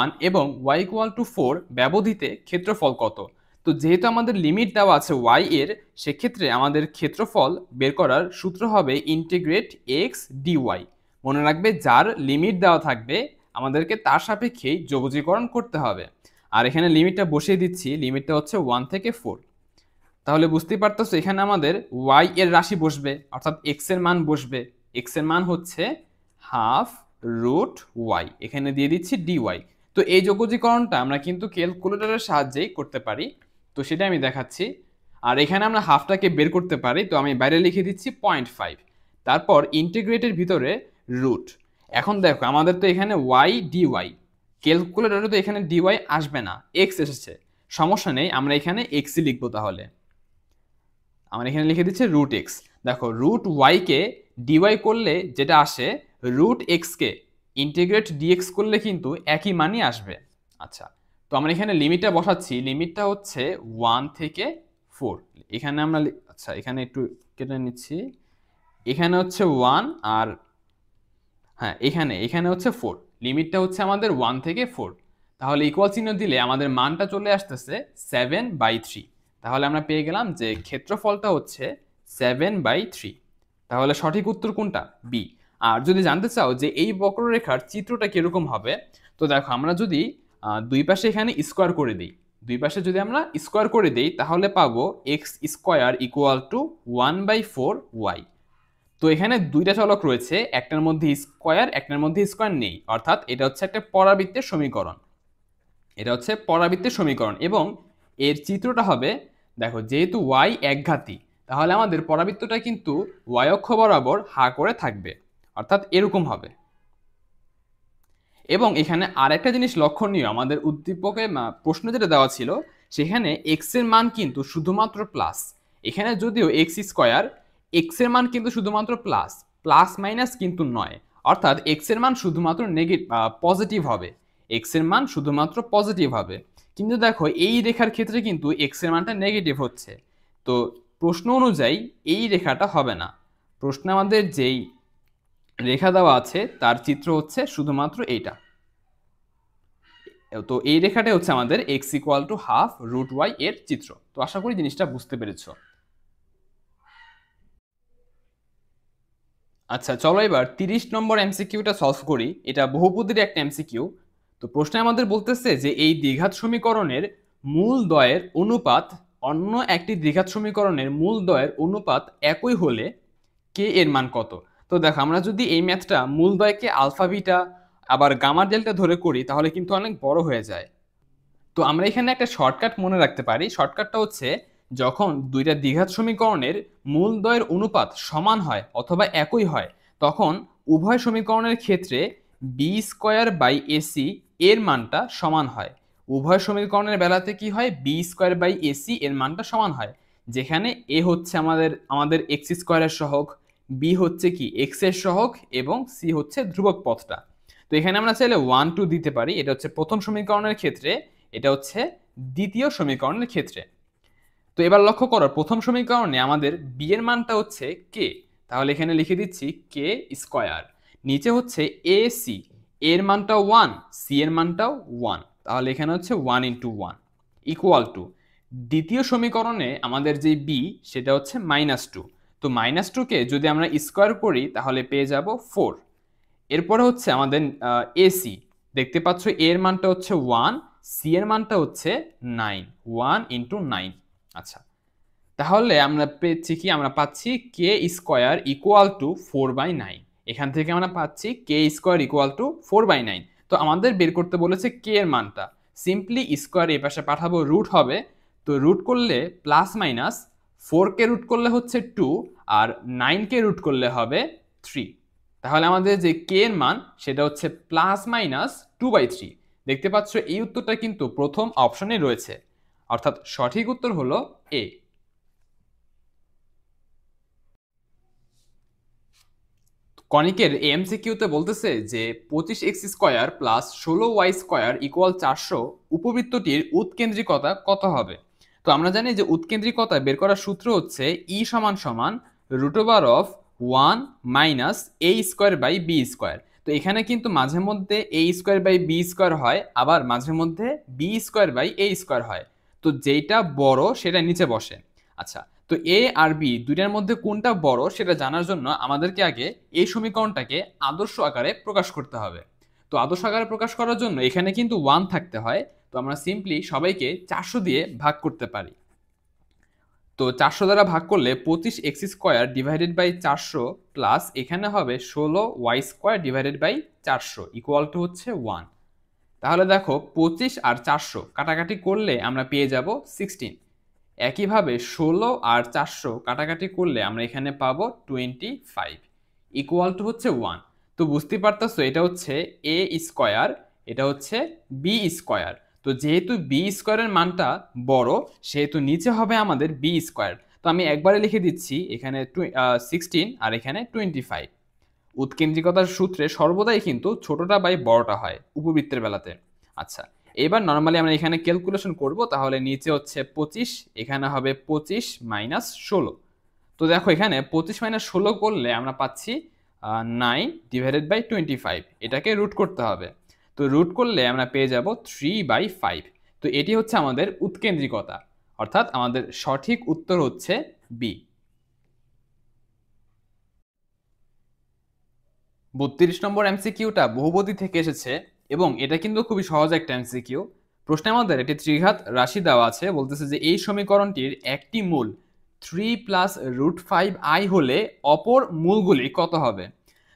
1 এবং y = 4 ব্যবধিতে ক্ষেত্রফল কত। তো যেহেতু আমাদের লিমিট দেওয়া আছে y এর, সেক্ষেত্রে আমাদের ক্ষেত্রফল বের করার সূত্র হবে ইন্টিগ্রেট x dy। মনে রাখবে যার লিমিট দেওয়া থাকবে আমাদেরকে তার সাপেক্ষেই যোগজীকরণ করতে হবে। আর এখানে লিমিটটা বসিয়ে দিচ্ছি, লিমিটটা হচ্ছে 1 থেকে 4। তাহলে বুঝতেই পারতেছো এখানে আমাদের y এর রাশি বসবে, অর্থাৎ x এর মান বসবে। x এর মান হচ্ছে ½ √y, এখানে দিয়ে দিচ্ছি dy। তো এই যোগজীকরণটা আমরা কিন্তু ক্যালকুলেটরের সাহায্যেই করতে পারি, তো সেটা আমি দেখাচ্ছি। আর এখানে আমরা হাফটাকে বের করতে পারি, তো আমি বাইরে লিখে দিচ্ছি 0.5, তারপর ইন্টিগ্রেটের ভিতরে রুট। এখন দেখো আমাদের তো এখানে y dy, ক্যালকুলেটরে তো এখানে dy আসবে না, x এসেছে। সমস্যা নেই, আমরা এখানে x ই লিখবো। তাহলে আমরা এখানে লিখে দিচ্ছি √x। দেখো √y কে dy করলে যেটা আসে, √x কে ইন্টিগ্রেট dx করলে কিন্তু একই মানই আসবে। আচ্ছা, তো আমরা এখানে লিমিটটা বসাচ্ছি, লিমিটটা হচ্ছে 1 থেকে 4। এখানে আমরা আচ্ছা এখানে একটু কেটে নিচ্ছি, এখানে হচ্ছে 1, আর হ্যাঁ এখানে হচ্ছে 4। লিমিটটা হচ্ছে আমাদের 1 থেকে 4। তাহলে ইকুয়াল চিহ্ন দিলে আমাদের মানটা চলে আসতেছে 7/3। তাহলে আমরা পেয়ে গেলাম যে ক্ষেত্রফলটা হচ্ছে 7/3। তাহলে সঠিক উত্তর কোনটা, বি। আর যদি জানতে চাও যে এই বক্ররেখার চিত্রটা কিরকম হবে, তো দেখো আমরা যদি দুই পাশে এখানে স্কোয়ার করে দিই, দুই পাশে যদি আমরা স্কোয়ার করে দিই তাহলে পাবো x² = 1/4y। তো এখানে দুইটা চলক রয়েছে, একটার মধ্যে স্কয়ার, একটার মধ্যে স্কয়ার নেই, অর্থাৎ এটা হচ্ছে একটা পরাবৃত্তের সমীকরণ। এটা হচ্ছে পরাবৃত্তের সমীকরণ এবং এর চিত্রটা হবে, দেখো যেহেতু y একঘাতী, তাহলে আমাদের পরাবৃত্তটা কিন্তু y অক্ষ বরাবর হা করে থাকবে, অর্থাৎ এরকম হবে। এবং এখানে আরেকটা জিনিস লক্ষণীয়, আমাদের উদ্দীপকে প্রশ্ন যেটা দেওয়া ছিল সেখানে x এর মান কিন্তু শুধুমাত্র প্লাস। এখানে যদিও x², x এর মান কিন্তু শুধুমাত্র প্লাস, প্লাস মাইনাস কিন্তু নয়, অর্থাৎ x এর মান শুধুমাত্র পজিটিভ হবে, x এর মান শুধুমাত্র পজিটিভ হবে। কিন্তু দেখো এই রেখার ক্ষেত্রে কিন্তু x এর মানটা নেগেটিভ হচ্ছে। তো প্রশ্ন অনুযায়ী এই রেখাটা হবে না। প্রশ্নে আমাদের যেই রেখা দেওয়া আছে তার চিত্র হচ্ছে শুধুমাত্র এইটা। তো এই রেখাটা হচ্ছে আমাদের x = ½ √y এর চিত্র। তো আশা করি জিনিসটা বুঝতে পেরেছো। আচ্ছা, চলো এবার 30 নম্বর এমসিকিউটা সলভ করি। এটা বহুপদীর একটা এমসিকিউ। তো প্রশ্নে আমাদের বলতেছে যে এই দ্বিঘাত সমীকরণের মূলদ্বয়ের অনুপাত অন্য একটি দ্বিঘাত সমীকরণের মূলদ্বয়ের অনুপাত একই হলে কে এর মান কত। তো দেখো, আমরা যদি এই ম্যাথটা মূলদ্বয়কে আলফা বিটা আবার গামা ডেল্টা ধরে করি তাহলে কিন্তু অনেক বড় হয়ে যায়। তো আমরা এখানে একটা শর্টকাট মনে রাখতে পারি। শর্টকাটটা হচ্ছে, যখন দুইটা দ্বিঘাত সমীকরণের মূলদ্বয়ের অনুপাত সমান হয় অথবা একই হয়, তখন উভয় সমীকরণের ক্ষেত্রে বি স্কোয়ার বাই এসি এর মানটা সমান হয়। উভয় সমীকরণের বেলাতে কি হয়, বি স্কোয়ার বাই এসি এর মানটা সমান হয়, যেখানে এ হচ্ছে আমাদের আমাদের এক্স স্কোয়ারের সহগ, বি হচ্ছে কি এক্স এর সহগ এবং সি হচ্ছে ধ্রুবক পথটা। তো এখানে আমরা চাইলে 1 2 দিতে পারি। এটা হচ্ছে প্রথম সমীকরণের ক্ষেত্রে, এটা হচ্ছে দ্বিতীয় সমীকরণের ক্ষেত্রে। তো এবার লক্ষ্য করো, প্রথম সমীকরণে আমাদের বি এর মানটা হচ্ছে কে, তাহলে এখানে লিখে দিচ্ছি কে স্কয়ার। নিচে হচ্ছে এ সি, এর মানটাও 1, সি এর মানটাও 1, তাহলে এখানে হচ্ছে 1 × 1 ইকুয়াল টু দ্বিতীয় সমীকরণে আমাদের যে বি সেটা হচ্ছে -2। তো -2কে যদি আমরা স্কোয়ার করি তাহলে পেয়ে যাব 4। এরপরে হচ্ছে আমাদের এসি, দেখতে পাচ্ছ এর মানটা হচ্ছে 1, সি এর মানটা হচ্ছে 9, 1 × 9। আচ্ছা, তাহলে আমরা পেয়েছি কি, আমরা পাচ্ছি কে স্কোয়ার ইকুয়াল টু 4/9। এখান থেকে আমরা পাচ্ছি কে স্কোয়ার ইকুয়াল টু 4/9। তো আমাদের বের করতে বলেছে কে এর মানটা, সিম্পলি স্কোয়ার এই পাশে পাঠাবো, রুট হবে। তো রুট করলে প্লাস মাইনাস 4কে রুট করলে হচ্ছে 2, আর 9কে রুট করলে হবে 3। তাহলে আমাদের যে কে এর মান সেটা হচ্ছে +-2/3। দেখতে পাচ্ছ এই উত্তরটা কিন্তু প্রথম অপশনে রয়েছে, অর্থাৎ সঠিক উত্তর হলো এ। কনিকের এমসিকিউতে বলতেছে যে 25x² প্লাস 16y² ইকুয়াল 400 উপবৃত্তটির উৎকেন্দ্রিকতা কত হবে। তো আমরা জানি যে উৎকেন্দ্রিকতা বের করার সূত্র হচ্ছে ই সমান সমান √1 মাইনাস a²/b²। তো এখানে কিন্তু মাঝে মধ্যে a²/b² হয়, আবার মাঝে মধ্যে b²/a² হয়। তো যেটা বড় সেটা নিচে বসে। আচ্ছা, তো এ আর বি দুইটার মধ্যে কোনটা বড় সেটা জানার জন্য আমাদেরকে আগে এই সমীকরণটাকে আদর্শ আকারে প্রকাশ করতে হবে। তো আদর্শ আকারে প্রকাশ করার জন্য এখানে কিন্তু 1 থাকতে হয়। তো আমরা সিম্পলি সবাইকে 400 দিয়ে ভাগ করতে পারি। তো 400 দ্বারা ভাগ করলে 25x² ডিভাইডেড বাই 400 প্লাস এখানে হবে 16y² divided by 400 equal to হচ্ছে 1। তাহলে দেখো 25 আর 400 কাটাকাটি করলে আমরা পেয়ে যাব 16। একইভাবে 16 আর 400 কাটাকাটি করলে আমরা এখানে পাবো 25 ইকুয়াল টু হচ্ছে 1। তো বুঝতে পারতেছো এটা হচ্ছে এ স্কোয়ার, এটা হচ্ছে বি স্কোয়ার। তো যেহেতু বি স্কোয়ারের মানটা বড়, সেহেতু নিচে হবে আমাদের বি স্কোয়ার। তো আমি একবারে লিখে দিচ্ছি, এখানে 16 আর এখানে 25। উৎকেন্দ্রিকতার সূত্রে সর্বদাই কিন্তু ছোটটা বাই বড়টা হয় উপবৃত্তের বেলাতে। আচ্ছা, এবার নর্মালি আমরা এখানে ক্যালকুলেশন করব, তাহলে নিচে হচ্ছে 25, এখানে হবে 25 মাইনাস 16। তো দেখো এখানে 25 মাইনাস 16 করলে আমরা পাচ্ছি 9 ডিভাইডেড বাই 25, এটাকে রুট করতে হবে। তো রুট করলে আমরা পেয়ে যাব 3/5। তো এটি হচ্ছে আমাদের উৎকেন্দ্রিকতা, অর্থাৎ আমাদের সঠিক উত্তর হচ্ছে বি। 32 নম্বর এমসিকিউটা বহুপদী থেকে এসেছে এবং এটা কিন্তু খুবই সহজ একটা এমসিকিউ। প্রশ্নে আমাদের একটি ত্রিঘাত রাশি দেওয়া আছে, বলতেছে যে এই সমীকরণটির একটি মূল 3 + √5i হলে অপর মূলগুলি কত হবে।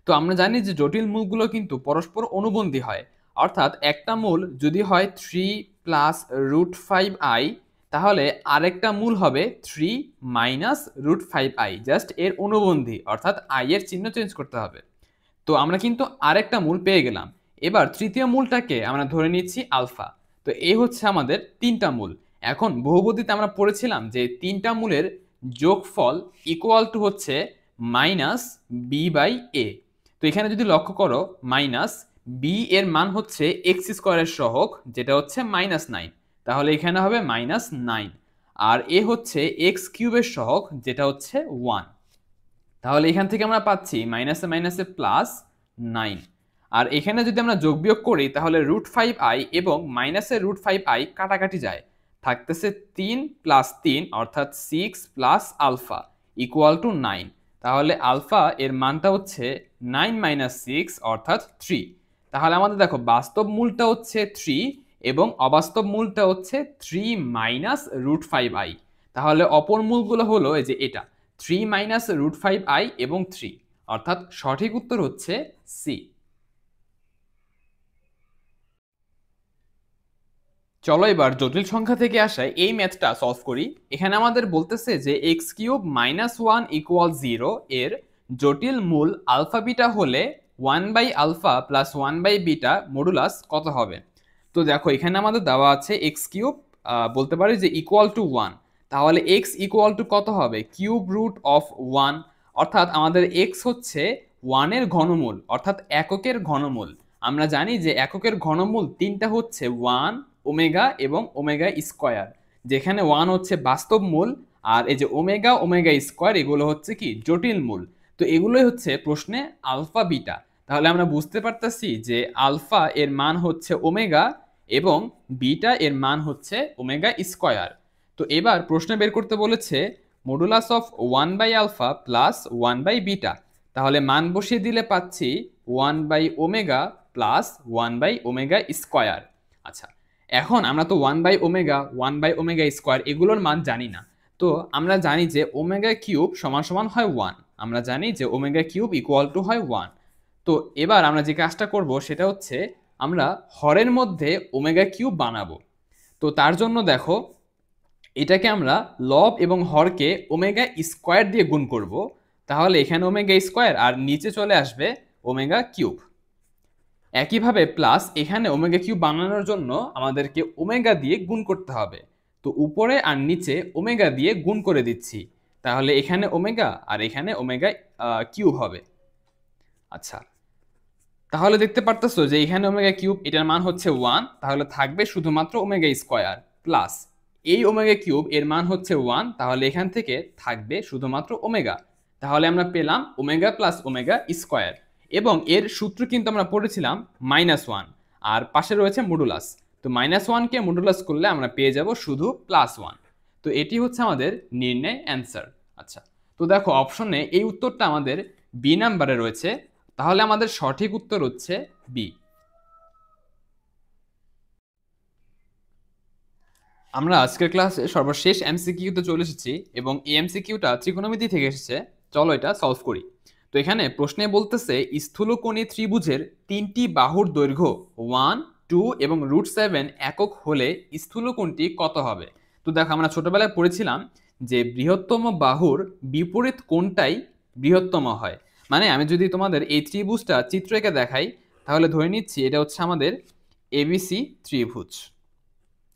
তো আমরা জানি যে জটিল মূলগুলো কিন্তু পরস্পর অনুবন্ধী হয়, অর্থাৎ একটা মূল যদি হয় 3 + √5i, তাহলে আরেকটা মূল হবে 3 - √5i, জাস্ট এর অনুবন্ধী, অর্থাৎ i এর চিহ্ন চেঞ্জ করতে হবে। তো আমরা কিন্তু আরেকটা মূল পেয়ে গেলাম। এবার তৃতীয় মূলটাকে আমরা ধরে নিচ্ছি আলফা। তো এই হচ্ছে আমাদের তিনটা মূল। এখন বহুপদীতে আমরা পড়েছিলাম যে তিনটা মূলের যোগফল ইকুয়াল টু হচ্ছে -b/a। তো এখানে যদি লক্ষ্য করো, মাইনাস বি এর মান হচ্ছে x² সহগ, যেটা হচ্ছে -9, তাহলে এখানে হবে -9, আর এ হচ্ছে x³ সহগ, যেটা হচ্ছে 1। তাহলে এখান থেকে আমরা পাচ্ছি মাইনাসে মাইনাসে +9, আর এখানে যদি আমরা যোগ বিয়োগ করি তাহলে √5i এবং মাইনাসে √5i কাটাকাটি যায়, থাকতেছে 3 + 3 অর্থাৎ 6 + আলফা ইকুয়াল টু 9। তাহলে আলফা এর মানটা হচ্ছে 9 - 6 অর্থাৎ 3। তাহলে আমাদের দেখো বাস্তব মূলটা হচ্ছে 3 এবং অবাস্তব মূলটা হচ্ছে 3 মাইনাস √5i। তাহলে অপর মূলগুলো হলো এই যে এটা 3 মাইনাস √5i এবং 3, অর্থাৎ সঠিক উত্তর হচ্ছে সি। চলো এবার জটিল সংখ্যা থেকে আসা এই ম্যাথটা সলভ করি। এখানে আমাদের বলতেছে যে x³ - 1 = 0 এর জটিল মূল আলফা বিটা হলে 1/α + 1/β মডুলাস কত হবে। তো দেখো এখানে আমাদের দেওয়া আছে x³ বলতে পারি যে =1, তাহলে x কত হবে, √1, অর্থাৎ আমাদের x হচ্ছে 1 এর ঘনমূল অর্থাৎ এককের ঘনমূল। আমরা জানি যে এককের ঘনমূল তিনটা হচ্ছে 1, ওমেগা এবং ওমেগা স্কয়ার, যেখানে 1 হচ্ছে বাস্তব মূল আর এই যে ওমেগা ওমেগা স্কয়ার এগুলো হচ্ছে কি জটিল মূল। তো এগুলোই হচ্ছে প্রশ্নে আলফা বিটা। তাহলে আমরা বুঝতে পারতেছি যে আলফা এর মান হচ্ছে ওমেগা এবং বিটা এর মান হচ্ছে ওমেগা স্কয়ার। তো এবার প্রশ্ন বের করতে বলেছে মডুলাস অফ 1/α প্লাস 1/β। তাহলে মান বসিয়ে দিলে পাচ্ছি 1/ওমেগা প্লাস 1/ওমেগা স্কয়ার। আচ্ছা, এখন আমরা তো 1/ওমেগা 1/ওমেগা স্কয়ার এগুলোর মান জানি না। তো আমরা জানি যে ওমেগা কিউব সমান সমান হয় 1। আমরা জানি যে ওমেগা কিউব ইকুয়াল টু হয় 1। তো এবার আমরা যে কাজটা করব সেটা হচ্ছে আমরা হরের মধ্যে ওমেগা কিউব বানাবো। তো তার জন্য দেখো এটাকে আমরা লব এবং হরকে ওমেগা স্কয়ার দিয়ে গুণ করব। তাহলে এখানে ওমেগা স্কয়ার আর নিচে চলে আসবে ওমেগা কিউব। একইভাবে প্লাস এখানে ওমেগা কিউব বানানোর জন্য আমাদেরকে ওমেগা দিয়ে গুণ করতে হবে। তো উপরে আর নিচে ওমেগা দিয়ে গুণ করে দিচ্ছি, তাহলে এখানে ওমেগা আর এখানে ওমেগা কিউব হবে। আচ্ছা, তাহলে দেখতে পারতেছো যে এখানে ওমেগা কিউব এটার মান হচ্ছে 1, তাহলে থাকবে শুধুমাত্র ওমেগা স্কয়ার প্লাস এই ওমেগা কিউব এর মান হচ্ছে 1, তাহলে এখান থেকে থাকবে শুধুমাত্র ওমেগা। তাহলে আমরা পেলাম ওমেগা প্লাস ওমেগা স্কয়ার এবং এর সূত্র কিন্তু আমরা পড়েছিলাম -1 আর পাশে রয়েছে মডুলাস। তো -1কে মডুলাস করলে আমরা পেয়ে যাব শুধু +1। তো এটি হচ্ছে আমাদের নির্ণয় অ্যান্সার। আচ্ছা, তো দেখো অপশনে এই উত্তরটা আমাদের বি নাম্বারে রয়েছে, তাহলে আমাদের সঠিক উত্তর হচ্ছে বি। আমরা আজকের ক্লাসে সর্বশেষ এমসিকিউতে চলে এসেছি এবং এই এমসিকিউটা ত্রিকোণমিতি থেকে এসেছে। চলো এটা সলভ করি। তো এখানে প্রশ্নে বলতেছে স্থূলকোণী ত্রিভুজের তিনটি বাহুর দৈর্ঘ্য 1, 2 এবং √7 একক হলে স্থূলকোণটি কত হবে। তো দেখো আমরা ছোটবেলায় পড়েছিলাম যে বৃহত্তম বাহুর বিপরীত কোণটাই বৃহত্তম হয়। মানে আমি যদি তোমাদের এই ত্রিভুজটা চিত্র এঁকে দেখাই তাহলে ধরে নিচ্ছি এটা হচ্ছে আমাদের এবিসি ত্রিভুজ।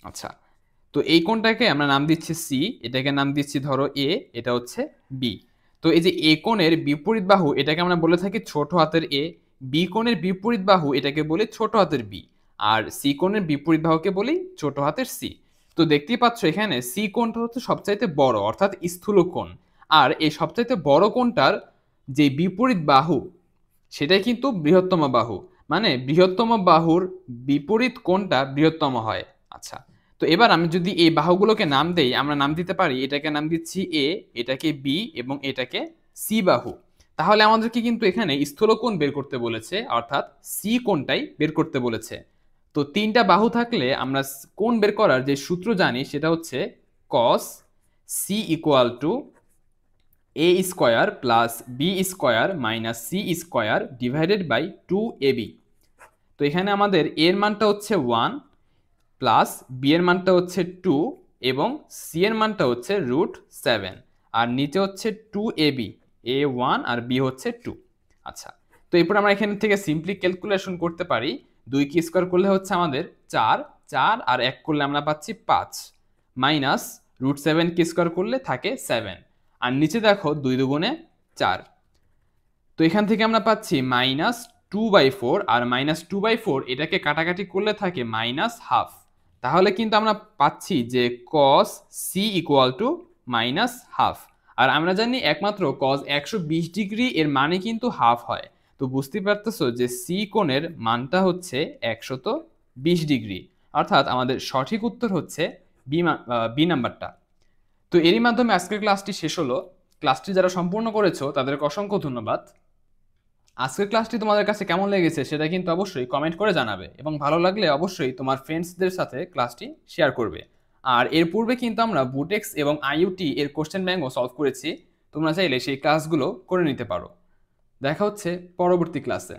আচ্ছা, তো এই কোণটাকে আমরা নাম দিচ্ছি সি, এটাকে নাম দিচ্ছি ধরো এ, এটা হচ্ছে বি। তো এই যে এ কোণের বিপরীত বাহু এটাকে আমরা বলে থাকি ছোট হাতের এ, বি কোণের বিপরীত বাহু এটাকে বলি ছোট হাতের বি, আর সি কোণের বিপরীত বাহুকে বলি ছোট হাতের সি। তো দেখতেই পাচ্ছ এখানে সি কোণটা হচ্ছে সবচাইতে বড় অর্থাৎ স্থূল কোণ, আর এই সবচাইতে বড় কোণটার যে বিপরীত বাহু সেটাই কিন্তু বৃহত্তম বাহু, মানে বৃহত্তম বাহুর বিপরীত কোণটা বৃহত্তম হয়। আচ্ছা, তো এবার আমি যদি এই বাহুগুলোকে নাম দেই, আমরা নাম দিতে পারি এটাকে নাম দিচ্ছি এ, এটাকে বি এবং এটাকে সি বাহু। তাহলে আমাদেরকে কিন্তু এখানে স্থূলকোণ বের করতে বলেছে, অর্থাৎ সি কোণটাই বের করতে বলেছে। তো তিনটা বাহু থাকলে আমরা কোণ বের করার যে সূত্র জানি সেটা হচ্ছে cos c equal to a square plus b square minus c square divided by 2ab। তো এখানে আমাদের এর মানটা হচ্ছে 1 প্লাস বি এর মানটা হচ্ছে 2 এবং সি এর মানটা হচ্ছে √7 আর নিচে হচ্ছে 2ab, a1 আর b হচ্ছে 2। আচ্ছা, তো এরপর আমরা এখান থেকে সিম্পলি ক্যালকুলেশন করতে পারি। 2 কি স্কয়ার করলে হচ্ছে আমাদের 4, 4 আর 1 করলে আমরা পাচ্ছি 5, মাইনাস √7 কি স্কয়ার করলে থাকে 7 আর নিচে দেখো 2 দুগুণে 4। তো এখান থেকে আমরা পাচ্ছি -2/4 আর -2/4 এটাকে কাটাকাটি করলে থাকে -1/2। তাহলে কিন্তু আমরা পাচ্ছি যে cos c ইকুয়াল টু -1/2। আর আমরা জানি একমাত্র cos 120 ডিগ্রি এর মানে কিন্তু হাফ হয়। তো বুঝতে পারতেছো যে c কোণের মানটা হচ্ছে 120 ডিগ্রি, অর্থাৎ আমাদের সঠিক উত্তর হচ্ছে বি নাম্বারটা। তো এরই মাধ্যমে আজকের ক্লাসটি শেষ হলো। ক্লাসটি যারা সম্পূর্ণ করেছো তাদেরকে অসংখ্য ধন্যবাদ। আজকের ক্লাসটি তোমাদের কাছে কেমন লেগেছে সেটা কিন্তু অবশ্যই কমেন্ট করে জানাবে, এবং ভালো লাগলে অবশ্যই তোমার ফ্রেন্ডসদের সাথে ক্লাসটি শেয়ার করবে। আর এর পূর্বে কিন্তু আমরা বুটেক্স এবং আইইউটি এর কোশ্চেন ব্যাংকও সলভ করেছি, তোমরা চাইলে সেই ক্লাসগুলো করে নিতে পারো। দেখা হচ্ছে পরবর্তী ক্লাসে।